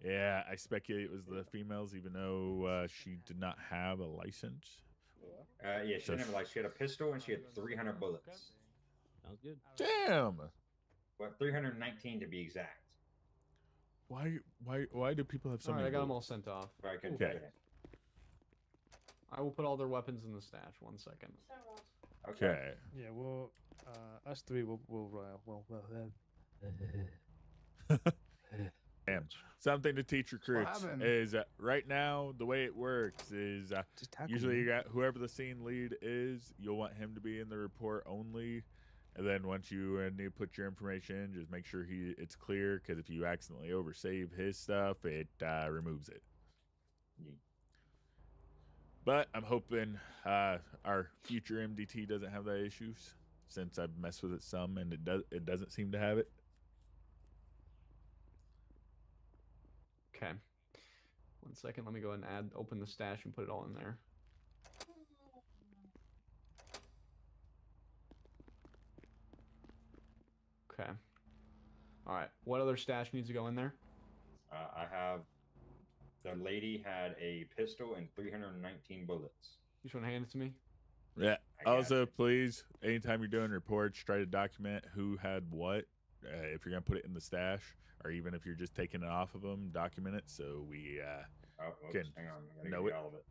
Yeah, I speculate it was the females, even though she did not have a license. Yeah, she didn't have a license. She had a pistol and she had 300 bullets. Sounds good. Damn! Well, 319 to be exact. Why do people have so All right, many? I got them all bullets? sent off. Right, I couldn't Okay. do that. I will put all their weapons in the stash. 1 second. Okay. Yeah, well, us three will Damn. Something to teach recruits happened? is right now the way it works is just tackle usually me. you got whoever the scene lead is, you'll want him to be in the report only, and then once you need to put your information in, just make sure it's clear because if you accidentally oversave his stuff, it removes it. Yeah. But I'm hoping our future MDT doesn't have that issues since I've messed with it some and it doesn't seem to have it. Okay. 1 second. Let me go ahead and open the stash and put it all in there. Okay. All right. What other stash needs to go in there? I have. The lady had a pistol and 319 bullets. You just want to hand it to me? Yeah. I got Also, you. please, anytime you're doing reports, try to document who had what. If you're gonna put it in the stash, or even if you're just taking it off of them, document it so we Oh, whoops, can hang on. I gotta know give you it. all of it.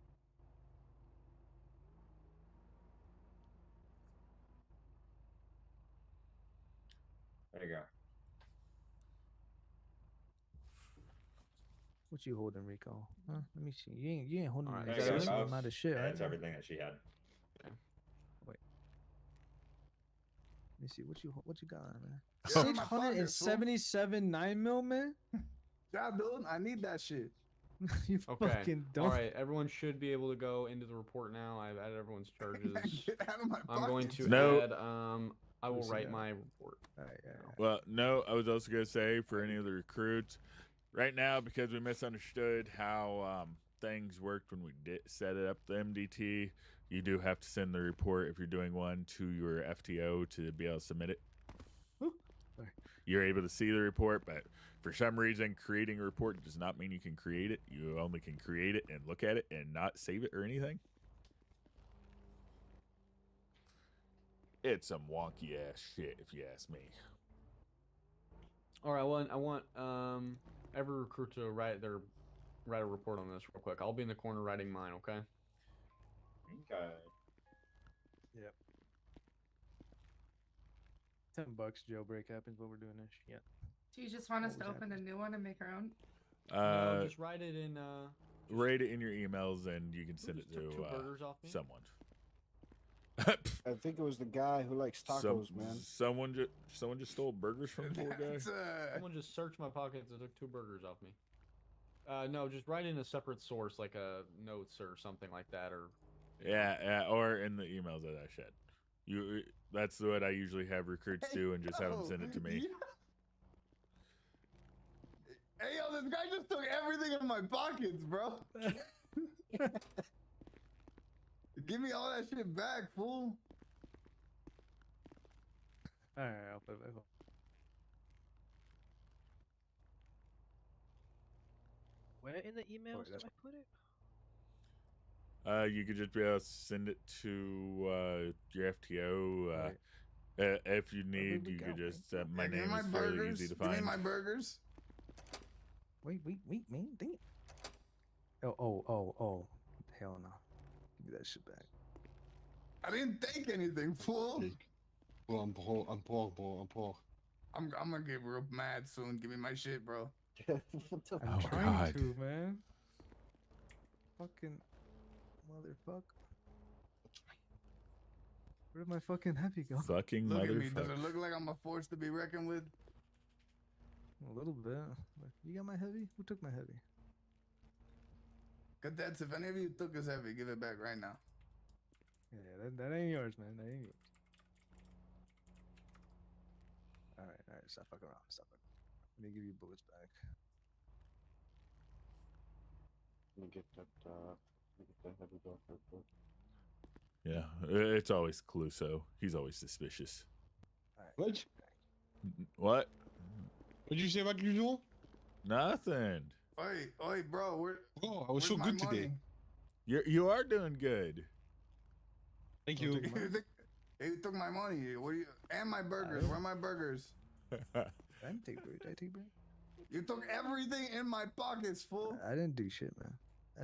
There you go. What you holding, Rico? Huh? Let me see. You ain't holding Alright, an is that excessive everything? amount of shit, Yeah, right? that's everything that she had. Wait. Let me see. What you got, man? Yeah, in my 677 9mm, man. Yeah, dude, I need that shit. You Okay. fucking don't. All right. Everyone should be able to go into the report now. I've added everyone's charges. Get out of my I'm going pockets. to No. add. I will write my report. Well, no, I was also gonna say for any of the recruits, right now because we misunderstood how things worked when we did set it up the MDT, you do have to send the report if you're doing one to your FTO to be able to submit it. Sorry. You're able to see the report, but for some reason, creating a report does not mean you can create it. You only can create it and look at it and not save it or anything. It's some wonky ass shit, if you ask me. All right. I want every recruit to write a report on this real quick. I'll be in the corner writing mine. Okay. Okay. Yep. $10 jailbreak happens while we're doing this. Yeah. Do you just want us What to was open a new one and make our own? No, just write it in. Rate it in your emails and you can send it took to 2 burgers off me? someone. I think it was the guy who likes tacos, man. Someone just stole burgers from the poor guy. Someone just searched my pockets and took 2 burgers off me. No, just write in a separate source, like notes or something like that, or. Yeah, or in the emails that I shed. That's what I usually have recruits do, and just have them send it to me. Hey, yo, this guy just took everything in my pockets, bro. Give me all that shit back, fool. All right, I'll put it back on. Where in the emails do I put it? You could just be able to send it to your FTO. If you need, you could just. My Give me name my is fairly burgers. easy to Give find. me my burgers. Wait, man. Dang it. Oh. Hell no. Give me that shit back. I didn't take anything, fool. Bro, I'm poor, bro. I'm poor. I'm gonna get real mad soon. Give me my shit, bro. I'm trying to, man. Fucking motherfucker. Where did my fucking heavy go? Fucking Look at me. Does motherfucker. it look like I'm a force to be reckoned with? A little bit. You got my heavy? Who took my heavy? Cadets, if any of you took his heavy, give it back right now. Yeah, that ain't yours, man. That ain't yours. All right. Stop fucking around. Let me give you bullets back. Let me get that heavy dog real quick. Yeah, it's always Caluso. He's always suspicious. What? What? What'd you say about usual? Nothing. Oi, bro. Bro, I was so good today. You are doing good. Thank you. He took my money. And my burgers. Where are my burgers? I didn't take break. You took everything in my pockets, fool. I didn't do shit, man.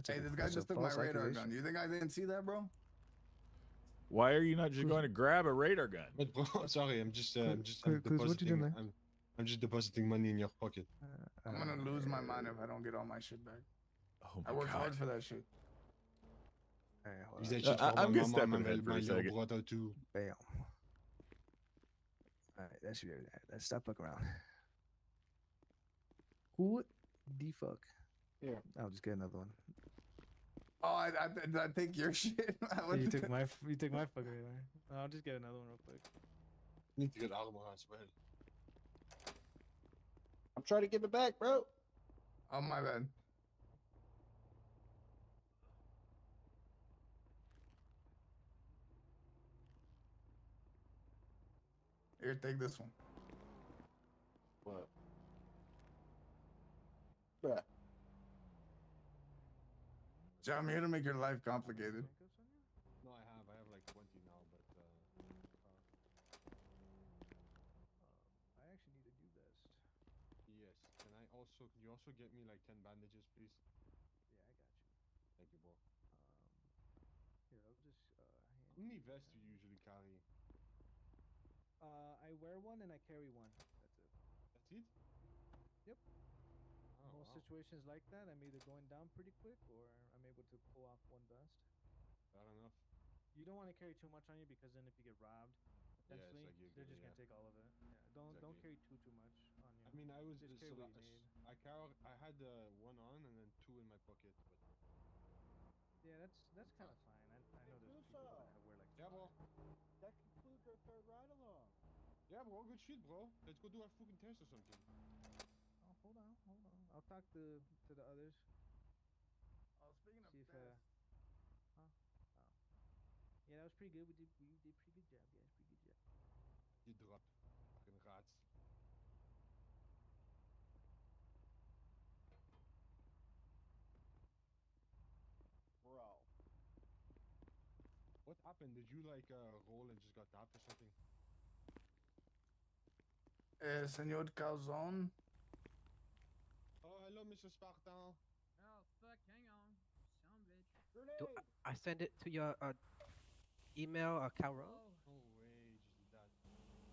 Hey, this guy just took my radar gun. You think I didn't see that, bro? Why are you not just going to grab a radar gun? But bro, sorry, I'm just what you doing, man? I'm just depositing money in your pocket. I'm gonna lose my mind if I don't get all my shit back. Oh my I worked God. hard for that shit. Is that shit for I'm my gonna mama step and ahead for my a little second. brother too? Bam. All right, that should be everything. Let's stop fucking around. Who the fuck? Yeah. I'll just get another one. Oh, I take your shit. You took my fucking radar. I'll just get another one real quick. Need to get armor as well. I'm trying to give it back, bro. Oh, my bad. Here, take this one. What? Bruh. Joe, I'm here to make your life complicated. No, I have like 20 now, but I actually need to do this. yes. Can you also get me like 10 bandages, please? Yeah, I got you. Thank you, bro. Here, I'll just How many vests do you usually carry? I wear one and I carry one. That's it. That's it? Yep. Oh. most situations like that, I'm either going down pretty quick or I'm able to pull off one bust. Fair enough. You don't want to carry too much on you because then if you get robbed, Yeah, it's potentially, like you're they're gonna- just gonna yeah. take all of it. Yeah, don't carry too much on you. I mean, I was just carry so what you need. I had one on and then two in my pocket, but Yeah, that's kind of fine. I know there's people that wear like yeah, bro. That concludes our third ride along. Yeah, bro. Good shit, bro. Let's go do our fucking test or something. Oh, hold on. I'll talk to the others. Oh, speaking of See if tests, huh? Oh. Yeah, that was pretty good. We did pretty good job, guys. Pretty good job. You dropped fucking rats. Bro. What happened? Did you like roll and just got tapped or something? Senor Calzone. Oh, hello, Mr. Spartan. Oh fuck! Hang on, son of a bitch. Do I send it to your email, Calrone? No way, just did that. Oh no.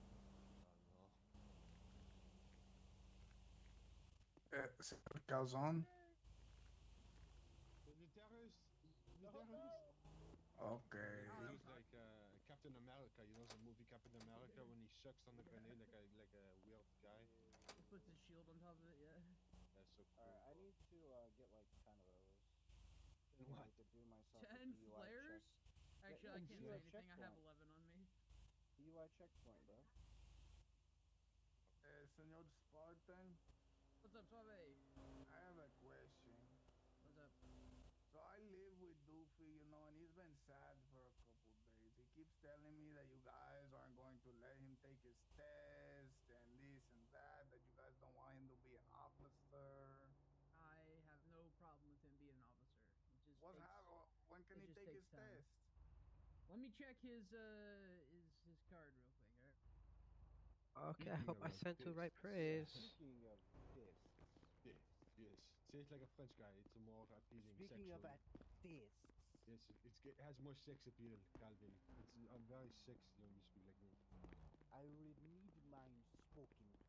Senor Calzone. The terrorist. The terrorist. Okay. He's like Captain America. You know the movie Captain America when he sucks on the grenade like a weird guy. He puts his shield on top of it. Yeah. That's so cool. Alright, I need to get like 10 of those. And what? I could do myself a 10 DUI flares? check. Actually, I can't say anything. I have 11 on me. DUI checkpoint, bro. Senor Spartan. What's up, Suave? I have a question. What's up? So I live with Doofy, you know, and he's been sad for a couple days. He keeps telling me that you guys aren't going to let him take his test and this and that you guys don't want him to be an officer. I have no problem with him being an officer. It just When can he take his test? Let me check his card real quick. All right. Okay, I hope I sent the right praise. Speaking of fists. Yes. Say it like a French guy. It's a more appealing. Speaking of sexually. fists. Yes, it has more sex appeal, Calvin. I'm very sexy when you speak like me. I will need mine spoken to.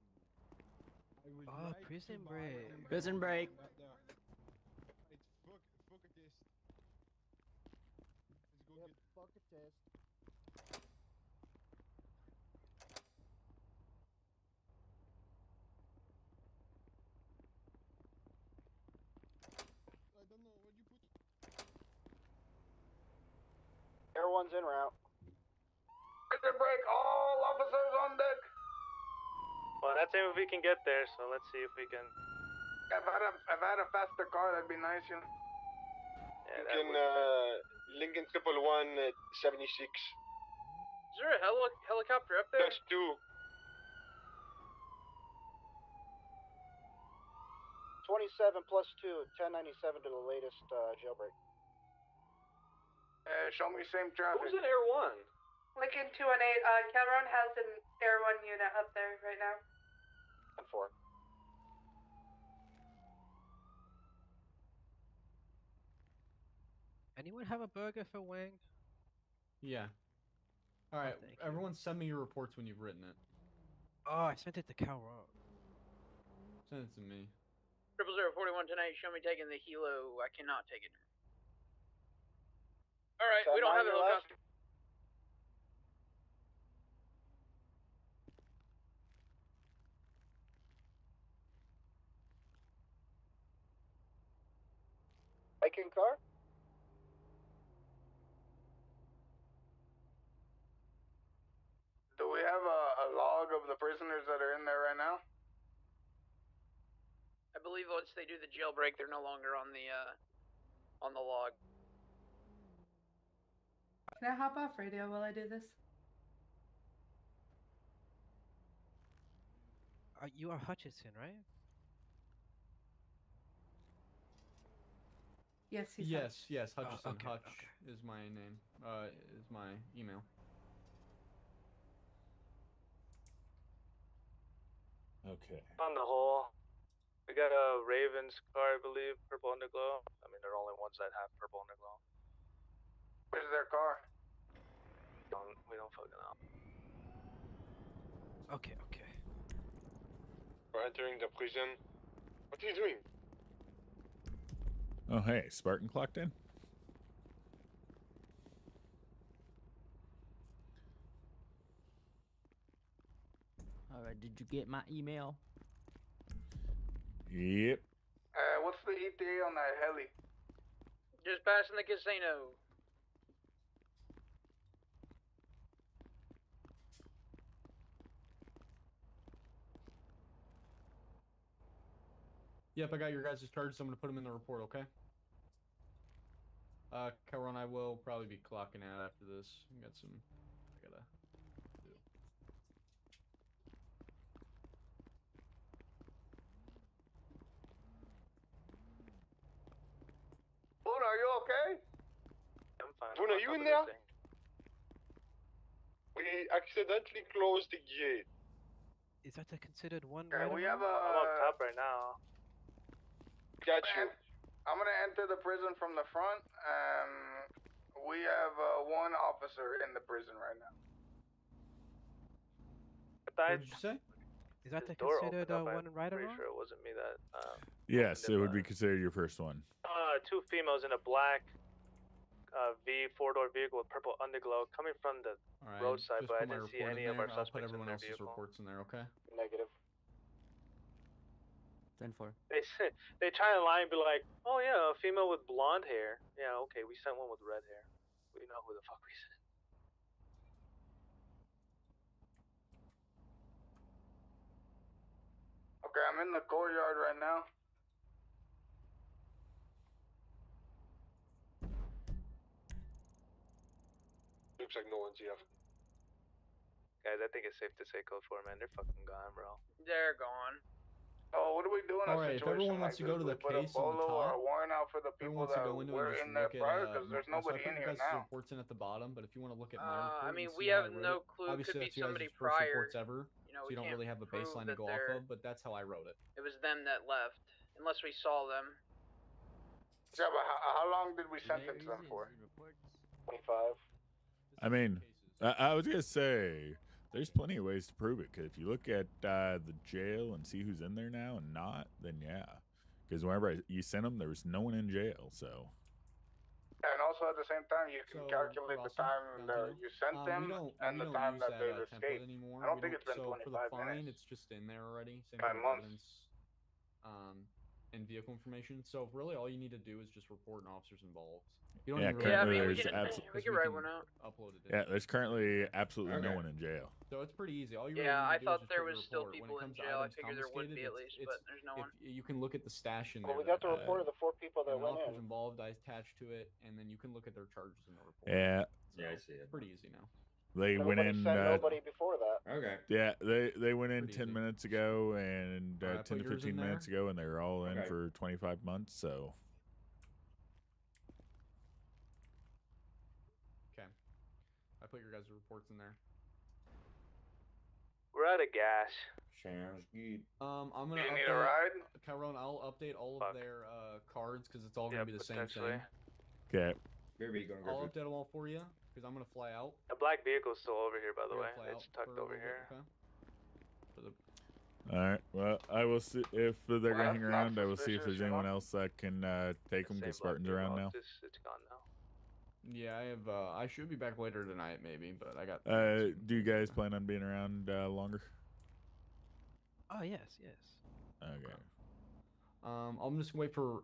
I would Oh, like prison to break. buy Prison break. It's fuck a test. Let's go Yep, get. fuck a test. I don't know what you put. Everyone's en route. Prison break, all officers on deck. Well, that's if we can get there. So let's see if we can. If I had a faster car, that'd be nice, you know. Yeah, Lincoln 111 at 76. Is there a helicopter up there? That's 2. 27 plus 2, 1097 to the latest jailbreak. Show me same traffic. Who's in Air 1? Lincoln 218. Calrone has an Air 1 unit up there right now. 10-4. Anyone have a burger for Wang? Yeah. All right, thank you. everyone, send me your reports when you've written it. Oh, I sent it to Calrone. Send it to me. 00041 tonight. Show me taking the helo. I cannot take it. All right, we don't have a helicopter. Biking car? Do we have a log of the prisoners that are in there right now? I believe once they do the jailbreak, they're no longer on the log. Can I hop off radio while I do this? You are Hutchinson, right? Yes, he's Yes, Hutchison. okay, Hutch is my name. Is my email. Okay. On the whole, we got a Raven's car, I believe, purple underglow. I mean, they're the only ones that have purple underglow. Where's their car? We don't fucking know. Okay. We're entering the prison. What are you doing? Oh, hey, Spartan clocked in. All right, did you get my email? Yep. What's the ETA on that heli? Just passing the casino. Yep, I got your guys' charges. I'm gonna put them in the report, okay? Calrone, I will probably be clocking out after this. I got some. I gotta do. Boone, are you okay? I'm fine. Boone, are you in there? We accidentally closed the gate. Is that considered one Okay, right we along? have a. I'm up top right now. Got you. I'm gonna enter the prison from the front. We have one officer in the prison right now. What did you say? Is that This door considered opened up. one right I'm pretty along? sure it wasn't me that. Yes, it would be considered your first one. Two females in a black V four-door vehicle with purple underglow coming from the All right, roadside, just but I put my didn't see report in any of there. our I'll put suspects in everyone their else's vehicle. reports in there, okay? Negative. 10-4. They try and lie and be like, oh yeah, a female with blonde hair. Yeah, okay, we sent one with red hair. We know who the fuck we sent. Okay, I'm in the courtyard right now. Looks like no one's here. Guys, I think it's safe to say code 4, man. They're fucking gone, bro. They're gone. Oh, what do we do in All a right, if situation everyone like wants to this? go to We the put a case on the bolo or a top, warrant out for the people everyone wants to that go into it were and just in there look at. prior, because there's So I nobody put in you here guys' now. reports in at the bottom, but if you want to look at my report, I mean, and we see how have I wrote no it, clue. obviously Could be that's you guys' somebody first prior. reports ever, You know, so we you don't can't really have a prove baseline to that go off they're- of. But that's how I wrote it. It was them that left, unless we saw them. Yeah, but how long did we sentence them for? 25. I mean, I was gonna say there's plenty of ways to prove it. Cause if you look at the jail and see who's in there now and not, then yeah. Because whenever you sent them, there was no one in jail. So. And also at the same time, you can calculate the time that you sent them and the time that they've escaped. Anymore. I don't think it's been So 25 for the fine, minutes. it's just in there already. Same 5 thing with months. evidence, and vehicle information. So really, all you need to do is just report an officer's involved. You don't Yeah, even really currently have to there's we can write one out. upload it. Yeah, there's currently absolutely no one in jail. So it's pretty easy. All you really Yeah, I need to do thought is just there put your was still report. people When in it comes to jail. I items figured there would be at confiscated, least, but there's no one. You can look at the stash in there. Well, we got the report of the 4 people that and the went officers in. involved. I attached to it, and then you can look at their charges in the report. Yeah. So Yeah, I see it. It's pretty easy now. They went in. Said nobody before that. Okay. Yeah, they went in Pretty 10 easy. minutes ago and All right, 10 to put yours 15 in minutes there. ago, and they were all in Okay. for 25 months. So. Okay. I put your guys' reports in there. We're out of gas. Sounds good. I'm gonna You update. need a ride? Calrone, I'll update all of their cards because it's all gonna Yeah, be the same potentially. thing. Okay. Baby, gonna I'll go update them all for you because I'm gonna fly out. A black vehicle's still over here, by the You're way. gonna fly It's out tucked for a over little bit, here. okay? For the All right. Well, I will see if they're Well, gonna hang that's not around. I will see if suspicious, there's you anyone know? else that can take them Same because black Spartan's vehicle, around now. It's gone now. Yeah, I have. I should be back later tonight, maybe, but I got. Do you guys plan on being around longer? Oh yes, yes. Okay. I'm just gonna wait for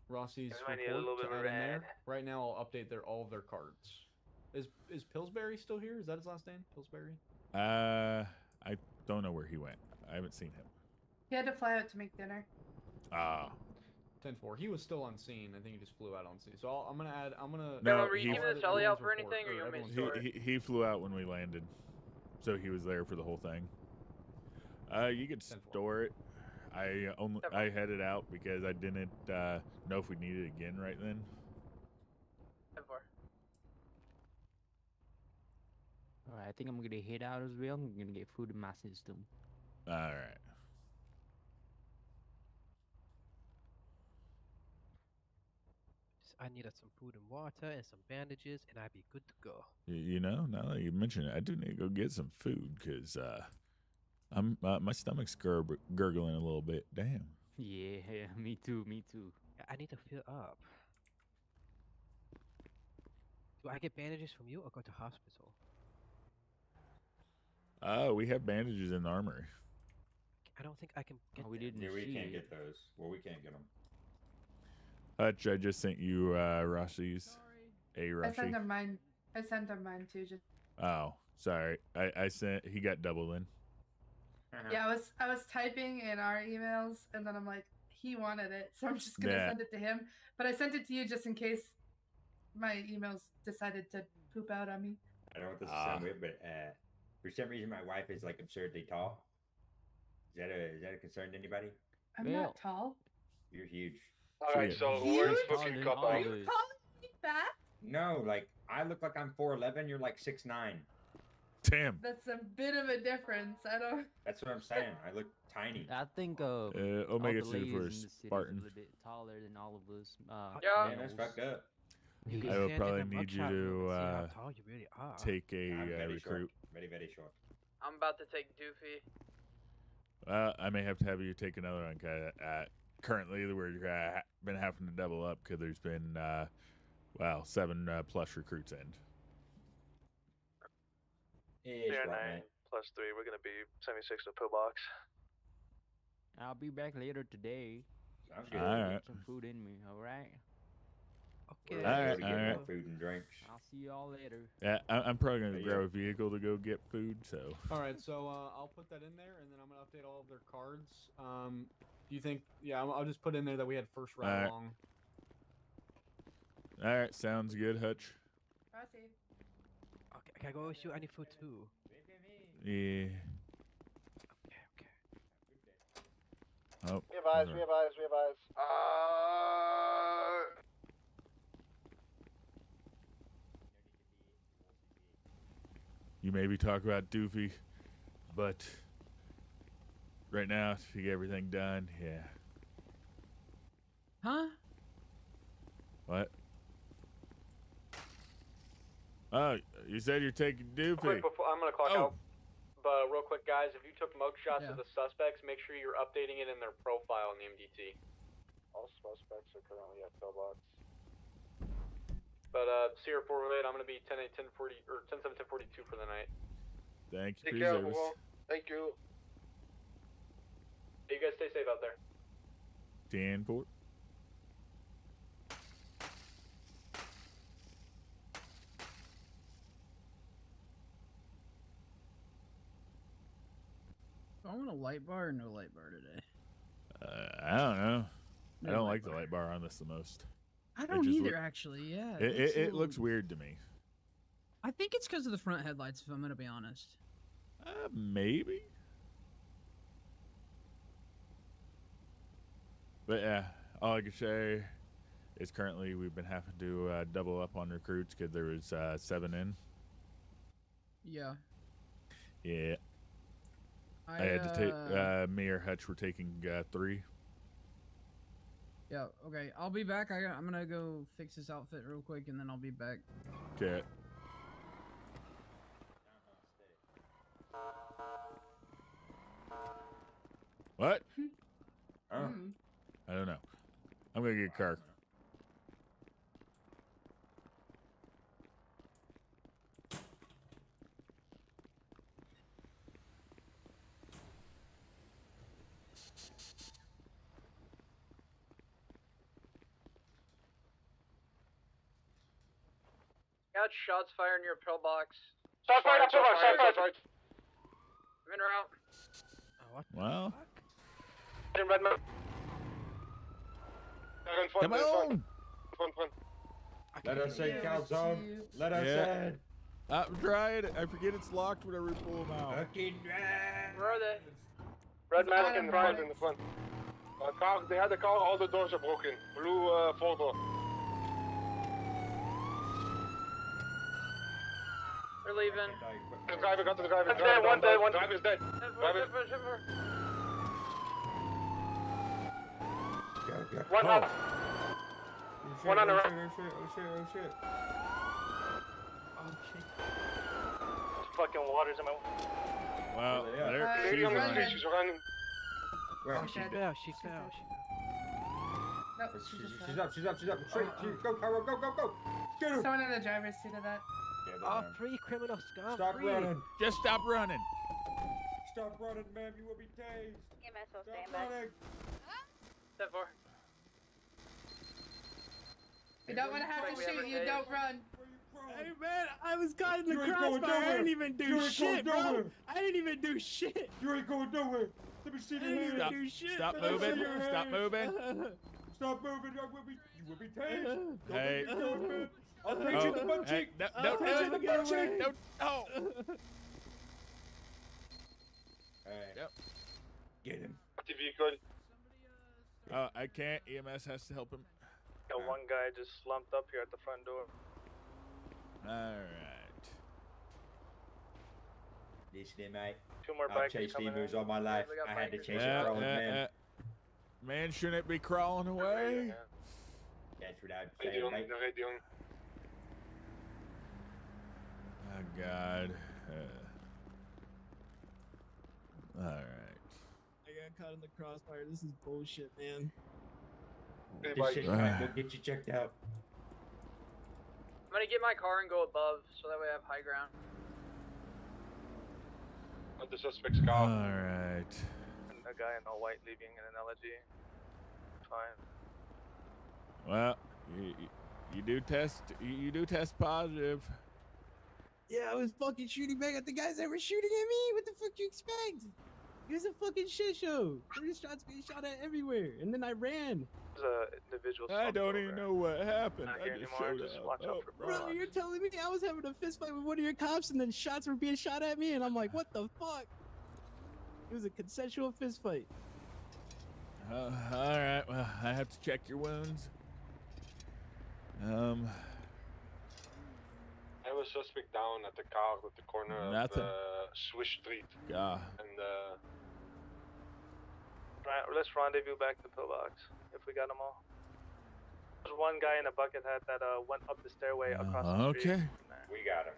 Rossi's Guys might need a little report bit to of add in there. red. Right now, I'll update all of their cards. Is Pillsbury still here? Is that his last name? Pillsbury? I don't know where he went. I haven't seen him. He had to fly out to make dinner. Ah. 10-4. He was still on scene. I think he just flew out on scene. So I'm gonna add. I'm gonna. No, were you he- giving this Ellie out for anything, or you want me to store it? He flew out when we landed, so he was there for the whole thing. You could store it. I headed out because I didn't know if we needed it again right then. 10-4. Alright, I think I'm gonna head out as well. I'm gonna get food in my system. All right. I needed some food and water and some bandages, and I'd be good to go. You know, now that you mention it, I do need to go get some food because my stomach's gurgling a little bit. Damn. Yeah, me too, me too. I need to fill up. Do I get bandages from you or go to hospital? We have bandages in the armory. I don't think I can get we them. didn't Yeah, we see can't it. get those. Well, we can't get them. Hutch, I just sent you Rossi's. I Rossi. sent him mine. I sent him mine too. Just Oh, sorry. I sent. He got double in. yeah, I was typing in our emails, and then I'm like, he wanted it, so I'm just gonna Yeah. send it to him. But I sent it to you just in case my emails decided to poop out on me. I don't want this to sound weird, but for some reason my wife is like absurdly tall. Is that a concern to anybody? I'm not tall. You're huge. Alright, so where's fucking Cup Are at? you calling me fat? No, like I look like I'm 4'11", you're like 6'9". Damn. That's a bit of a difference. I don't. That's what I'm saying. I look tiny. I think Omega all the 2 ladies for in the city is a Spartan. little bit taller than all of us. Yeah, man, that's fucked up. I will probably need you to you really are. take a I'm very recruit. short. Very, very short. I'm about to take Doofy. I may have to have you take another one. Currently, we're been having to double up because there's been 7 plus recruits in. Yeah, 9 plus 3. We're gonna be 76 in the pillbox. I'll be back later today. Sounds good. All right. Some food in me. All right. Okay. All right. More food and drinks. I'll see y'all later. Yeah, I'm probably gonna grab a vehicle to go get food. So. All right, so I'll put that in there, and then I'm gonna update all of their cards. Do you think? Yeah, I'll just put in there that we had first ride All right. along. All right, sounds good, Hutch. Rossi. Okay, can I go with you? I need food too. Yeah. Oh. We have eyes. We have eyes. We have eyes. You maybe talk about Doofy, but right now to get everything done, yeah. Huh? What? Oh, you said you're taking Doofy. Quick, before, I'm gonna clock out. But real quick, guys, if you took mug shots Yeah. of the suspects, make sure you're updating it in their profile in the MDT. All suspects are currently at pillbox. But Sierra 408, I'm gonna be 10-8-10-40 or 10-7-10-42 for the night. Thank you Take for care, your service. everyone. Thank you. Hey, you guys stay safe out there. 10-4. Do I want a light bar or no light bar today? I don't know. No I don't light like the light bar on this the most. I It don't just either, look- actually. Yeah. It looks weird to me. I think it's because of the front headlights, if I'm gonna be honest. Maybe. But yeah, all I can say is currently we've been having to double up on recruits because there was 7 in. Yeah. Yeah. I had to take me or Hutch were taking 3. Yeah. Okay. I'll be back. I'm gonna go fix this outfit real quick, and then I'll be back. Okay. What? Oh. I don't know. I'm gonna get a car. Got shots fired in your pillbox. Shots fired, shots fired, shots fired. I'm in route. What? Well. In red man. Come on! Let us say Calzone. Let us say. I'm trying. I forget it's locked whenever we pull them out. Fucking drive. Where are they? Red man in front. In the front. Car, they had the car, all the doors are broken. Blue 4-door. They're leaving. The driver got to the driver. One's dead, one's dead, one's Driver's dead. Driver. One up. One on the right. Oh shit. Fucking water's in my. Well, Yeah. there Lady she's on the running. street, she's running. Where? She fell. She fell. No, She's up. Straight. Go, Calrone. Go. Get her. Someone in the driver's seat of that. All free criminal scum. Stop free. running. Just stop running. Stop running, ma'am. You will be tased. Stop running. Step 4. We don't want to have to shoot you. Don't run. Hey man, I was caught in the You ain't going crossfire. I nowhere. didn't even do You ain't shit, going bro. nowhere. I didn't even do shit. You ain't going nowhere. Let me see the hands. Stop. do shit. Stop Let me moving. see your Stop hands. moving. Stop moving. You will be tased. Don't Hey. make me do it, man. I'll pinch you in the butt Hey, cheek. no, I'll no, pinch you in the butt cheek. no. Oh. Alright. Yep. Get him. The vehicle. I can't. EMS has to help him. Got one guy just slumped up here at the front door. Alright. Listen, mate. 2 more I've bikes chased coming emus in. all my life. we got I had to bikers. chase a crawling man. Man, shouldn't it be crawling away? That's what I'm saying, mate. Oh God. All right. I got caught in the crossfire. This is bullshit, man. This shit might go get you checked out. I'm gonna get my car and go above, so that way I have high ground. At the suspect's car. All right. A guy in all white leaving in an LG. Fine. Well, you do test. You do test positive. Yeah, I was fucking shooting back at the guys that were shooting at me. What the fuck you expect? It was a fucking shit show. There was shots being shot at everywhere, and then I ran. There's a individual. I don't even know what happened. Not I here just anymore, showed just up. watch out Oh, for Bro, you're telling me I was having a fist fight with one of your cops, and then shots were being shot at me, and I'm like, what the fuck? It was a consensual fist fight. all right. Well, I have to check your wounds. I have a suspect down at the car at the corner Nothing. of Swiss Street. Yeah. And let's rendezvous back to the pillbox if we got them all. There's one guy in a bucket hat that went up the stairway across the street. Okay. We got him.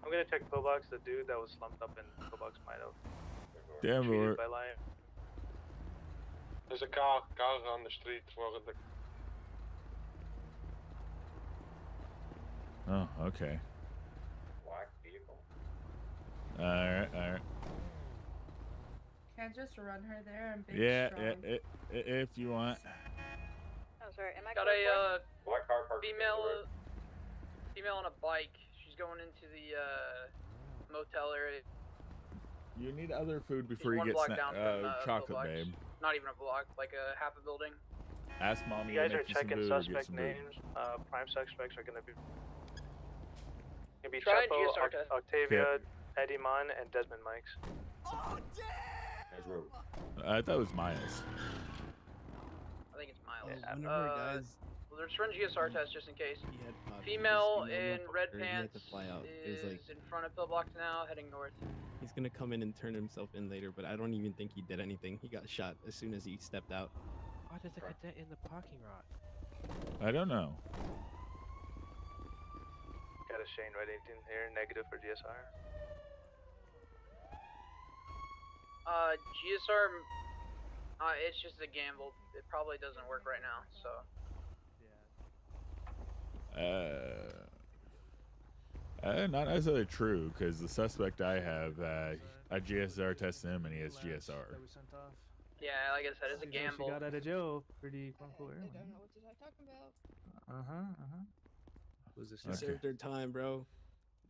I'm gonna check pillbox. The dude that was slumped up in pillbox might have Damn, treated Lord. by lion. There's a car on the street for the. Oh, okay. Black vehicle. All right. Can't just run her there and be Yeah, strong. if you want. Oh, sorry. Am I Got close a Black car parked female on a bike. She's going into the motel area. You need other food She's before you one get block down from chocolate, Pillbox. babe. Not even a block, like a half a building. Ask mommy You guys to are make you some checking food or get suspect some food. names. Prime suspects are gonna be Try Chapo, GSR test. Octavia, Eddie Mon, and Desmond Mikes. That's road. I thought it was Miles. I think it's Miles. One of her guys, Well, let's run GSR test just in case. he had Female he in red he had pants to fly out. It was like is in front of pillbox now, heading north. he's gonna come in and turn himself in later, but I don't even think he did anything. He got shot as soon as he stepped out. Why does a cadet in the parking lot? I don't know. Got a Shane Reddington here, negative for GSR. GSR, it's just a gamble. It probably doesn't work right now, so. Not necessarily true, because the suspect I have, I GSR tested him and he has GSR. Yeah, like I said, it's a gamble. She got out of jail pretty early. I don't know what you're talking about. Was this? She served her time, bro.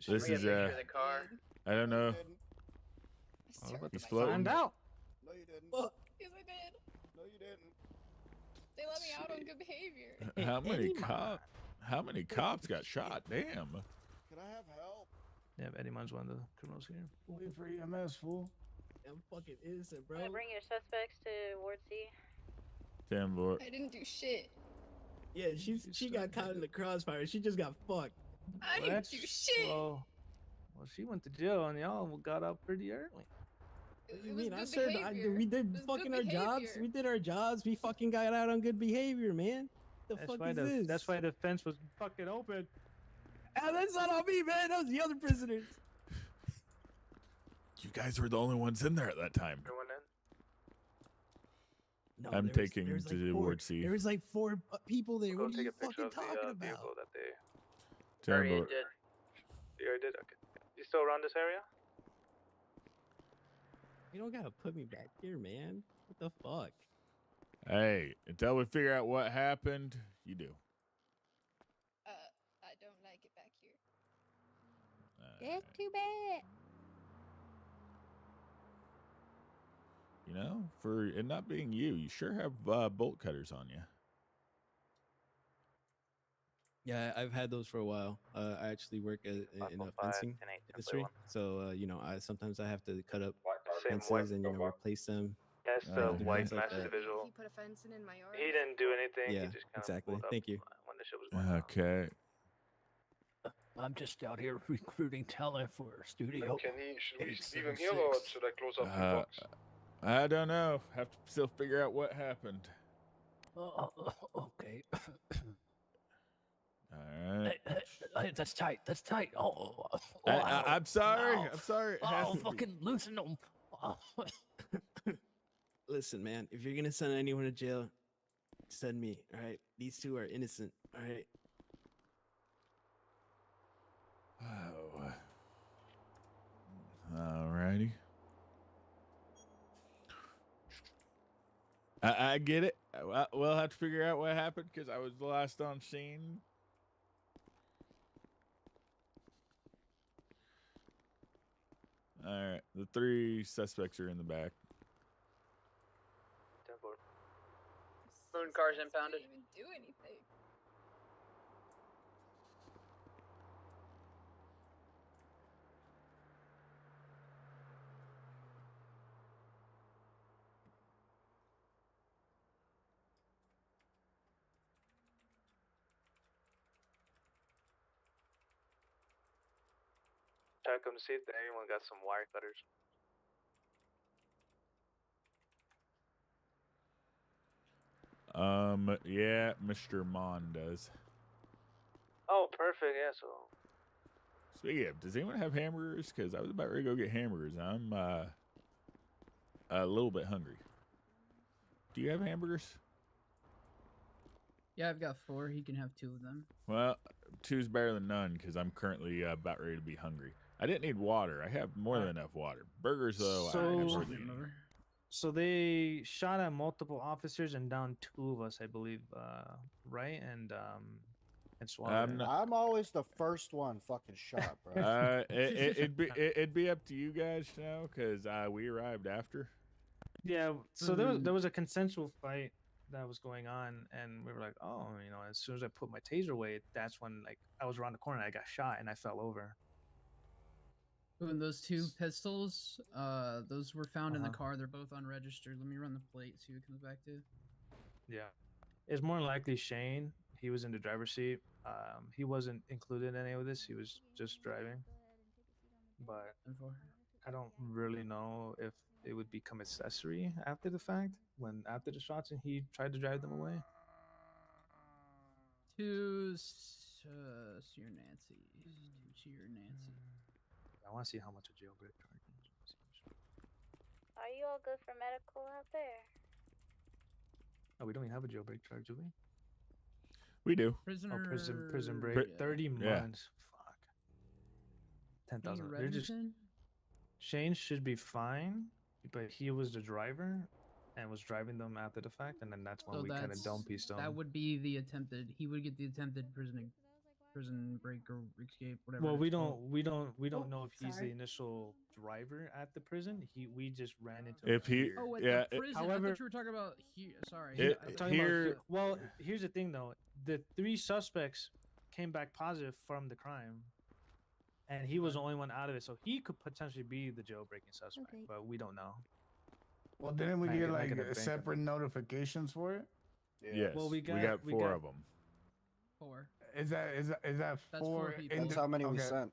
This is the car. I don't know. He's floating. Find out. No, you didn't. Yes, I did. No, you didn't. They let me out on good behavior. How many cops got shot? Damn. Can I have help? Yeah, Eddie Mon's one of the criminals here. Wait for EMS, fool. I'm fucking innocent, bro. I'm gonna bring your suspects to Ward C. Damn, Lord. I didn't do shit. Yeah, she got caught in the crossfire. She just got fucked. I didn't do shit. Well, she went to jail and y'all got out pretty early. It was mean, good I served. behavior. We did It was fucking good our jobs. behavior. We did our jobs. We fucking got out on good behavior, man. The That's fuck why is this? That's why the fence was fucking open. Ah, that's not on me, man. That was the other prisoners. You guys were the only ones in there at that time. Everyone No, I'm there was- taking there was like to four- Ward C. There was like 4 people there. Go What are take you a picture fucking of the talking about? vehicle that they. Turn Already over. did. You already did. Okay. You still around this area? You don't gotta put me back here, man. What the fuck? Hey, until we figure out what happened, you do. I don't like it back here. It's too bad. You know, for it not being you, you sure have bolt cutters on you. Yeah, I've had those for a while. I actually work in a fencing industry, so you know, sometimes I have to cut up fences and replace them. That's the different white things like mass that. individual. He put a fence in my yard. He didn't do anything. Yeah, He just kind exactly. of pulled up Thank you. when the shit was going on. Okay. I'm just out here recruiting talent for a studio. Should we leave him here or should I close off the box? I don't know. Have to still figure out what happened. Okay. All right. Hey, that's tight. That's tight. I'm sorry. I'm sorry. It has Oh, to be. fucking loosen them. Listen, man, if you're gonna send anyone to jail, send me. All right, these two are innocent. All right. Oh. Alrighty. I get it. We'll have to figure out what happened because I was the last on scene. All right, the 3 suspects are in the back. Moon cars impounded. Didn't even do anything. Check them to see if anyone got some wire cutters. Yeah, Mr. Mon does. Oh, perfect. Yeah, so. Speaking of, does anyone have hamburgers? Because I was about ready to go get hamburgers. I'm a little bit hungry. Do you have hamburgers? Yeah, I've got 4. He can have 2 of them. Well, 2's better than none because I'm currently about ready to be hungry. I didn't need water. I have more than enough water. Burgers, though, I have hardly any. So they shot at multiple officers and downed 2 of us, I believe, right? And swallowed. I'm always the first one fucking shot, bro. It'd be up to you guys to know because we arrived after. Yeah, so there was a consensual fight that was going on, and we were like, oh, you know, as soon as I put my taser away, that's when like I was around the corner and I got shot and I fell over. And those 2 pistols, those were found in the car. They're both unregistered. Let me run the plate, see what it comes back to. Yeah, it's more likely Shane. He was in the driver's seat. He wasn't included in any of this. He was just driving. But I don't really know if it would become accessory after the fact, when after the shots and he tried to drive them away. To Sir Nancy. To Sir Nancy. I want to see how much a jailbreak charge is. Are you all good for medical out there? Oh, we don't even have a jailbreak charge, do we? We do. Prisoner. Oh, prison break. 30 Yeah. months. Fuck. 10,000. They're just. Shane should be fine, but he was the driver and was driving them after the fact, and then that's when we kind of dome pieced him. That would be the attempted. He would get the attempted prison break or escape, whatever. Well, it's we called. don't know if he's the initial driver at the prison. We just ran into. If he, Oh, at yeah. the prison. However, I thought you were talking about here. Sorry. Well, here's the thing though: the 3 suspects came back positive from the crime, and he was the only one out of it, so he could potentially be the jailbreaking suspect, but we don't know. Well, didn't we get like a separate notifications for it? Yes. Well, we got 4 of them. 4. Is that That's 4? 4 people. That's how many we sent.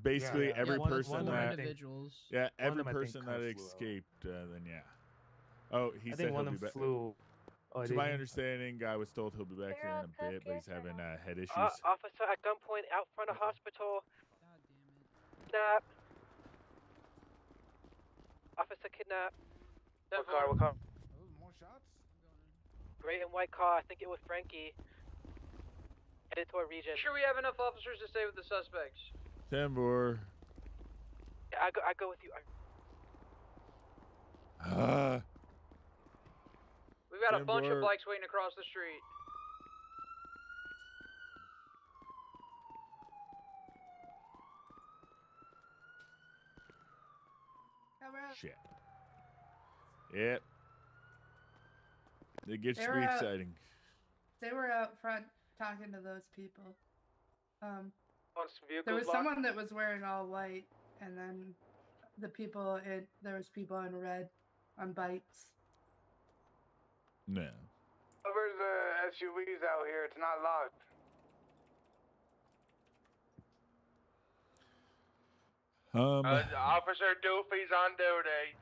Basically, every person that individuals. yeah, every of them, I think, person that kinda flew out. escaped, then yeah. Oh, he I said think one he'll of be them back. flew. Oh, To my did he? understanding, guy was told he'll be back here in a bit, but he's having head issues. Officer at gunpoint out front of hospital. Kidnap. Officer kidnap. What car? More shots? Gray and white car. I think it was Frankie. Headed toward region. Sure, we have enough officers to stay with the suspects. 10-4. Yeah, I go with you. We've got a bunch of 10-4. bikes waiting across the street. Shit. Yep. It gets They to be were out- exciting. They were out front talking to those people. On some There vehicles was someone that was wearing all white, and then there was people in red on bikes. No. Over the SUVs out here, it's not locked. Officer Doofy's on duty.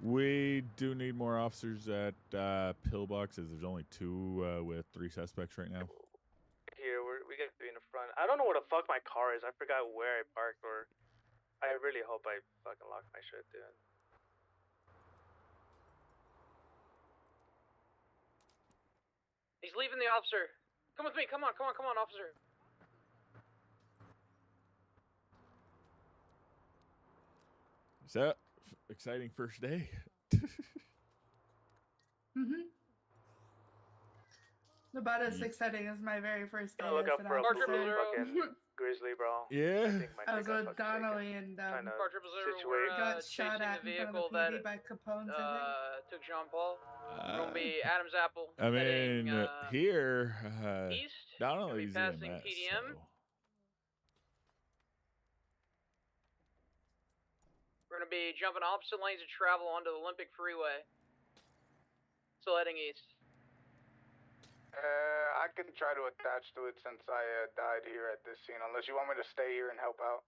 We do need more officers at Pillbox, as there's only 2 with 3 suspects right now. here. We got to be in the front. I don't know where the fuck my car is. I forgot where I parked, or I really hope I fucking locked my shit, dude. He's leaving the officer. Come with me. Come on, officer. So, exciting first day. Mm-hmm. About as exciting as my very first day. Look as up an for a officer. fucking grizzly, bro. Yeah. I was with Donnelly and Car 000, we're got shot chasing at the in front vehicle of the that PD by Capone's, I think. took Jean Paul. We're gonna be Adam's Apple. I mean, heading, here, east. Donnelly's passing EMS, PDM. so. We're gonna be jumping opposite lanes of travel onto the Olympic Freeway. Still heading east. I can try to attach to it since I died here at this scene, unless you want me to stay here and help out.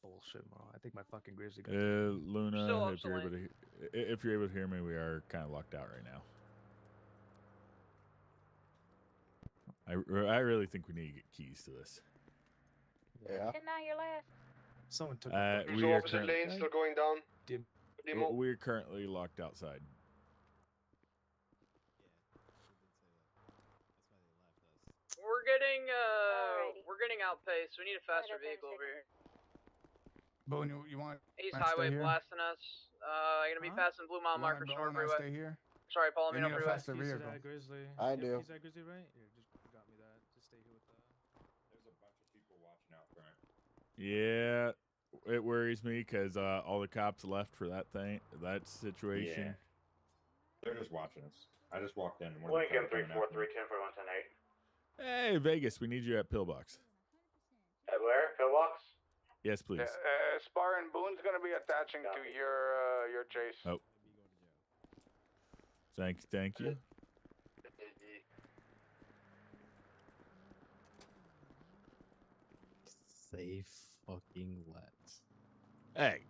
Bullshit, bro. I think my fucking grizzly. got Luna, Still if you're able to hear me, we are kind of locked out right now. I really think we need to get keys to this. Yeah. And now you're last. Someone took. We are opposite lane still going down. we're currently locked outside. We're getting outpaced. We need a faster vehicle over here. Boone, you want? East Max, Highway stay here? blasting us. Gonna be passing Blue Mile You want Marker to go Storm and I'll Freeway. stay here? Sorry, You Palomino need a Freeway. faster vehicle. Grizzly. I do. He's that grizzly, right? Here, just got me that. Just stay here with the. There's a bunch of people watching out front. Yeah, it worries me because all the cops left for that situation. Yeah. They're just watching us. I just walked in. Lincoln 343 1041 10-8. Hey, Vegas, we need you at Pillbox. At where? Pillbox? Yes, please. Spar and Boone's gonna be attaching to your chase. Oh. Thank you. Say fucking let's. Hey.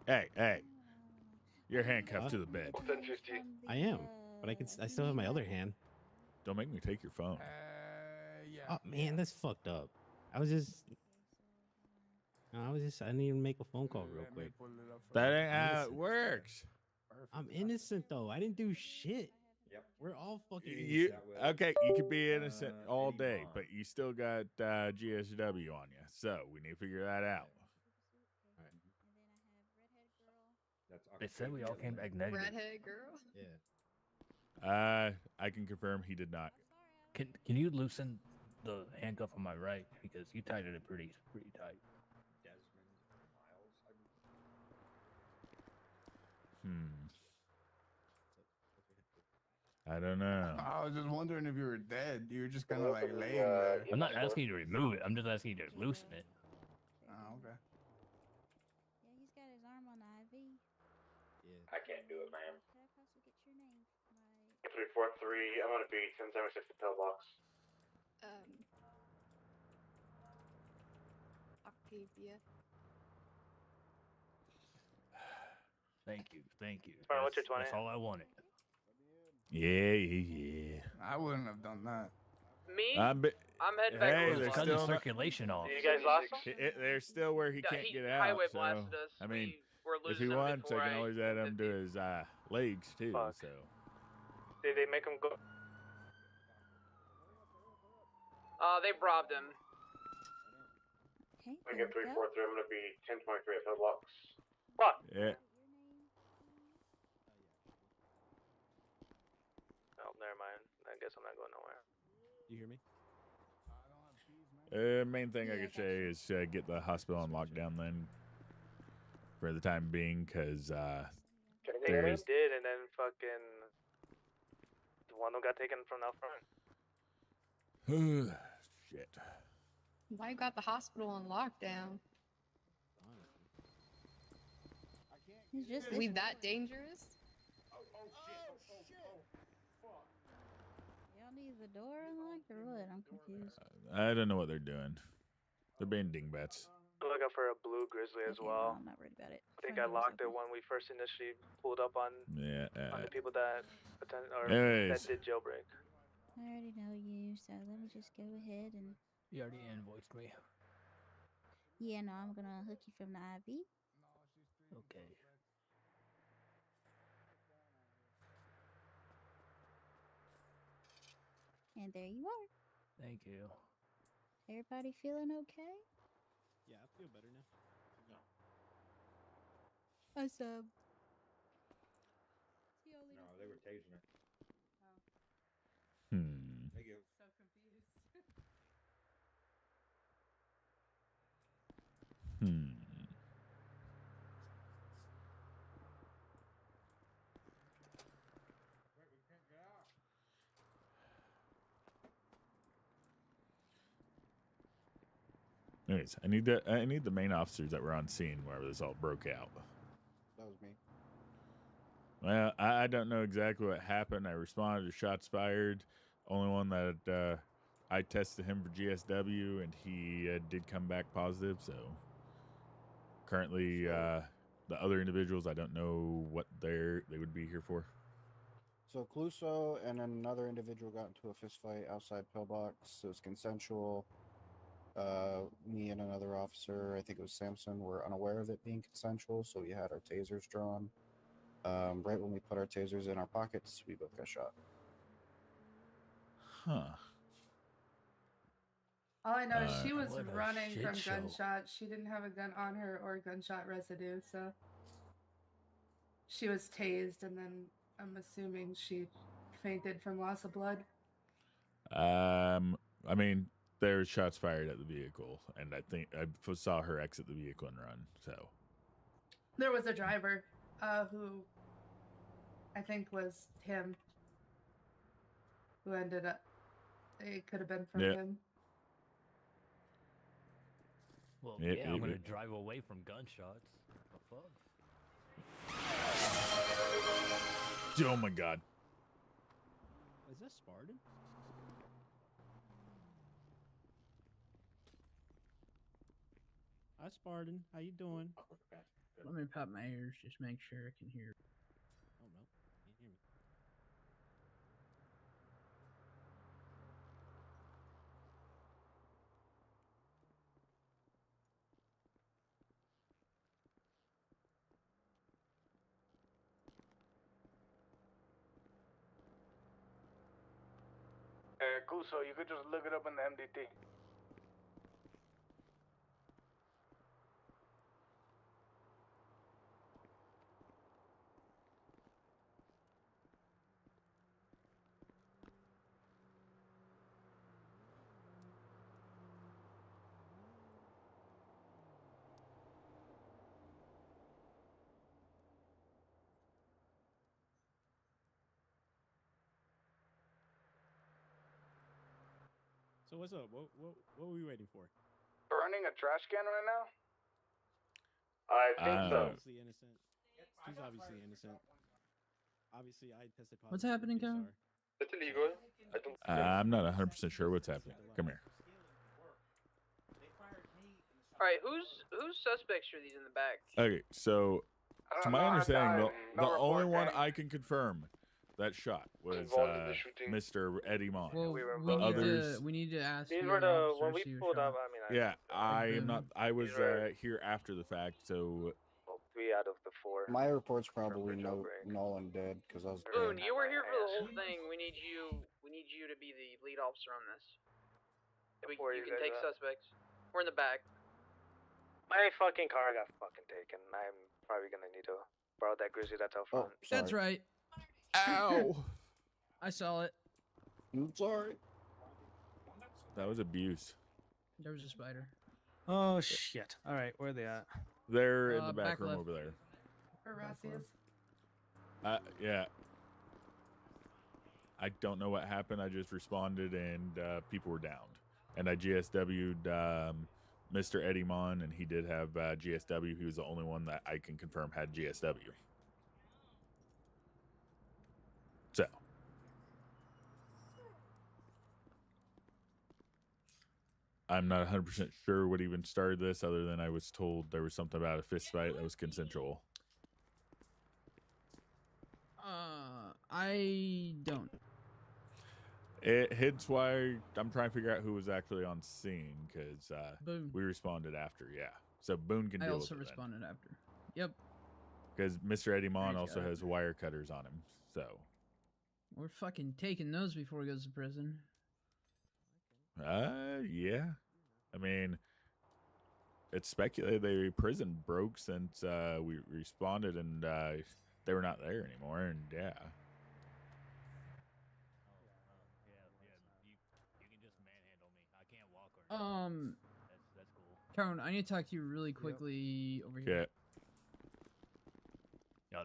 You're handcuffed to the bed. 1050. I am, but I still have my other hand. Don't make me take your phone. Yeah. Oh man, that's fucked up. I didn't even make a phone call real quick. That ain't how it works. I'm innocent though. I didn't do shit. Yep. We're all fucking You innocent. okay? You could be innocent all day, but you still got GSW on you. So we need to figure that out. They said we all came back negative. Redhead girl. Yeah. I can confirm he did not. Can you loosen the handcuff on my right because you tightened it pretty tight. I don't know. I was just wondering if you were dead. You were just kind of like laying there. I'm not asking you to remove it. I'm just asking you to loosen it. Oh, okay. Yeah, he's got his arm on the IV. I can't do it, man. Could I possibly get your name? 343. I'm gonna be 1076 to Pillbox. Octavia. Thank you. Alright, what's your 20? That's all I wanted. Yeah. I wouldn't have done that. Me? I'm heading back Hey, over they're the still Cutting the not- circulation off. You guys lost? They're still where he Yeah, can't he get out. highway So, blasted us. I mean, We're If losing he him wants, before I can always add him to his legs too. Fuck. So. Did they make him go? They robbed him. Okay. I get 343. I'm gonna be 1023 at Headlocks. Fuck. Yeah. Oh, never mind. I guess I'm not going nowhere. You hear me? Main thing I could say is get the hospital on lockdown then, for the time being, because They did, and then fucking the one who got taken from out front. Shit. Why you got the hospital on lockdown? It's just Are we that dangerous? Y'all need the door unlocked or what? I'm confused. I don't know what they're doing. They're being dingbats. I'm looking for a blue grizzly as well. I'm not worried about it. I think I locked it when we first initially pulled up on Yeah. on the people that Anyways. that did jailbreak. I already know you, so let me just go ahead and. You already invoiced me. Yeah, no, I'm gonna hook you from the IV. Okay. And there you are. Thank you. Everybody feeling okay? Yeah, I feel better now. Awesome. No, they were tasing it. Thank you. So confused. Anyways, I need the main officers that were on scene wherever this all broke out. That was me. Well, I don't know exactly what happened. I responded to shots fired. Only one that I tested him for GSW, and he did come back positive. So currently, the other individuals, I don't know what they would be here for. So Cluso and another individual got into a fist fight outside Pillbox. It was consensual. Me and another officer, I think it was Samson, were unaware of it being consensual, so we had our tasers drawn. Right when we put our tasers in our pockets, we both got shot. Huh. All I know is she was What a running shit from show. gunshots. She didn't have a gun on her or gunshot residue, so she was tased, and then I'm assuming she fainted from loss of blood. I mean, there were shots fired at the vehicle, and I think I saw her exit the vehicle and run. So There was a driver who I think was him who ended up. It could have been from him. Well, Yep, yeah, I'm yep, gonna yep. drive away from gunshots. The fuck? Oh my god. Is that Spartan? Hi, Spartan. How you doing? Let me pop my ears, just make sure I can hear. Oh no, can't hear me. Kuso, you could just look it up in the MDT. So what's up? What are we waiting for? Burning a trash can right now? I He's think so. obviously innocent. He's obviously innocent. Obviously, I tested positive. What's happening, for Cal? PCR. It's illegal. I don't I'm not 100% sure what's happening. Come here. All right, whose suspects are these in the back? Okay, so to my understanding, the only one I can confirm that shot was Involved in the shooting. Mr. Eddie Mon. Well, The others, we need to ask. These who were the the officers when we see who pulled shot. up. I mean, yeah, I am not. I was These are- here after the fact, so 3 out of the 4. My report's probably for jailbreak. null and dead because I was Boone, dead. you were here for the whole thing. We need you to be the lead officer on this. Where You you can guys take at? suspects. We're in the back. My fucking car got fucking taken. I'm probably gonna need to borrow that Grizzly that's out front. That's right. Ow! I saw it. I'm sorry. That was abuse. There was a spider. Oh shit! All right, where are they at? They're in the back back room left. over there. Where Rossi is. Yeah. I don't know what happened. I just responded and people were downed. And I GSW'd Mr. Eddie Mon, and he did have GSW. He was the only one that I can confirm had GSW. So. I'm not 100% sure what even started this, other than I was told there was something about a fist fight that was consensual. I don't. Hence why I'm trying to figure out who was actually on scene, because we responded after, yeah. So Boone can I deal also with it responded after. Yep. because Mr. Eddie Mon Praise also God. has wire cutters on him. So We're fucking taking those before he goes to prison. yeah. I mean, it's speculated the prison broke since we responded and they were not there anymore, and yeah. That's cool. Calrone, I need to talk to you really quickly over here. Y'all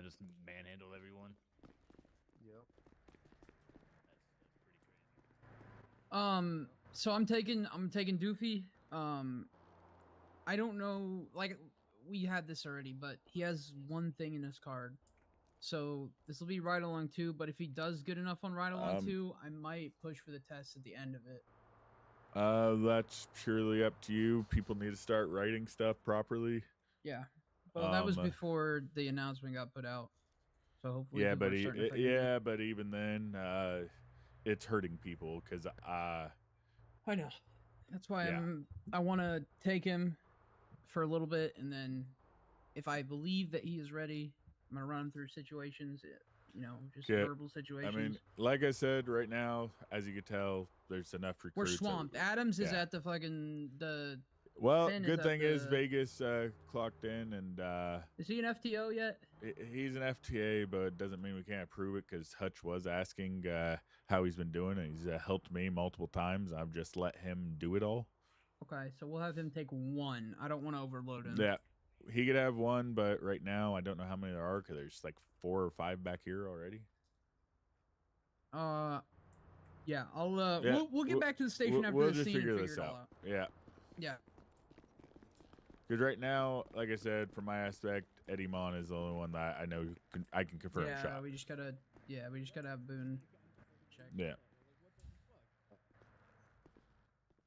just manhandle everyone. Yep. So I'm taking Doofy. I don't know, like we had this already, but he has one thing in his card. So this will be ride along 2, but if he does good enough on ride along 2, I might push for the test at the end of it. That's purely up to you. People need to start writing stuff properly. Yeah. Well, that was before the announcement got put out. So hopefully Yeah, people but are starting to fucking read. but even then, it's hurting people because I know. That's why Yeah. I want to take him for a little bit, and then if I believe that he is ready, I'm gonna run him through situations, just verbal situations. I mean, like I said, right now, as you can tell, there's enough We're recruits. swamped. Adams is yeah. at the fucking Well, Finn good is thing at is the- Vegas clocked in, and Is he an FTO yet? he's an FTA, but it doesn't mean we can't approve it because Hutch was asking how he's been doing, and he's helped me multiple times. I've just let him do it all. Okay, so we'll have him take 1. I don't want to overload him. Yeah, he could have 1, but right now I don't know how many there are because there's like 4 or 5 back here already. Yeah, I'll we'll get back to the station after we'll the just scene figure and this figure it all out. out. Yeah. Yeah. Because right now, like I said, from my aspect, Eddie Mon is the only one that I know I can confirm Yeah, shot. we just gotta have Boone check. Yeah.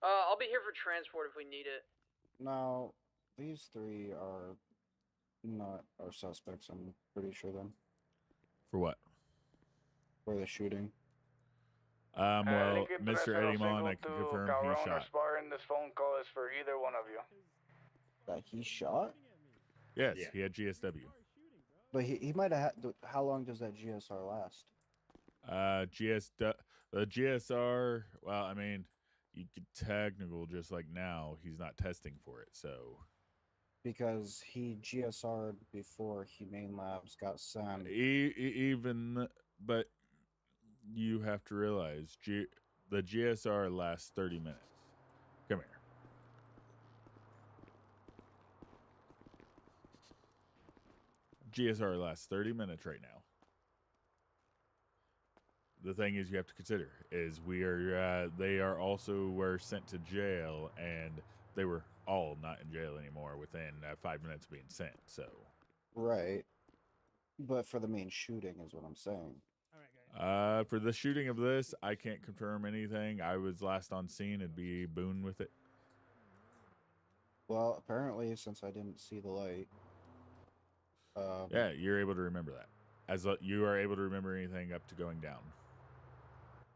I'll be here for transport if we need it. Now, these 3 are not our suspects, I'm pretty sure then. For what? For the shooting. Well, Mr. Eddie Mon, I can confirm he Calrone or shot. Spartan, this phone call is for either one of you. That he shot? Yes, he had GSW. But he might have had... How long does that GSR last? The GSR, well, I mean, you get technical just like now. He's not testing for it, so... Because he GSR'd before Humane Labs got sent. But you have to realize, the GSR lasts 30 minutes. Come here. GSR lasts 30 minutes right now. The thing is, you have to consider is they are also were sent to jail, and they were all not in jail anymore within 5 minutes of being sent. So right, but for the main shooting is what I'm saying. For the shooting of this, I can't confirm anything. I was last on scene. It'd be Boone with it. Well, apparently, since I didn't see the light. Yeah, you're able to remember that. You are able to remember anything up to going down.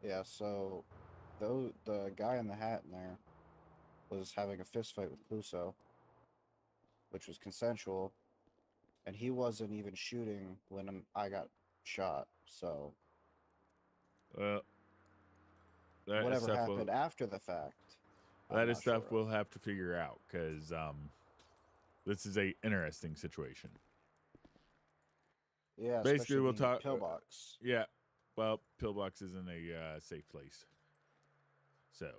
Yeah, so the guy in the hat in there was having a fist fight with Cluso, which was consensual. and he wasn't even shooting when I got shot. So whatever happened after the fact, that is stuff we'll have to figure out, because this is a interesting situation. Yeah, basically we'll talk pillbox. Yeah, well, pillbox isn't a safe place. So,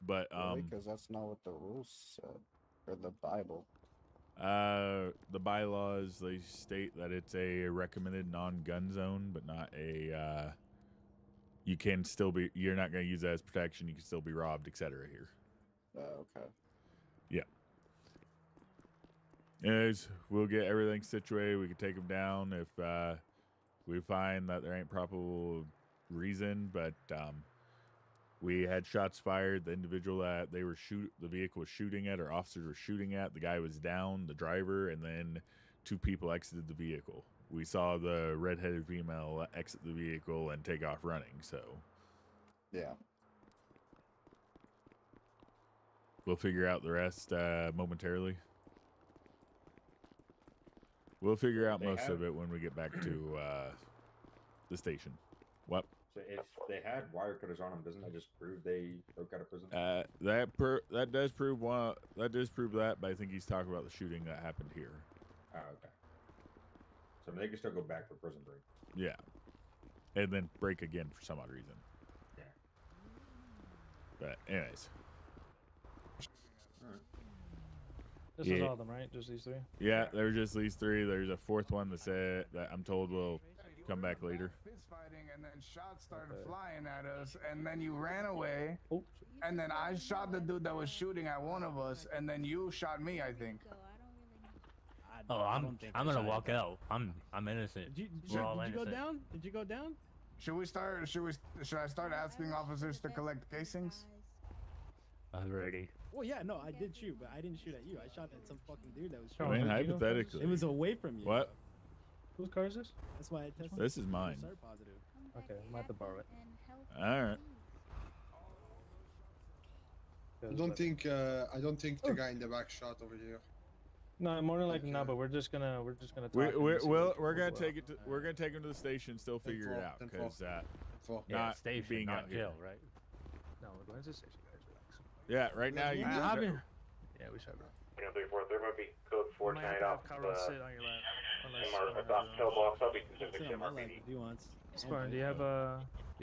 but because that's not what the rules said, or the Bible. The bylaws, they state that it's a recommended non-gun zone, but not a you can still be, you're not going to use that as protection, you can still be robbed, etc. here. Okay. Yeah. Anyways, we'll get everything situated. We can take them down if we find that there ain't probable reason, but we had shots fired. The individual that the vehicle was shooting at, or officers were shooting at, the guy was down, the driver, and then 2 people exited the vehicle. We saw the redheaded female exit the vehicle and take off running, so. Yeah. We'll figure out the rest momentarily. We'll figure out most of it when we get back to the station. What? So if they had wire cutters on them, doesn't that just prove they broke out of prison? That does prove that, but I think he's talking about the shooting that happened here. Oh, okay. So they can still go back for prison break. Yeah, and then break again for some odd reason. Yeah. But anyways. All right. This is all of them, right? Just these 3? Yeah, there's just these 3. There's a 4th one that I'm told will come back later. Fist fighting, and then shots started flying at us, and then you ran away. And then I shot the dude that was shooting at one of us, and then you shot me, I think. Oh, I'm gonna walk out. I'm innocent. Did you go down? Did you go down? Should I start asking officers to collect casings? Alrighty. Well, yeah, no, I did shoot, but I didn't shoot at you. I shot at some fucking dude that was I shooting. mean, hypothetically. It was away from you. What? Whose car is this? That's why I tested. This is mine. Positive. Okay, I might have to borrow it. All right. I don't think the guy in the back shot over here. No, more than likely not. But we're just gonna talk. We're gonna take it. We're gonna take him to the station. Still figure it out, because not station, being not out here. kill, right? No, we're going to the station, guys. Relax. Yeah, right now you. Yeah, we should. 343 might be code 4 tonight off Calrone sit on your lap. off pillbox. I'll be considered MRPD. If he wants. Spartan, do you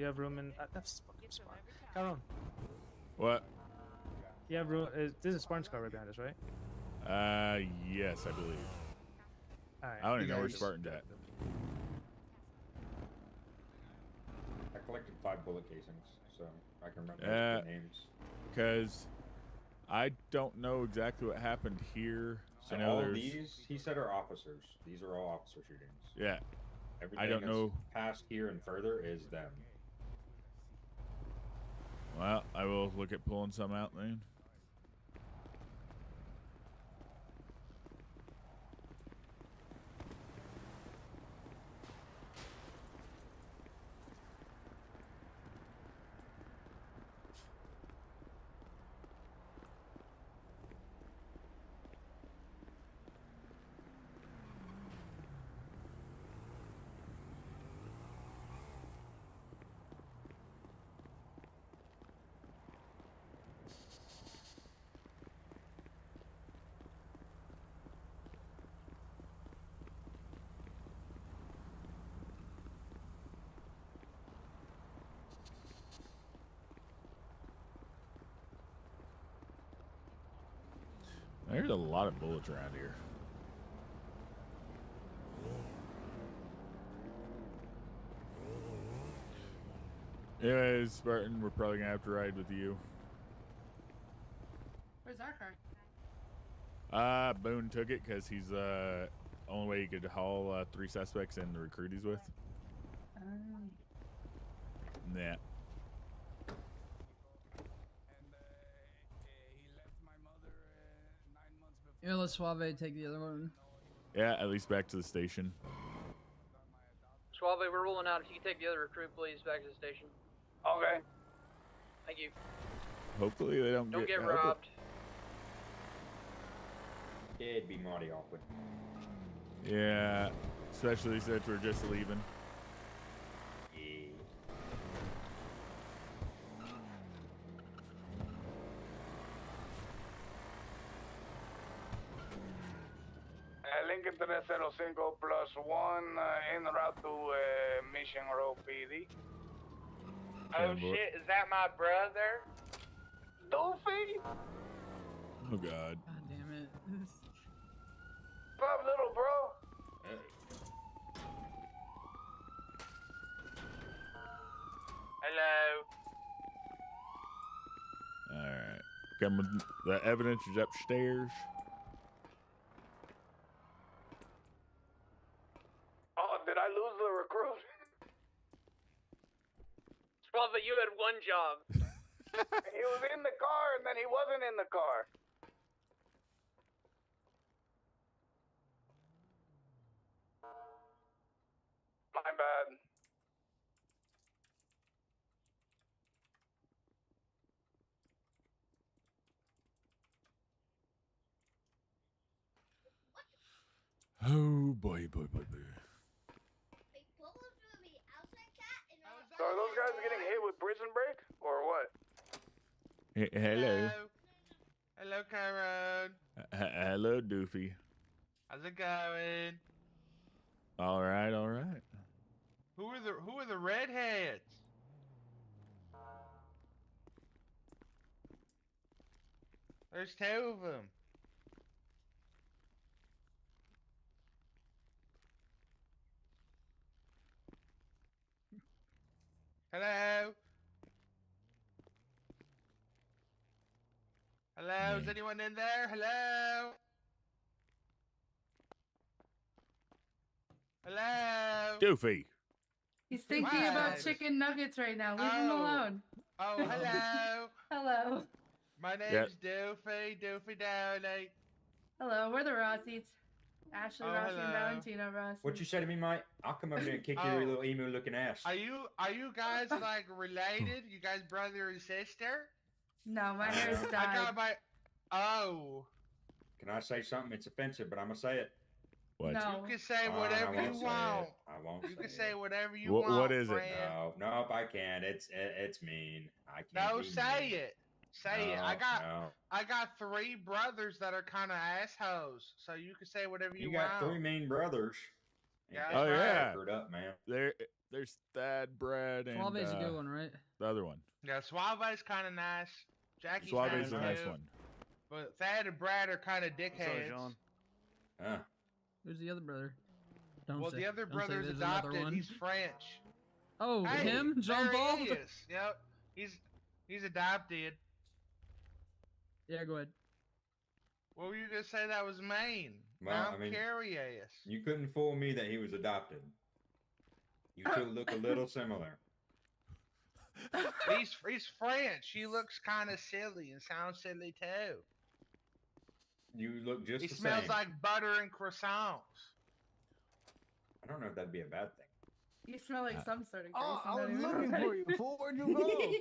have room in? That's fucking Spartan. Calrone. What? You have room. This is Spartan's car right behind us, right? Yes, I believe. All right. I don't even know where Spartan's at. I collected 5 bullet casings, so I can remember the names. Because I don't know exactly what happened here. So I know all there's. these, he said, are officers. These are all officer shootings. Yeah. Everything I don't know. Past here and further is them. Well, I will look at pulling some out then. There's a lot of bullets around here. Anyways, Spartan, we're probably gonna have to ride with you. Where's our car? Boone took it because he's the only way he could haul 3 suspects and the recruit he's with. Yeah. Yeah, let Suave take the other one. Yeah, at least back to the station. Suave, we're rolling out. If you can take the other recruit, please, back to the station. Okay. Thank you. Hopefully they don't get robbed. It'd be mighty awkward. Yeah, especially since we're just leaving. Yeah. Lincoln 305 plus 1 en route to Mission Row PD. Oh shit, is that my brother? Doofy? Oh God. God damn it. What's up, little bro? Hello. All right. Coming. The evidence is upstairs. Oh, did I lose the recruit? Well, but you had one job. He was in the car and then he wasn't in the car. My bad. Oh boy. So are those guys getting hit with prison break or what? Hello. Hello, Calrone. Hello, Doofy. How's it going? All right. Who are the redheads? There's 2 of them. Hello? Hello? Is anyone in there? Hello? Hello? Doofy. He's thinking about chicken nuggets right now. Leave him alone. Oh, hello. Hello. My name's Doofy Downey. Hello, we're the Rossies. Ashley, Oh, Rossi, and hello. Valentino Rossi. What you say to me, mate? I'll come over there and kick your little emu-looking ass. Are you guys like related? You guys brother and sister? No, my hair's dyed. I got my. Oh. Can I say something? It's offensive, but I'm gonna say it. What? No. You can say whatever you want. I won't. You can say whatever you want. What is it? friend. No, I can't. It's mean. I can't. No, be say mean. it. Say it. I got 3 brothers that are kind of assholes, so you can say whatever you want. You got 3 mean brothers. Yeah, Oh yeah. Screwed up, man. There's Thad, Brad, and Suave's a good one, right? The other one. Yeah, Suave's kind of nice. Jackie's Suave's a nice too. one. But Thad and Brad are kind of dickheads. Huh. Who's the other brother? The other don't say brother's there's another adopted. one. He's French. Oh, Hey, him? Jean Paul? There he is. Yep. He's adopted. Yeah, go ahead. What were you gonna say that was mean? Well, I'm curious. You couldn't fool me that he was adopted. You 2 look a little similar. He's French. He looks kind of silly and sounds silly too. You look just He the smells same. like butter and croissants. I don't know if that'd be a bad thing. You smell like some sort of grease. Oh, I was looking for you. Where'd you go?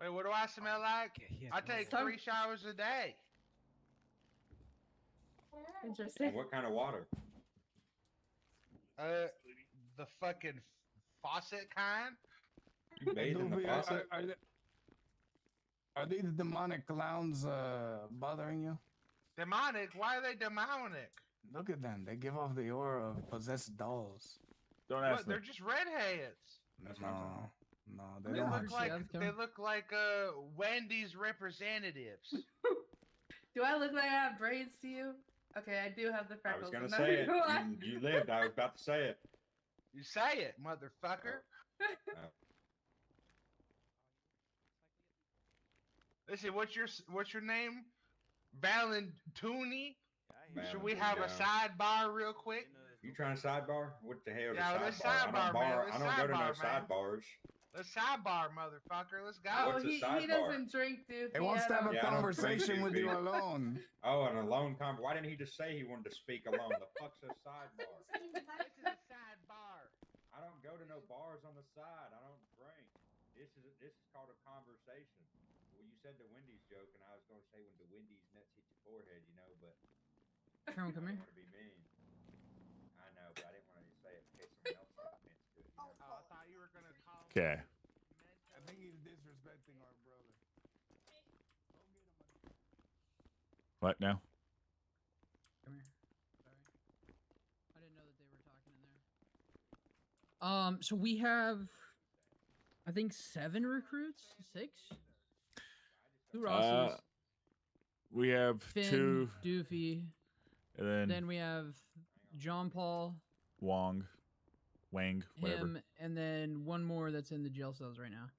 Wait, what do I smell like? I take 3 showers a day. Interesting. What kind of water? The fucking faucet kind. You bathe in the faucet? Are these demonic clowns bothering you? Demonic? Why are they demonic? Look at them. They give off the aura of possessed dolls. Don't What? They're just redheads. No, they They don't look have like Wendy's representatives. Do I look like I have braids to you? Okay, I do have the I was freckles. gonna say it. You lived. I was about to say it. You say it, motherfucker. Listen, what's your name? Valentini? Should we have a sidebar real quick? You trying to sidebar? What the hell is Yeah, a let's sidebar? sidebar, I don't go to no sidebars. Let's sidebar, motherfucker. Let's go. Oh, What's a he sidebar? doesn't drink, dude. He wants to have a conversation with you alone. Oh, an alone conversation. Why didn't he just say he wanted to speak alone? The fuck's a sidebar? This is a sidebar. I don't go to no bars on the side. I don't drink. This is called a conversation. Well, you said the Wendy's joke, and I was going to say when the Wendy's nuts hit your forehead, but Calrone, come here. I don't want to be mean. Okay. I think he's disrespecting our brother. What now? Come here. Sorry. I didn't know that they were talking in there. So we have, I think 7 recruits? 6? 2 Rosses. We have Finn, 2. Doofy. And then we have John Paul. Wang, whatever. Him, and then one more that's in the jail cells right now.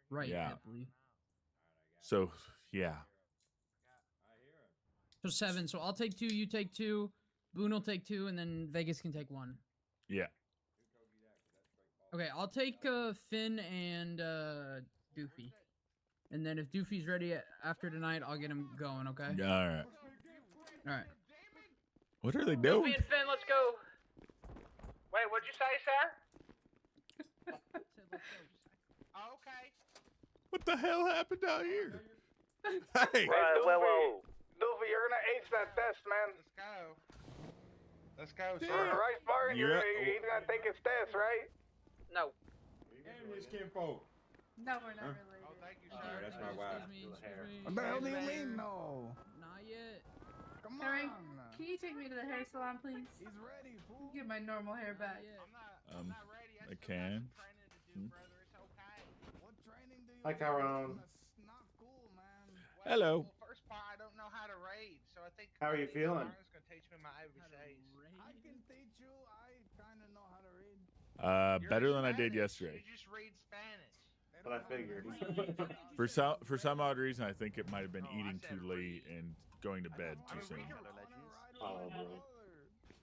Right, Yeah. I believe. So, yeah. So 7. So I'll take 2, you take 2, Boone will take 2, and then Vegas can take 1. Yeah. Okay, I'll take Finn and Doofy. And then if Doofy's ready after tonight, I'll get him going, okay? All right. All right. What are they Doofy doing? and Finn, let's go. Wait, what'd you say, sir? Okay. What the hell happened out here? Hey. Right, whoa. Doofy, you're gonna ace that test, man. Let's go, sir. Right, Spartan? Yeah. He's gonna take his test, right? No. And his kinfolk. No, we're not related. Oh, thank you, sir. Alright, that's my wife. Excuse me. What the hell do you mean, no? Not yet. Come Harry, on. can you take me to the hair salon, please? He's ready, fool. Get my normal hair back. I can. What training do you Hi, Calrone. That's not cool, man. Hello. Well, first part, I don't know how to raid, so I think. How are you feeling? Spartan's gonna teach me my ABCs. I can teach you. I kind of know how to read. Better than I did yesterday. You just read Spanish. What I figured. For some odd reason, I think it might have been eating too late and going to bed too soon. Probably.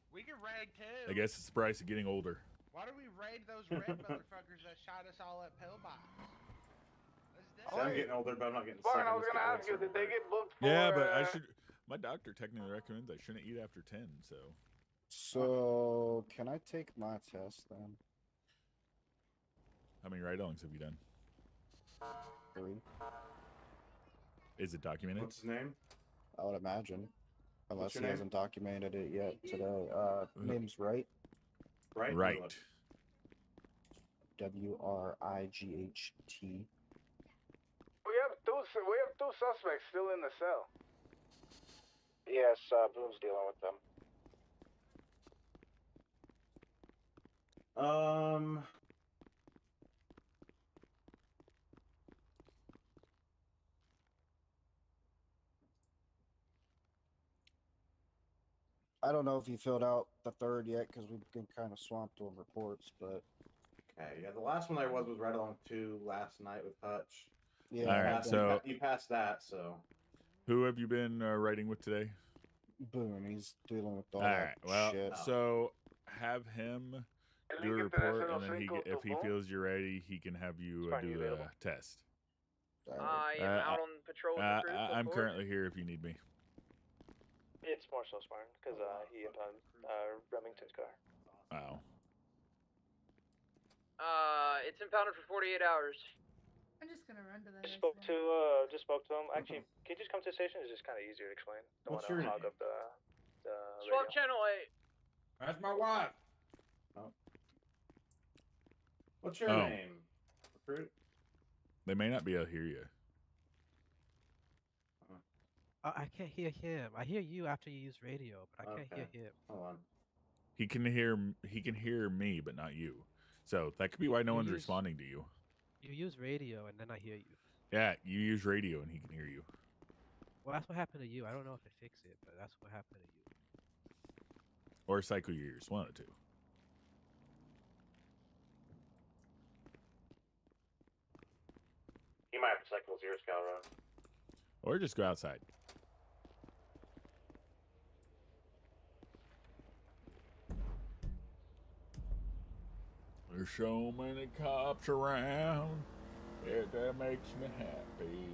We can raid too. I guess it's the price of getting older. Why do we raid those red motherfuckers that shot us all at Pillbox? See, I'm getting older, but I'm not getting Spartan, sick. I was gonna ask you, did they get booked for? Yeah, but I should. My doctor technically recommends I shouldn't eat after 10. So, can I take my test then? How many ride-alongs have you done? 3. Is it documented? What's his name? I would imagine. Unless What's he your name? hasn't documented it yet today. Name's Wright. Right. Right. WRIGHT. We have two suspects still in the cell. Yes, Boone's dealing with them. I don't know if you filled out the 3rd yet because we've been kind of swamped on reports, but Okay, yeah, the last one I was right along 2 last night with Hutch. yeah. All right, so you passed that, so. who have you been writing with today? Boone, he's dealing with all All that right, well, shit. so have him do a report, and then if he feels you're ready, he can have you do the test. I am out on patrol with the crew. I'm currently here if you need me. It's more so Spartan, because he impounded Remington's car. Wow. It's impounded for 48 hours. I'm just gonna run to the Just hair spoke salon. to him. Actually, can you just come to the station? It's just kind of easier to explain. Don't What's want to your hog name? up the Swap radio. channel 8. That's my wife. Oh. What's your Oh. name? Recruit? They may not be able to hear you. I can't hear him. I hear you after you use radio, but I can't hear him. Hold on. He can hear me, but not you. So that could be why no one's responding to you. You use radio, and then I hear you. Yeah, you use radio, and he can hear you. Well, that's what happened to you. I don't know if it fixed it, but that's what happened to you. Or cycle your ears, one of the two. He might have to cycle his ears, Calrone. Or just go outside. There's so many cops around. That makes me happy.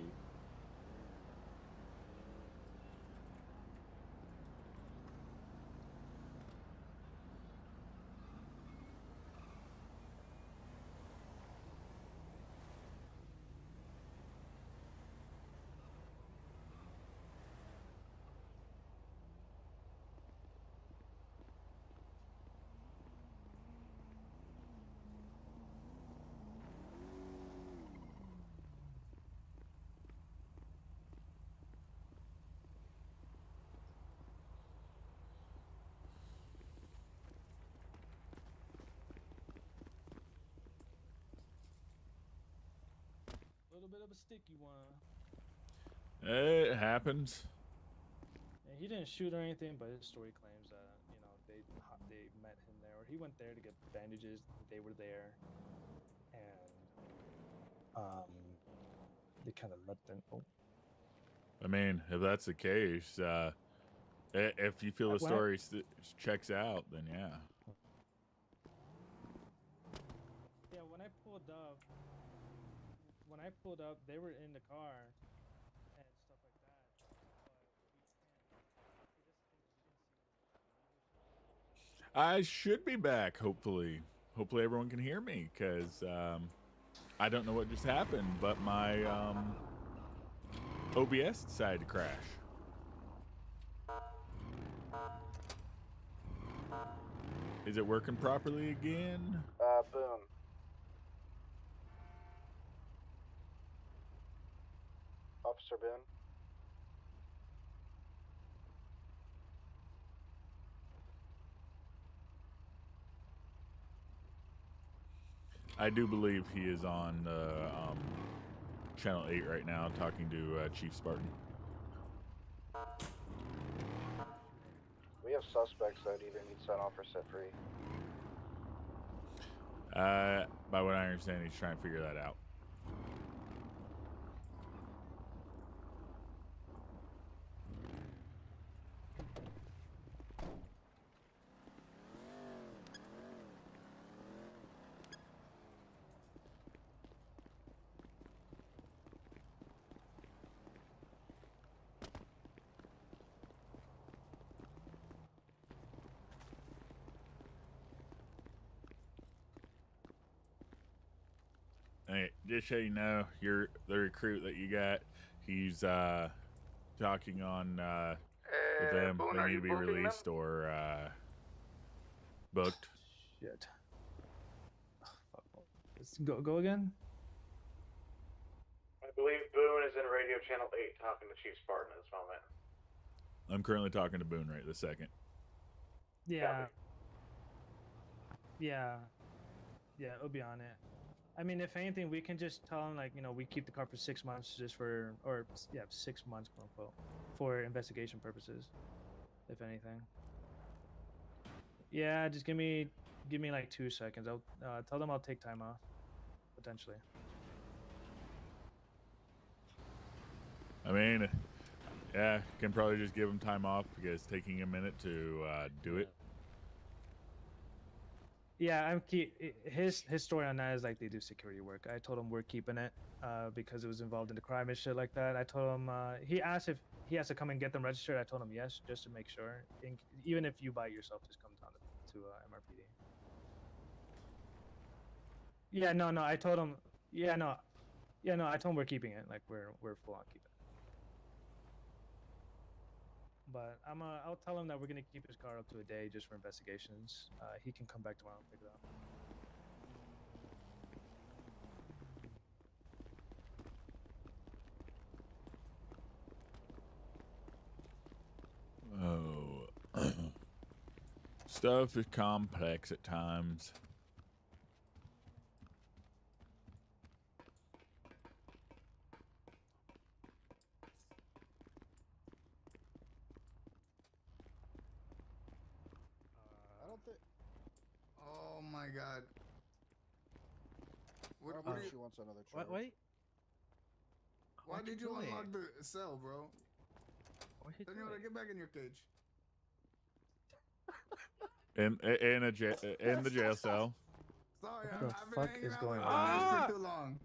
little bit of a sticky one. It happens. And he didn't shoot or anything, but his story claims that they met him there, or he went there to get bandages. They were there, and they kind of let them. Oh. I mean, if that's the case, if you feel the story checks out, then yeah. Yeah, when I pulled up, they were in the car and stuff like that. I should be back, hopefully. Hopefully everyone can hear me, because I don't know what just happened, but my OBS decided to crash. Is it working properly again? Boom. Officer Boone. I do believe he is on Channel 8 right now talking to Chief Spartan. We have suspects that either need sent off or set free. By what I understand, he's trying to figure that out. Hey, just so you know, the recruit that you got, he's talking on with them. Boone, They need to be released or booked. Shit. Let's go again. I believe Boone is in radio channel 8 talking to Chief Spartan at this moment. I'm currently talking to Boone right this second. Yeah. It'll be on it. I mean, if anything, we can just tell him, like, we keep the car for 6 months 6 months, quote unquote, for investigation purposes, if anything. Yeah, just give me like 2 seconds. I'll tell them I'll take time off, potentially. I mean, yeah, can probably just give him time off because it's taking a minute to do it. Yeah, his story on that is like they do security work. I told him we're keeping it because it was involved in the crime and shit like that. I told him he asked if he has to come and get them registered. I told him yes, just to make sure. Even if you by yourself, just come down to MRPD. Yeah, no, I told him. I told him we're keeping it. Like we're full on keeping it. But I'll tell him that we're gonna keep his car up to a day just for investigations. He can come back tomorrow and pick it up. Oh, stuff is complex at times. Oh my god. What she wants another charge. Wait. Why did you unlock the cell, bro? Then you want to get back in your cage. In the jail cell. Sorry, What the I've been fuck hanging is out going with on? the net for too long.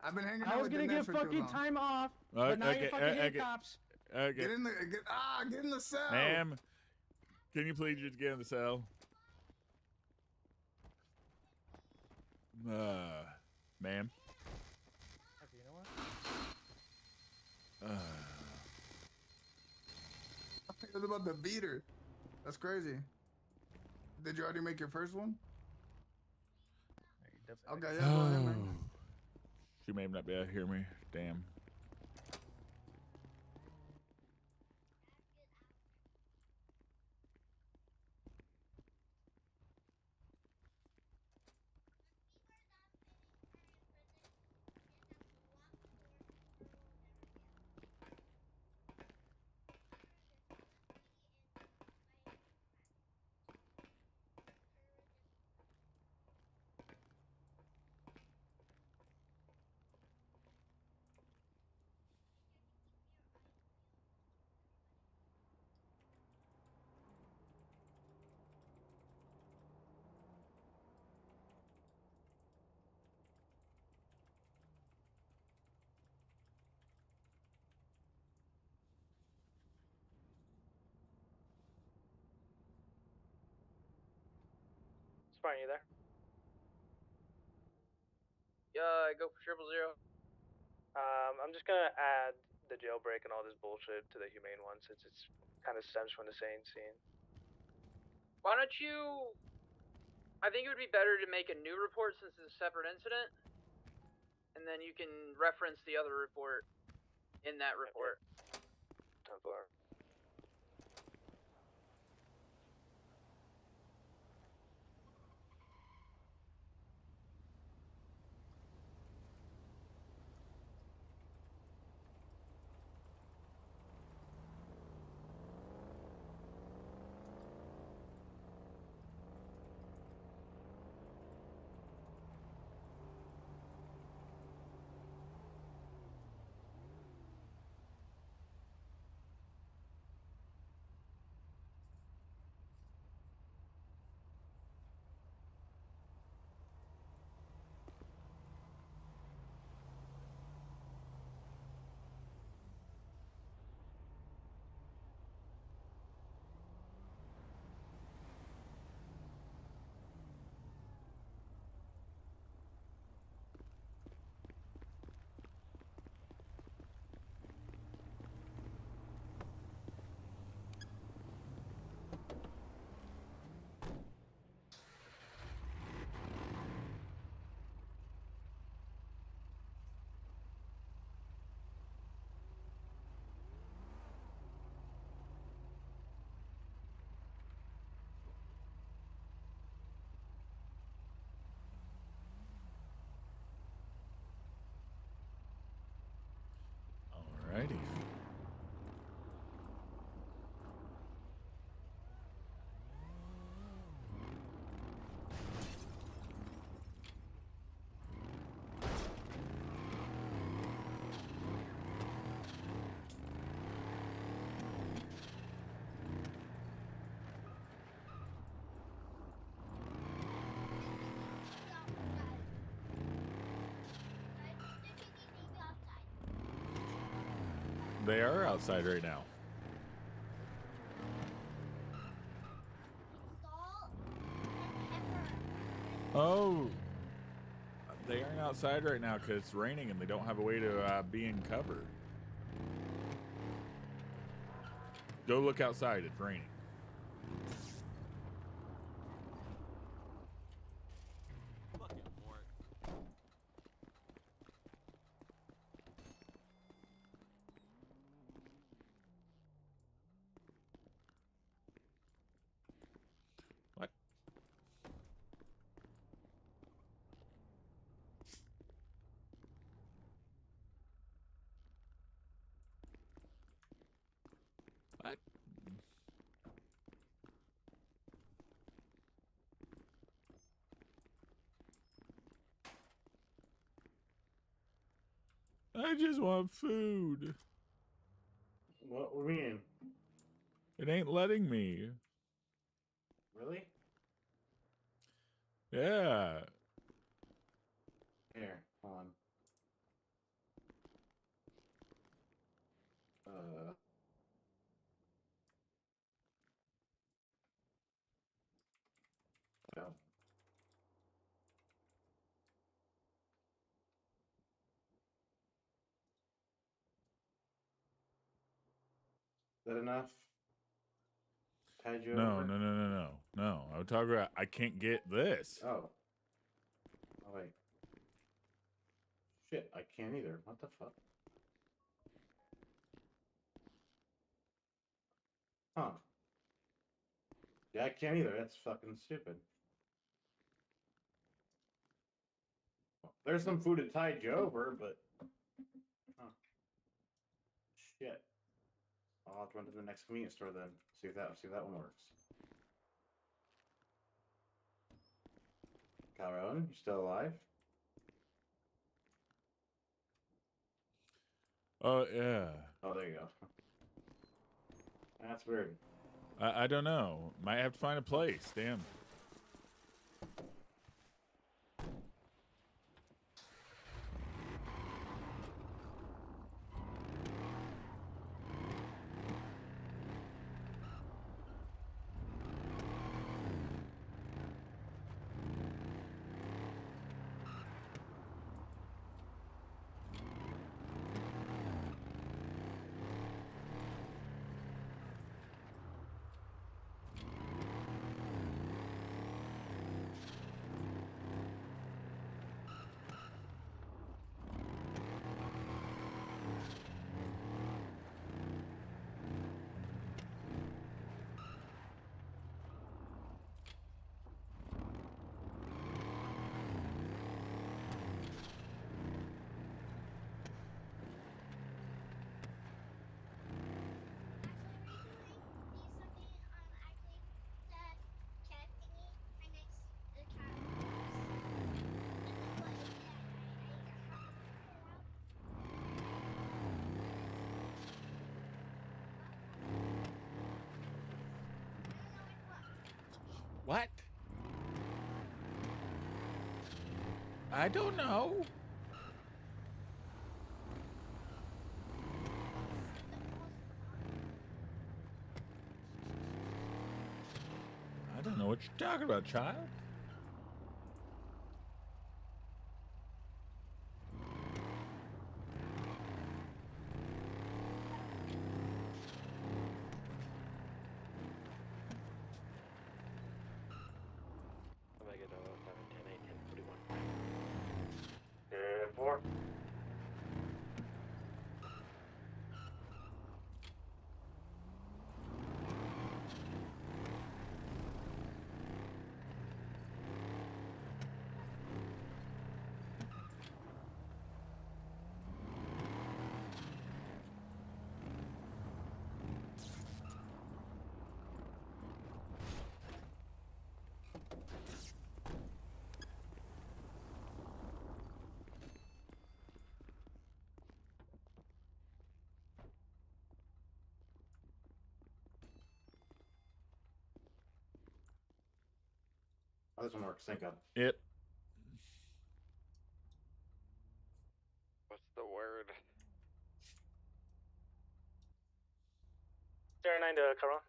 I've been hanging out I was with gonna the net get for too fucking long. time off, but now you're fucking hitting cops. Okay. Get in the cell. Ma'am, can you please just get in the cell? Ma'am. Okay, you know what? What about the beater? That's crazy. Did you already make your first one? Okay, yeah, go ahead, man. She may not be able to hear me. Damn. Spartan, you there? Go for 000. I'm just gonna add the jailbreak and all this bullshit to the humane one since it's kind of stems from the same scene. Why don't you... I think it would be better to make a new report since it's a separate incident. And then you can reference the other report in that report. Templar. Alrighty. They are outside right now. Oh, they aren't outside right now because it's raining and they don't have a way to be in cover. Go look outside. It's raining. What? What? I just want food. What do you mean? It ain't letting me. Really? Yeah. Here, hold on. Yeah. Is that enough? Tied you No, over? no. I would talk about I can't get this. Oh. Oh, wait. Shit, I can't either. What the fuck? Huh. Yeah, I can't either. That's fucking stupid. There's some food to tide you over, but... Huh. Shit. I'll have to run to the next convenience store then. See if that one works. Calrone, you still alive? Oh, yeah. Oh, there you go. That's weird. I don't know. Might have to find a place. Damn. I don't know. I don't know what you're talking about, child. Omega 10, 8, 10, 41. 4. Oh, this one works. Thank God. Yep. What's the word? 09 to Calrone.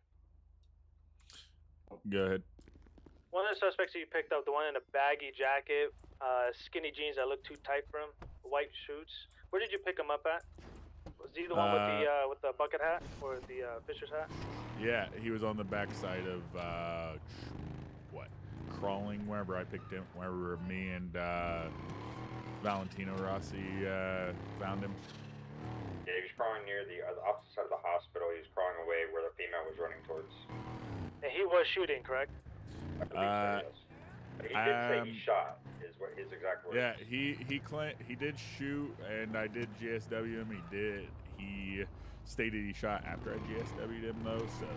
Go ahead. One of the suspects that you picked up, the one in a baggy jacket, skinny jeans that look too tight for him, white shoots. Where did you pick him up at? Was he the one with the bucket hat or the fisher's hat? Yeah, he was on the backside of what? Crawling, wherever I picked him, wherever me and Valentino Rossi found him. Yeah, he was crawling near the opposite side of the hospital. He was crawling away where the female was running towards. And he was shooting, correct? I believe so, yes. He did say he shot, is what his exact words. Yeah, he claimed he did shoot, and I did GSW him. He stated he shot after I GSW'd him though, so.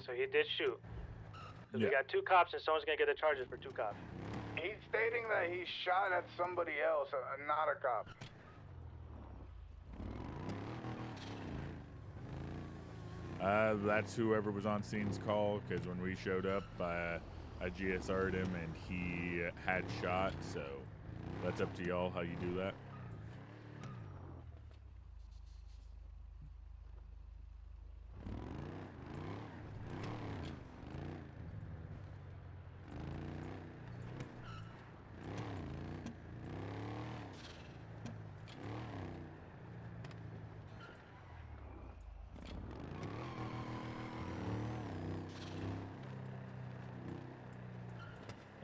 So he did shoot. So Yeah. we got 2 cops, and someone's gonna get the charges for 2 cops. He's stating that he shot at somebody else, not a cop. That's whoever was on scene's call, because when we showed up, I GSR'd him and he had shot, so that's up to y'all how you do that.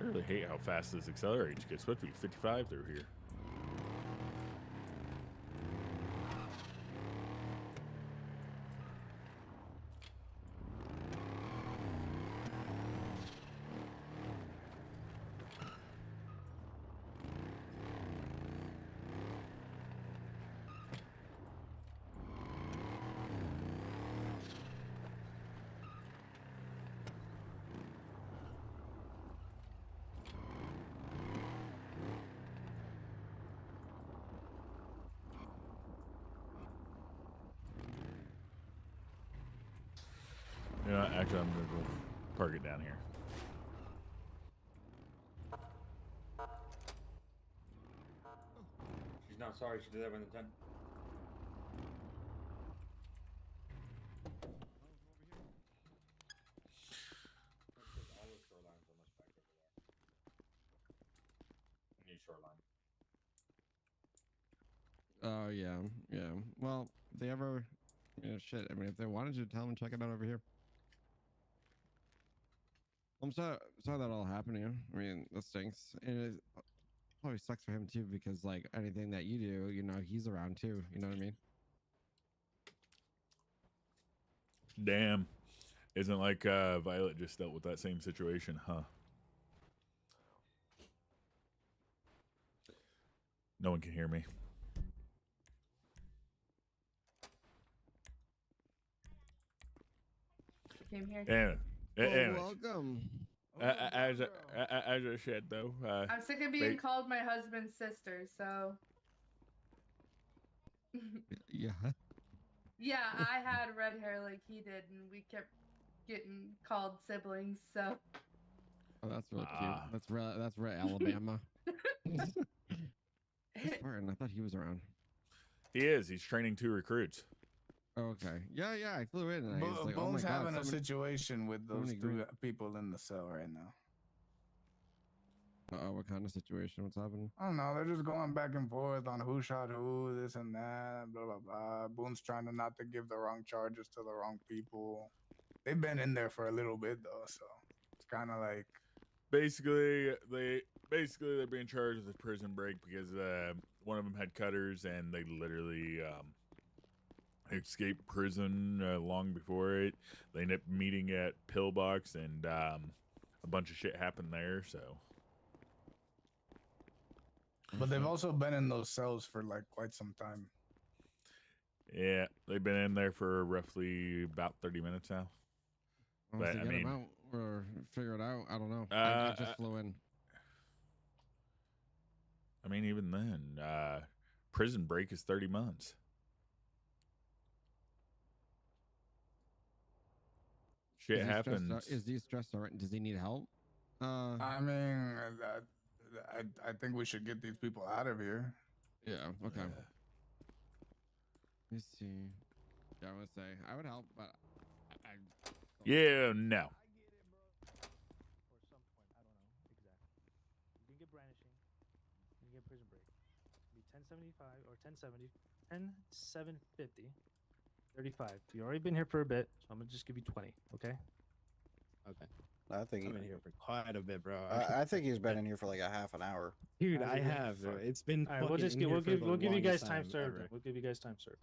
I really hate how fast this accelerates. It's supposed to be 55 through here. You know, actually, I'm gonna go park it down here. She's not sorry she did that when the 10. All the shoreline's almost back over there. New shoreline. Oh, yeah. Well, if they ever, shit. I mean, if they wanted to, tell them to check it out over here. I'm sorry that all happened to you. I mean, that stinks. And it probably sucks for him, too, because, like, anything that you do, he's around, too. You know what I mean? Damn. Isn't like Violet just dealt with that same situation, huh? No one can hear me. Came here. Anyways. Welcome. As I said, though. I'm sick of being called my husband's sister, so. Yeah. Yeah, I had red hair like he did, and we kept getting called siblings, so. Oh, that's really cute. That's real Alabama. Spartan, I thought he was around. He is. He's training 2 recruits. Okay. Yeah, I flew in and I was like, oh my Bone's god. having a situation with those 2 people in the cell right now. What kind of situation? What's happening? I don't know. They're just going back and forth on who shot who, this and that, blah, blah, blah. Boone's trying to not to give the wrong charges to the wrong people. They've been in there for a little bit, though, so it's kind of like... Basically, they're being charged with a prison break because one of them had cutters and they literally escaped prison long before it. They ended up meeting at Pillbox and a bunch of shit happened there, so... But they've also been in those cells for like quite some time. Yeah, they've been in there for roughly about 30 minutes now. But I mean, out or figure it out. I don't know. I just flew in. I mean, even then, prison break is 30 months. Shit happens. Is he stressed out? Does he need help? I mean, I think we should get these people out of here. Yeah. Okay. Let me see. Yeah, I would say I would help, but Yeah, no. You can get brandishing. You can get prison break. It'll be 1075 or 1070, 10750, 35. You've already been here for a bit, so I'm gonna just give you 20. Okay. Okay. I think I've been here for quite a bit, bro. I think he's been in here for like a half an hour. Dude, I have. Bro. It's been. All right, we'll just we'll give you guys time served. Ever. We'll give you guys time served.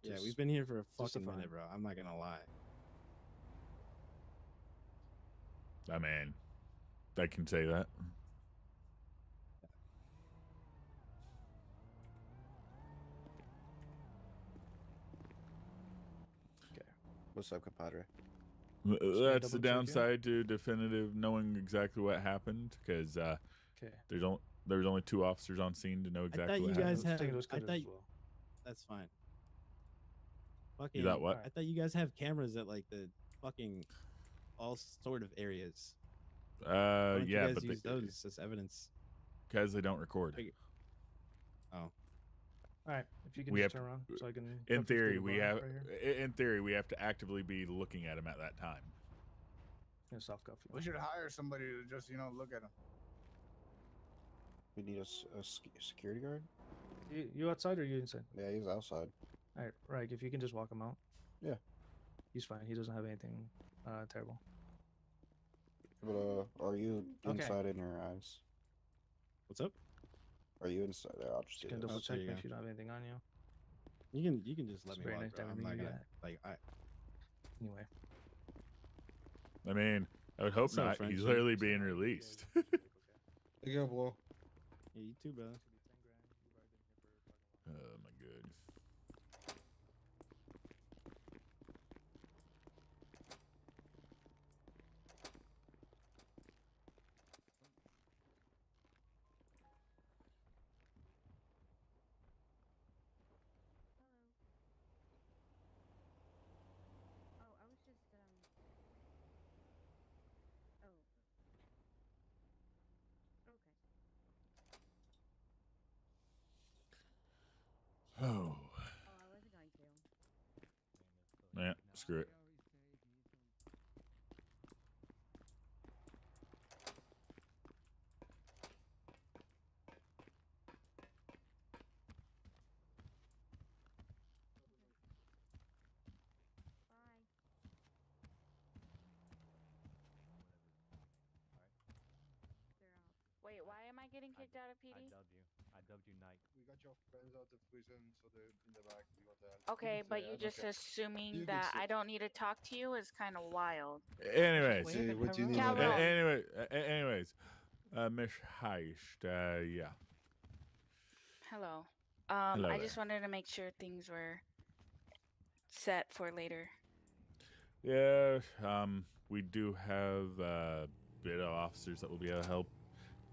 Yeah, we've been here for a fucking minute, bro. I'm not gonna lie. I mean, I can say that. Okay. What's up, compadre? That's the downside to definitive knowing exactly what happened, because there's only 2 officers on scene to know exactly what happened. That's fine. Fucking, You got what? I thought you guys have cameras at like the fucking all sort of areas. Yeah, you guys but use those as evidence because they don't record. Oh. All right, if you can We just have, turn around, so I can. in theory, we have. Right In theory, we have to actively be looking at them at that time. here. Soft cuff. We should hire somebody to just, look at them. We need a security guard? You outside or you inside? Yeah, he's outside. All right, right. If you can just walk him out. Yeah. He's fine. He doesn't have anything terrible. But are you inside in your eyes? What's up? Are you inside there? I'll just Just gonna double check if you don't have anything on you. You can just let me walk, bro. I'm not gonna Anyway. I mean, I would hope not. He's literally being released. You go, blow. Yeah, you too, brother. Oh my goodness. Oh. Yeah, screw it. Wait, why am I getting kicked out of PD? I dubbed you Knight. We got your friends out of prison, so they're in the back. You want to help? Okay, but you just assuming that I don't need to talk to you is kind of wild. Anyways, what do you need? Anyways, Miss Heist, yeah. Hello. Hello I there. just wanted to make sure things were set for later. Yeah, we do have a bit of officers that will be able to help.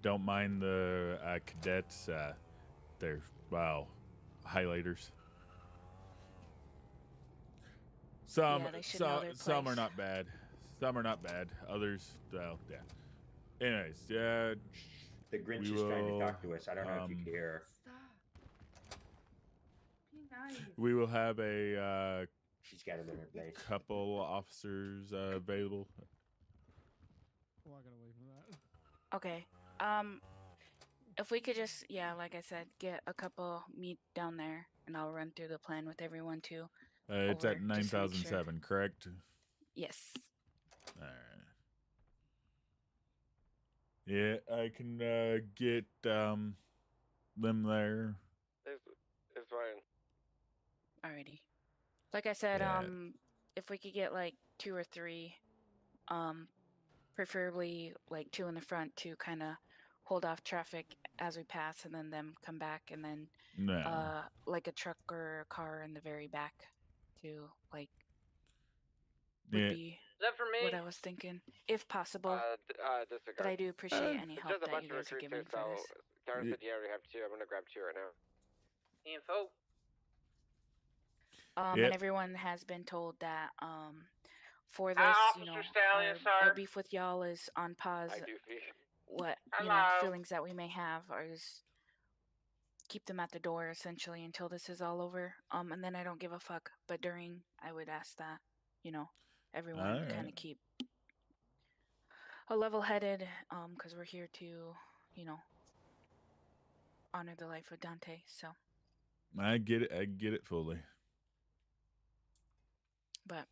Don't mind the cadets. They're, wow, highlighters. Some Yeah, they should know their some are place. not bad. Some are not bad. Others, well, yeah. Anyways, The Grinch we is trying to will, talk to us. I don't know if you can hear her. Be nice. we will have a She's got it in her place. couple officers available. Walking away from that. Okay. If we could just, yeah, like I said, get a couple meet down there, and I'll run through the plan with everyone too. It's at over, just to make sure. 9007, correct? Yes. All right. Yeah, I can get them there. It's fine. Alrighty. Like I said, Yeah. if we could get like 2 or 3, preferably like 2 in the front to kind of hold off traffic as we pass, and then them come back, and then No. like a truck or a car in the very back to like would Yeah. be Is that for me? what I was thinking, if possible. Disregard. But I do appreciate any help Just a that bunch you of guys are recruits giving here, for so this. Karen said you already have 2. I'm gonna grab 2 right now. Info. And Yep. everyone has been told that for this, Officer Stallion, our sir. beef with y'all is on pause. I do feel. What Hello. feelings that we may have are just keep them at the door essentially until this is all over. And then I don't give a fuck. But during, I would ask that everyone Alright. kind of keep a level-headed, because we're here to honor the life of Dante. So, I get it. I get it fully. but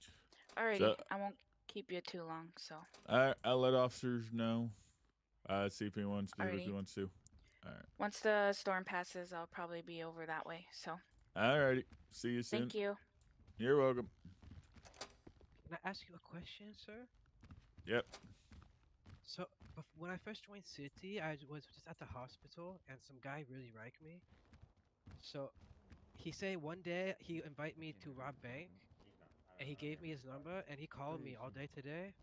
alrighty, So- I won't keep you too long. So, I'll let officers know. See if he wants to do what he Alrighty. wants to. All right. once the storm passes, I'll probably be over that way. So, All righty. See you soon. thank you. You're welcome. Can I ask you a question, sir? Yep. So, when I first joined City, I was just at the hospital, and some guy really liked me. So, he said one day he invite me to rob bank, and he gave me his number, and he called me all day today.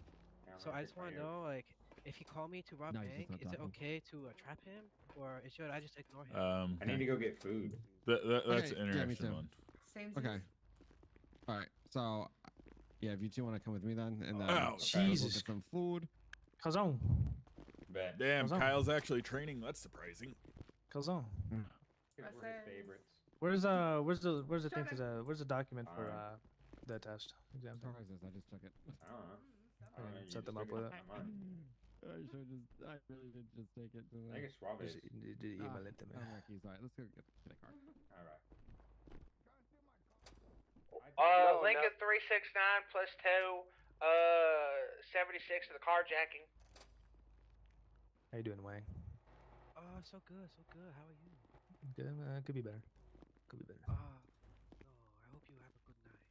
So I just want to know, like, if he called me to rob No, he's just bank, not is it talking. okay to trap him, or should I just ignore him? I need to go get food. That's Okay, an yeah, me interesting too. one. Same. Okay. All right. So, yeah, if you two want to come with me then, and then Oh, we'll Jesus. get some food. Calzone. Bet. Damn, What's up? Kyle's actually training. That's surprising. Calzone. We're his favorites. Where's the thing Shut to the where's the document for Alright. the test exam? What is this? I just took it. I don't know. I don't know. You Set just them up took with off it. my mind. I really did just take it. I think it's Suave. Just email it to me. Oh, Rocky's all right. Let's go get the car. All right. Lincoln 369 plus 2, 76 of the carjacking. How you doing, Wang? Oh, so good, so good. How are you? Good. Could be better. Could be better. No, I hope you have a good night.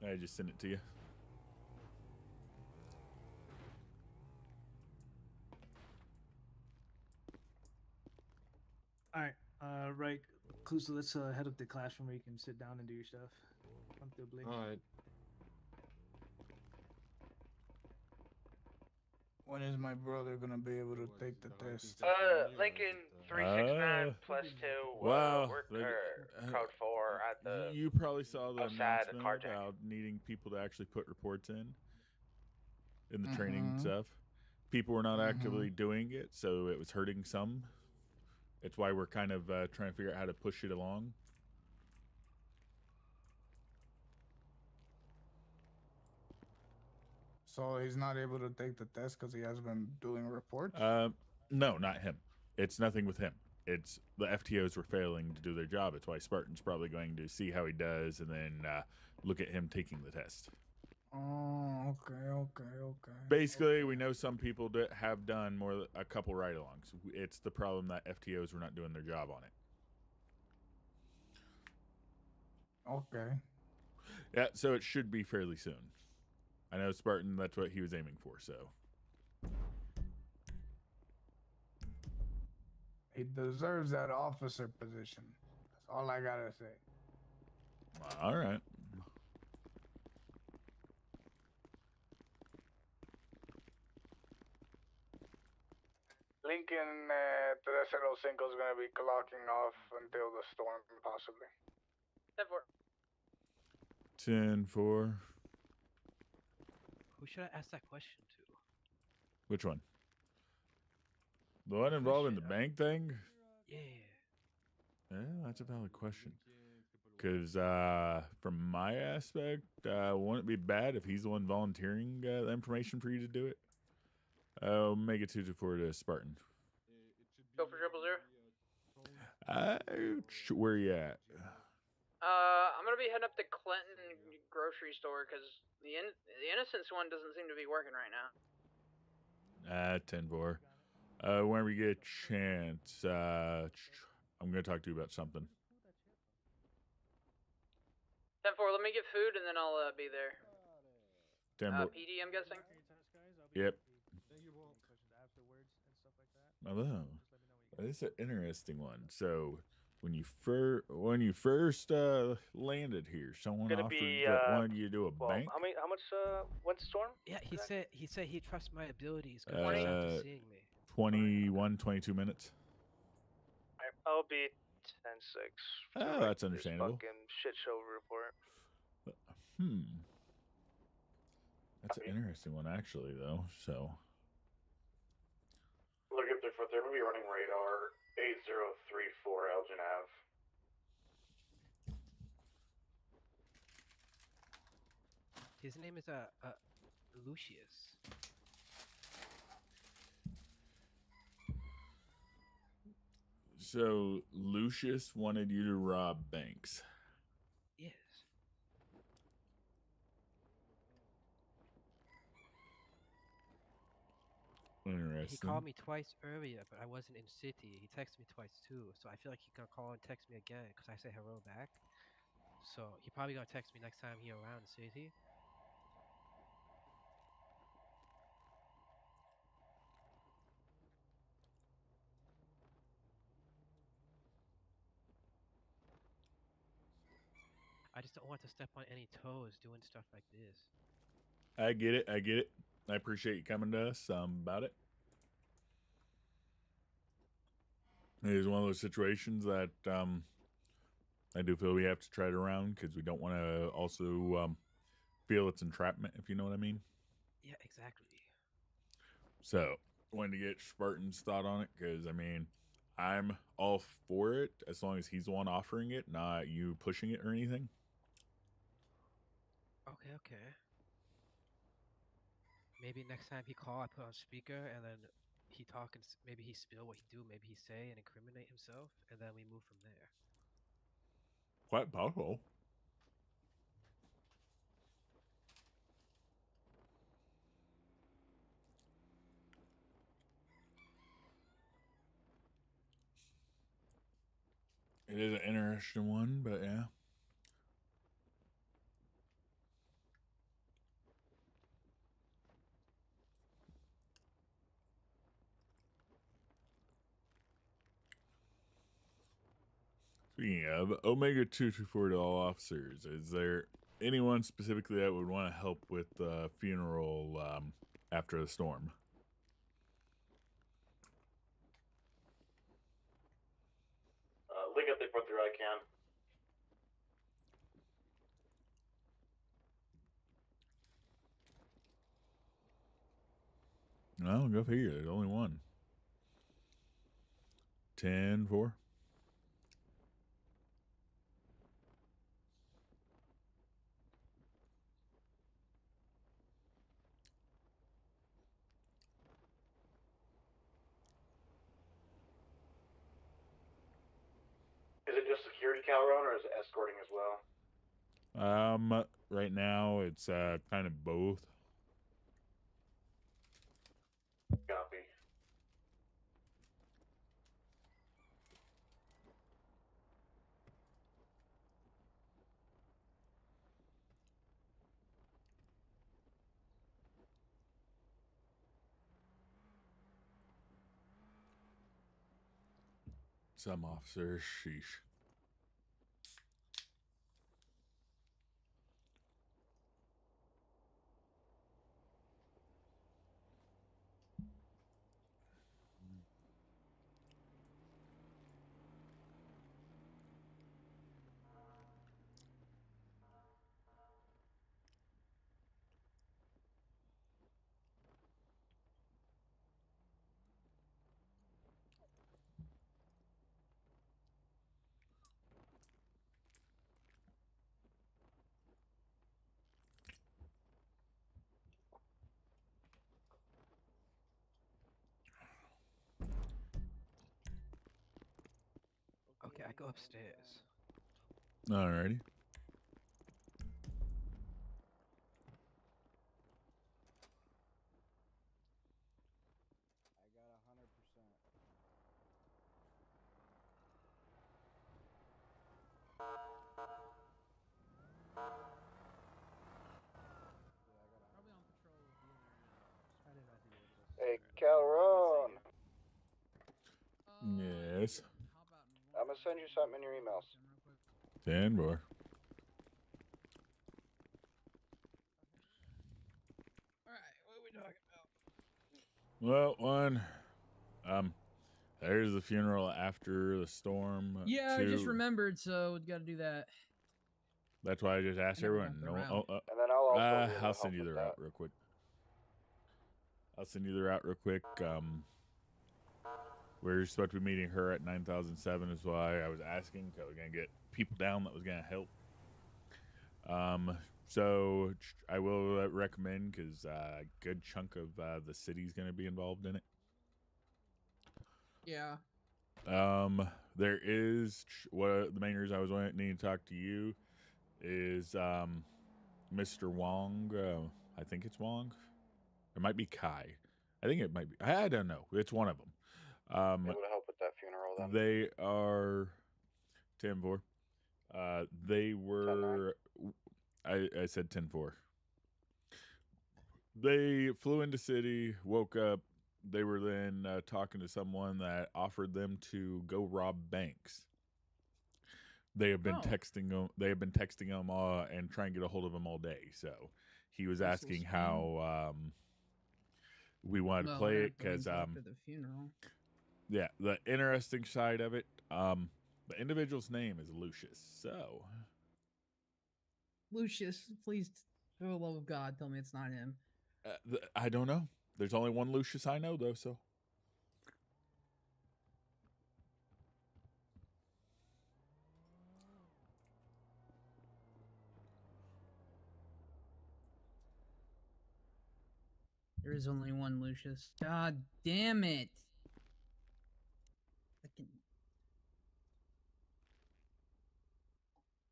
I just sent it to you. All right. Right. Cluso, let's head up to the classroom where you can sit down and do your stuff comfortably. All right. When is my brother gonna be able to take the test? Lincoln 369 plus 2, Wow. code 4 at the. You probably saw the outside the announcement carjacking. about needing people to actually put reports in the training and stuff. People were not actively doing it, so it was hurting some. It's why we're kind of trying to figure out how to push it along. So he's not able to take the test because he has been doing reports? No, not him. It's nothing with him. It's the FTOs were failing to do their job. It's why Spartan's probably going to see how he does and then look at him taking the test. Oh, okay. Basically, we know some people have done a couple ride-alongs. It's the problem that FTOs were not doing their job on it. Okay. Yeah, so it should be fairly soon. I know Spartan, that's what he was aiming for, so. He deserves that officer position. That's all I gotta say. All right. Lincoln 305 is going to be clocking off until the storm, possibly. 10-4. 10-4. Who should I ask that question to? Which one? The one involving the bank thing? Yeah. Yeah, that's a valid question. Because from my aspect, wouldn't it be bad if he's the one volunteering the information for you to do it? Make it 2-4 to Spartan. Go for 000. Where you at? I'm gonna be heading up to Clinton grocery store because the Innocence one doesn't seem to be working right now. 10-4. Whenever you get a chance, I'm gonna talk to you about something. 10-4. Let me get food and then I'll be there. 10-4. PD, I'm guessing. Yep. Hello. This is an interesting one. So, when you first landed here, someone offered wanted you to do a bank. How much? What's Storm? Yeah, he said he trusts my abilities because he's after seeing me. 22 minutes. I'll be 10-6. Oh, that's understandable. Fucking shit show report. That's an interesting one, actually, though. So. Look up there for there. We'll be running radar 8034 Elgin Ave. His name is Lucius. So Lucius wanted you to rob banks. Yes. Interesting. He called me twice earlier, but I wasn't in city. He texted me twice too, so I feel like he's gonna call and text me again because I say hello back. So he probably gonna text me next time he around the city. I just don't want to step on any toes doing stuff like this. I get it. I appreciate you coming to us about it. It is one of those situations that I do feel we have to try it around because we don't want to also feel it's entrapment, if you know what I mean. Yeah, exactly. So, wanted to get Spartan's thought on it because, I mean, I'm all for it as long as he's the one offering it, not you pushing it or anything. Okay. Maybe next time he call, I put on speaker, and then he talk, and maybe he spill what he do, maybe he say and incriminate himself, and then we move from there. Quite possible. It is an interesting one, but yeah. Speaking of, Omega 224 to all officers, is there anyone specifically that would want to help with the funeral after the storm? Link up there for through I can. No, go figure. There's only one. 10-4. Is it just security, Calrone, or is it escorting as well? Right now it's kind of both. Copy. Some officers, sheesh. upstairs. Alrighty. I got 100%. Hey, Calrone. Yes. I'm gonna send you something in your emails. 10 more. Well, one, there's the funeral after the storm. Yeah, I Two, just remembered, so we got to do that. that's why I just asked I never everyone. got the No, route. And then I'll also be able to I'll send help you the with route that. real quick. I'll send you the route real quick. We're supposed to be meeting her at 9007 is why I was asking, because we're going to get people down that was going to help. So I will recommend, because a good chunk of the city's going to be involved in it. Yeah. There is what the main reason I was needing to talk to you is Mr. Wong. I think it's Wong. It might be Kai. I think it might be. I don't know. It's one of them. Able to help with that funeral then. They are 10-4. They were. I said 10-4. They flew into city, woke up. They were then talking to someone that offered them to go rob banks. They have been texting them. They have been texting him and trying to get a hold of him all day. So he was asking how we wanted to play it because after the funeral. yeah, the interesting side of it. The individual's name is Lucius. So Lucius, please, for the love of God, tell me it's not him. I don't know. There's only one Lucius I know though. So. There is only one Lucius. God damn it.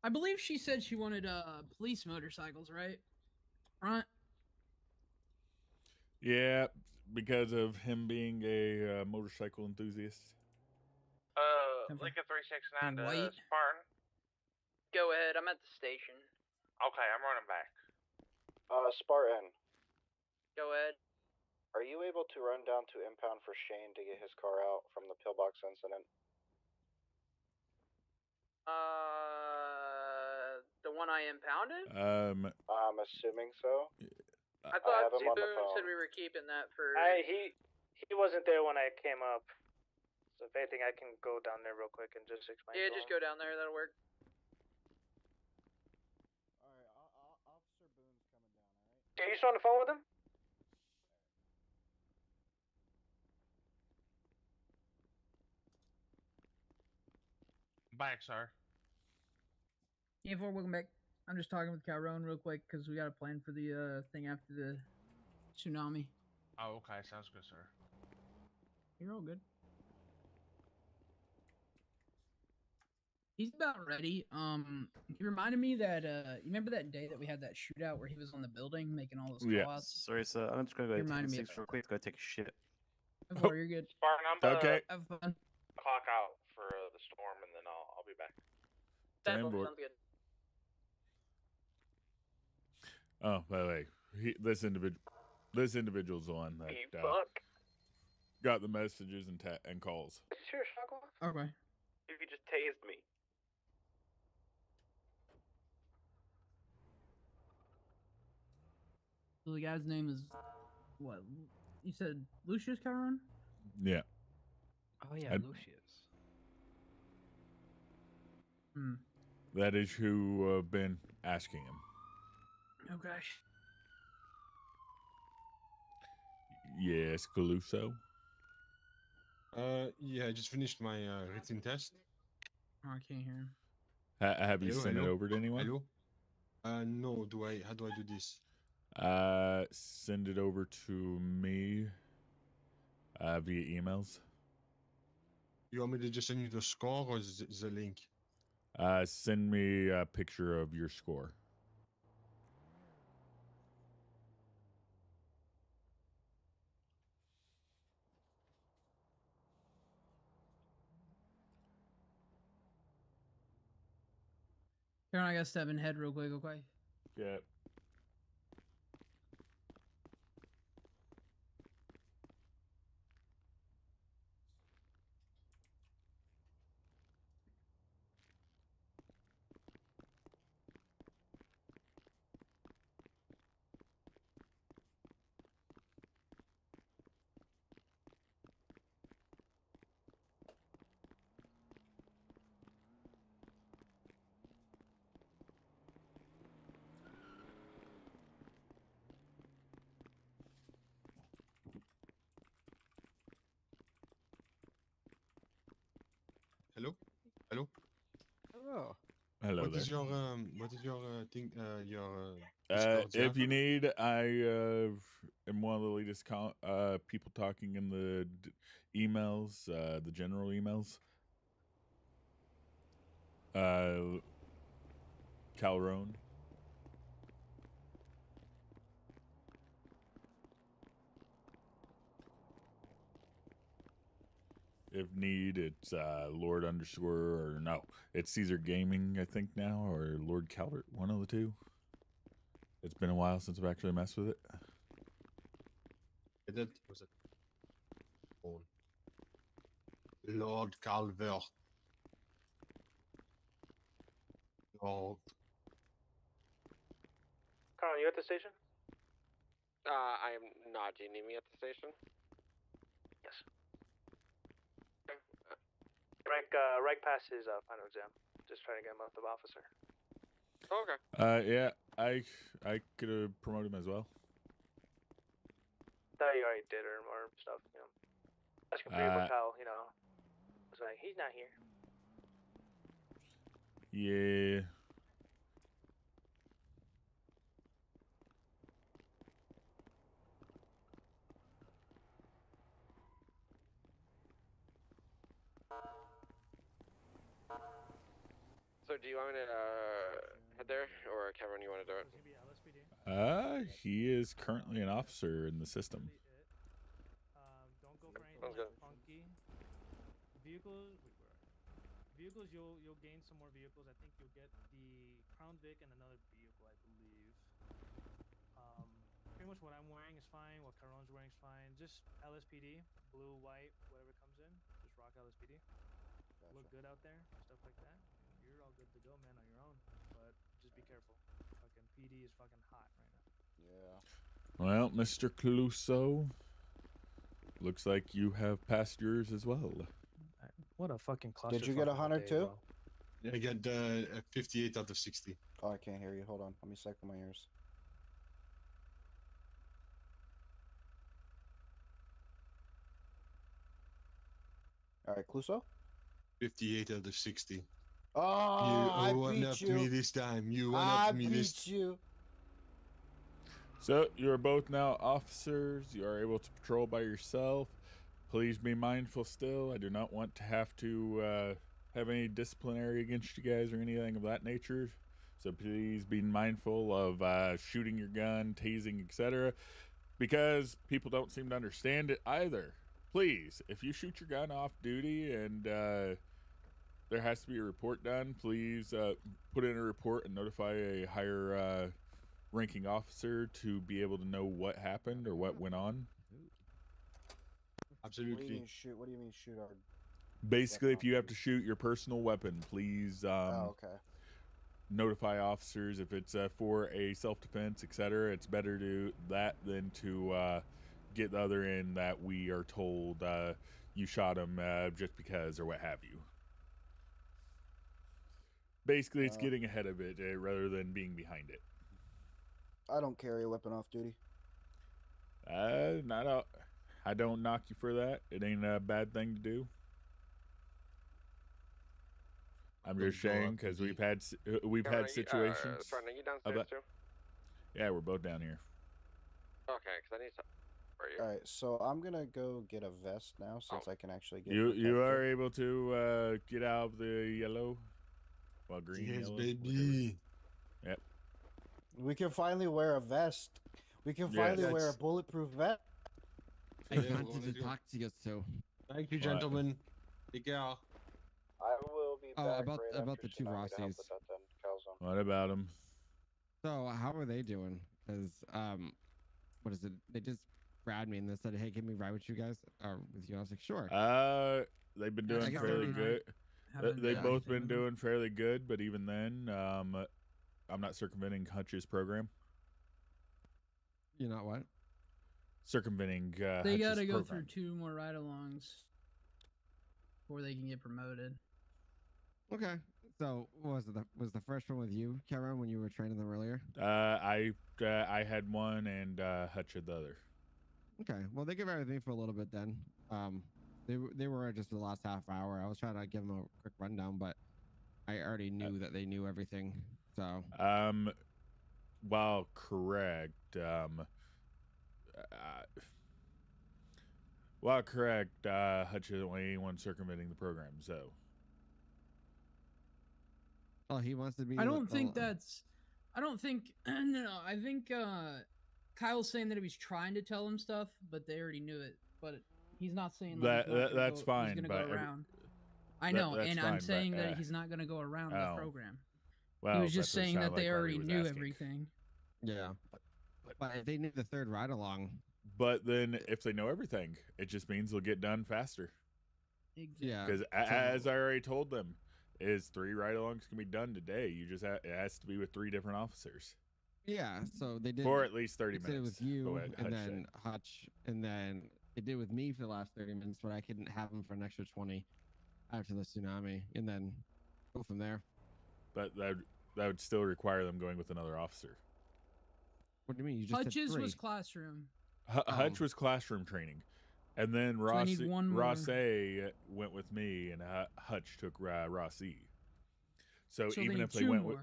I believe she said she wanted police motorcycles, right? Front. Yeah, because of him being a motorcycle enthusiast. Lincoln 369 to White. Spartan. Go ahead, I'm at the station. Okay, I'm running back. Spartan, Go ahead. are you able to run down to impound for Shane to get his car out from the pillbox incident? The one I impounded? I'm assuming so. I thought have him on the Boone said phone. we were keeping that for. He wasn't there when I came up. So if anything, I can go down there real quick and just explain. Yeah, to just him. go down there. That'll work. Alright, Officer Boone's coming down, alright? Are you still on the phone with him? Back, sir. Yeah, welcome back. I'm just talking with Calrone real quick because we got a plan for the thing after the tsunami. Oh, okay. Sounds good, sir. You're all good. He's about ready. He reminded me that you remember that day that we had that shootout where he was on the building making all those call-outs? Sorry, sir. I'm just gonna go You to reminded me 6 of real quick. Go take a shit. Oh, you're good. Spartan, I'm gonna Okay. Have fun. clock out for the storm, and then I'll be back. That 10-4. sounds good. Oh, by the way, this individual's the one that got the messages and calls. Sure, Shagwa. Okay. If you just tased me. So the guy's name is what? You said Lucius Calrone? Yeah. Oh yeah, Lucius. That is who been asking him. Oh gosh. Yes, Caluso. Yeah, I just finished my written test. Oh, I can't hear him. Have you Hello, sent it hello? over to anyone? Hello? No, how do I do this? Send it over to me via emails. You want me to just send you the score or the link? Send me a picture of your score. Karen, I gotta step in head real quick, okay? Yeah. Hello? Hello? Hello. Hello What there. is your thing? Your Discord? If you need, I am one of the latest people talking in the emails, the general emails. Calrone. If need, it's Lord underscore, or no, it's Caesar Gaming, I think now, or Lord Calvert, one of the two. It's been a while since I've actually messed with it. That was it. Oh. Lord Calvert. Lord. Carl, you at the station? I am not. Do you need me at the station? Yes. Rank past his final exam. Just trying to get him up to officer. Okay. Yeah, I could promote him as well. Thought you already did or stuff, you know. Asking for your locale, you know. I was like, he's not here. Yeah. So do you want me to head there, or Kevin, you want to do it? He is currently an officer in the system. Don't go for anything Sounds good. funky. Vehicles, wait, where are you? Vehicles, you'll gain some more vehicles. I think you'll get the Crown Vic and another vehicle, I believe. Pretty much what I'm wearing is fine. What Calrone's wearing is fine. Just LSPD, blue, white, whatever comes in. Just rock LSPD. Look good out there, stuff like that. You're all good to go, man, on your own. But just be careful. Fucking PD is fucking hot right now. Yeah. Well, Mr. Caluso, looks like you have passed yours as well. What a fucking cluster. Did you get 100 too? Yeah, I got 58 out of 60. Oh, I can't hear you. Hold on. Let me cycle my ears. All right, Cluso? 58 out of 60. Oh, I beat up you. to me this time. You won I up to me this beat you. So you are both now officers. You are able to patrol by yourself. Please be mindful still. I do not want to have to have any disciplinary against you guys or anything of that nature. So please be mindful of shooting your gun, tasing, etc. Because people don't seem to understand it either. Please, if you shoot your gun off duty and there has to be a report done, please put in a report and notify a higher ranking officer to be able to know what happened or what went on. Absolutely. What do you mean shoot? What do you mean shoot our? Basically, if you have to shoot your personal weapon, please okay. notify officers. If it's for a self-defense, etc., it's better to that than to get the other end that we are told you shot him just because or what have you. Basically, it's getting ahead of it rather than being behind it. I don't carry a weapon off duty. I don't knock you for that. It ain't a bad thing to do. I'm just saying because we've had situations. Are you downstairs too? Yeah, we're both down here. Okay, because I need to. All right, so I'm gonna go get a vest now since I can actually get. You are able to get out of the yellow, well, green, Yes, yellow, baby. whatever. Yep. We can finally wear a vest. We can finally wear a bulletproof vest. I wanted to talk to you too. Thank you, gentlemen. Take care. I will be back about the two Rossies. What about them? So how are they doing? Because what is it? They just grabbed me and they said, "Hey, can we ride with you guys or with you?" I was like, "Sure." They've been doing fairly good. They've both been doing fairly good, but even then, I'm not circumventing Hutch's program. You're not what? They Circumventing gotta Hutch's go program. through 2 more ride-alongs before they can get promoted. Okay. So what was the first one with you, Calrone, when you were training them earlier? I had one and Hutch had the other. Okay. Well, they gave everything for a little bit then. They were just the last half hour. I was trying to give them a quick rundown, but I already knew that they knew everything. So while correct, Hutch is the only one circumventing the program. So. Oh, he wants to be. I don't think that's. I don't think. No, I think Kyle's saying that he was trying to tell him stuff, but they already knew it. But he's not saying like that's fine. He's gonna go around. I know, and I'm saying that he's not gonna go around the program. Well, he was just saying that they already knew everything. Yeah, but if they knew the third ride along. But then, if they know everything, it just means they'll get done faster. Exactly. Yeah. Because as I already told them, is 3 ride-alongs can be done today. You just it has to be with 3 different officers. Yeah, so they did for at least 30 minutes. They did with you, and Hutch then Hutch, and then they did with me for the last 30 minutes, but I couldn't have them for an extra 20 after the tsunami, and then go from there. But that would still require them going with another officer. What do you mean? You just Hutch's said 3. was classroom. Hutch was classroom training, and then Ross A went with me, and Hutch took Ross E. So even if they went with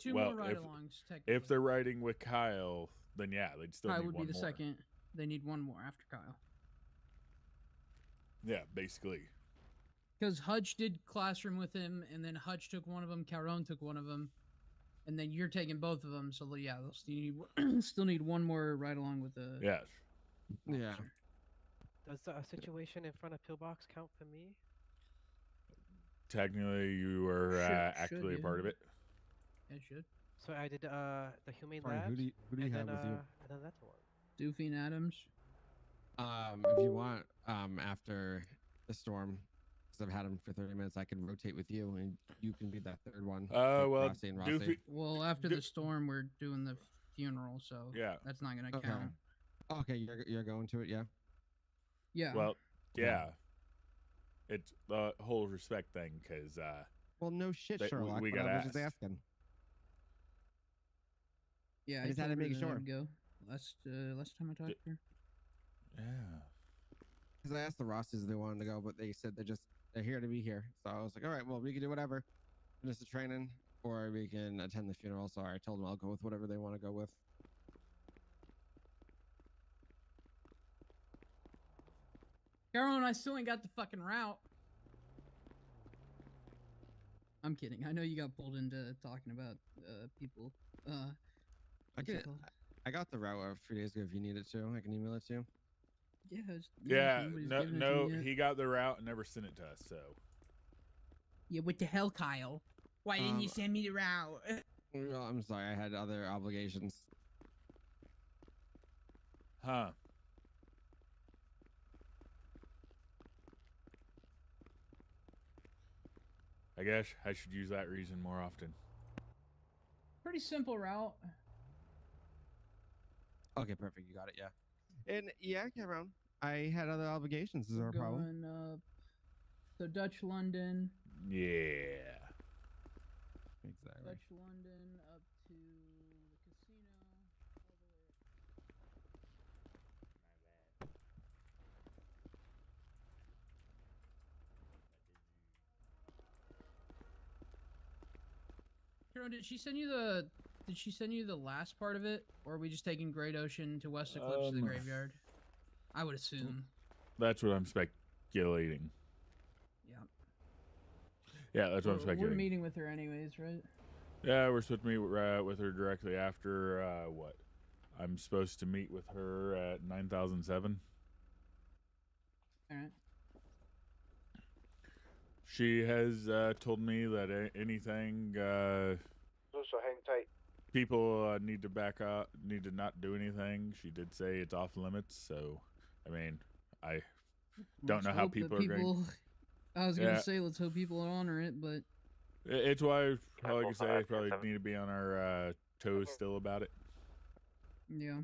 2 more ride-alongs, if they're riding with Kyle, then yeah, they'd still Kyle need would one be the more. second. They need 1 more after Kyle. Yeah, basically. Because Hutch did classroom with him, and then Hutch took 1 of them, Calrone took 1 of them, and then you're taking both of them. So yeah, they'll still need 1 more ride-along with the. Yes. Yeah. Does the situation in front of Pillbox count for me? Technically, you were actually a part of it. It should. So I did the Humane Sorry, Labs. who do you have with you? And then that's the one. Doofy and Adams. If you want, after the storm, because I've had him for 30 minutes, I can rotate with you, and you can be that third one. Well, Rossi and Rossi. Doofy. Well, after the storm, we're doing the funeral, so yeah, that's not gonna Okay. count. Okay, you're going to it, yeah. Yeah. Well, yeah. It's the whole respect thing, because well, no shit, Sherlock. We but got I was asked. just asking. Yeah, I just had to told her make that sure. I'd go. Last time I talked to her. Yeah. Because I asked the Rosses if they wanted to go, but they said they're here to be here. So I was like, all right, well, we can do whatever. Finish the training, or we can attend the funeral. So I told them I'll go with whatever they want to go with. Calrone, I still ain't got the fucking route. I'm kidding. I know you got pulled into talking about people. I got the route a few days ago. If you need it to, I can email it to you. Yeah. No, he got the route and never sent it to us. So. Yeah, what the hell, Kyle? Why didn't you send me the route? Well, I'm sorry. I had other obligations. Huh. I guess I should use that reason more often. Pretty simple route. Okay, perfect. You got it. Yeah. And yeah, Cameron, I had other obligations. Is there a problem? So Dutch London. Yeah. Exactly. Dutch London up to the casino. Karen, did she send you the did she send you the last part of it, or are we just taking Great Ocean to West Eclipse to the graveyard? I would assume. That's what I'm speculating. Yeah. Yeah, that's what I'm speculating. We're meeting with her anyways, right? Yeah, we're supposed to meet with her directly after what? I'm supposed to meet with her at 9007. All right. She has told me that anything So hang tight. people need to back up, need to not do anything. She did say it's off limits, so I mean, I don't know how people are going. I was gonna say, let's hope people honor it, but it's why, like I say, probably need to be on our toes still about it. yeah.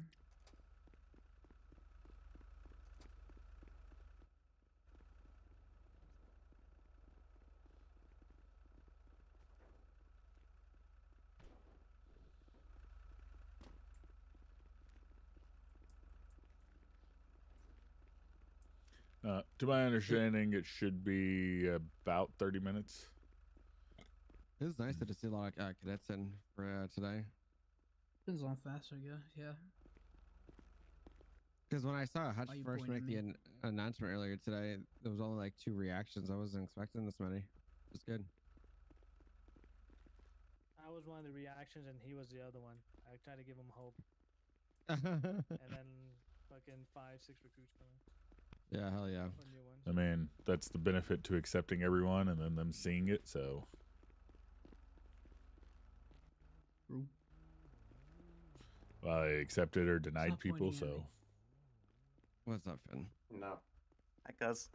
To my understanding, it should be about 30 minutes. It was nice to see a lot of cadets in for today. Depends on how fast I go, yeah. Because when I saw Hutch Why you first make pointing the announcement earlier today, there was only like 2 reactions. I wasn't expecting this many. It was good. I was one of the reactions, and he was the other one. I tried to give him hope. And then fucking 5-6 recruits coming. Yeah, hell yeah. I mean, that's the benefit to accepting everyone and then them seeing it, so. Well, I accepted or denied people, so. What's up, Finn? No. Hi, cuz.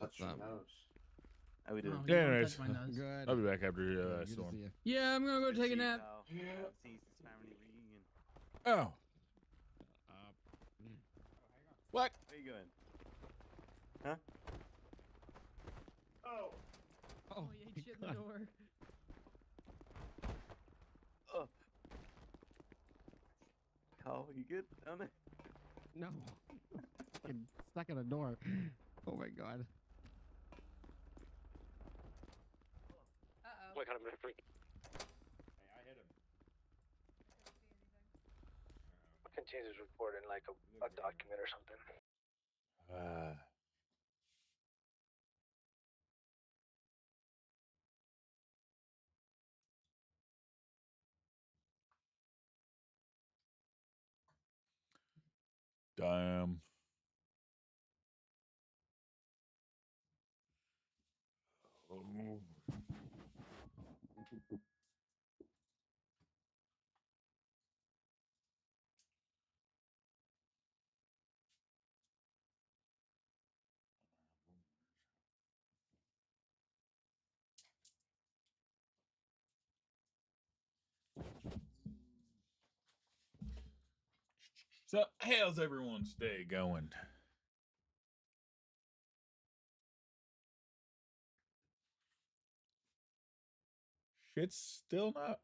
Touch your nose. How we doing? Oh, Yeah, you wanna anyways, touch my nose. Good. I'll be back after Good to storm. see you. Yeah, I'm gonna go take a nap. Yeah. See this family reunion. Oh. What? Where you going? Huh? Oh. Oh, you ate shit in the door. Oh. Carl, you good down there? No. Fucking stuck in a door. Oh my god. Uh-oh. What kind of freak? Hey, I hit him. Continue this report in like a document or something. Damn. So, how's everyone's day going? Shit's still not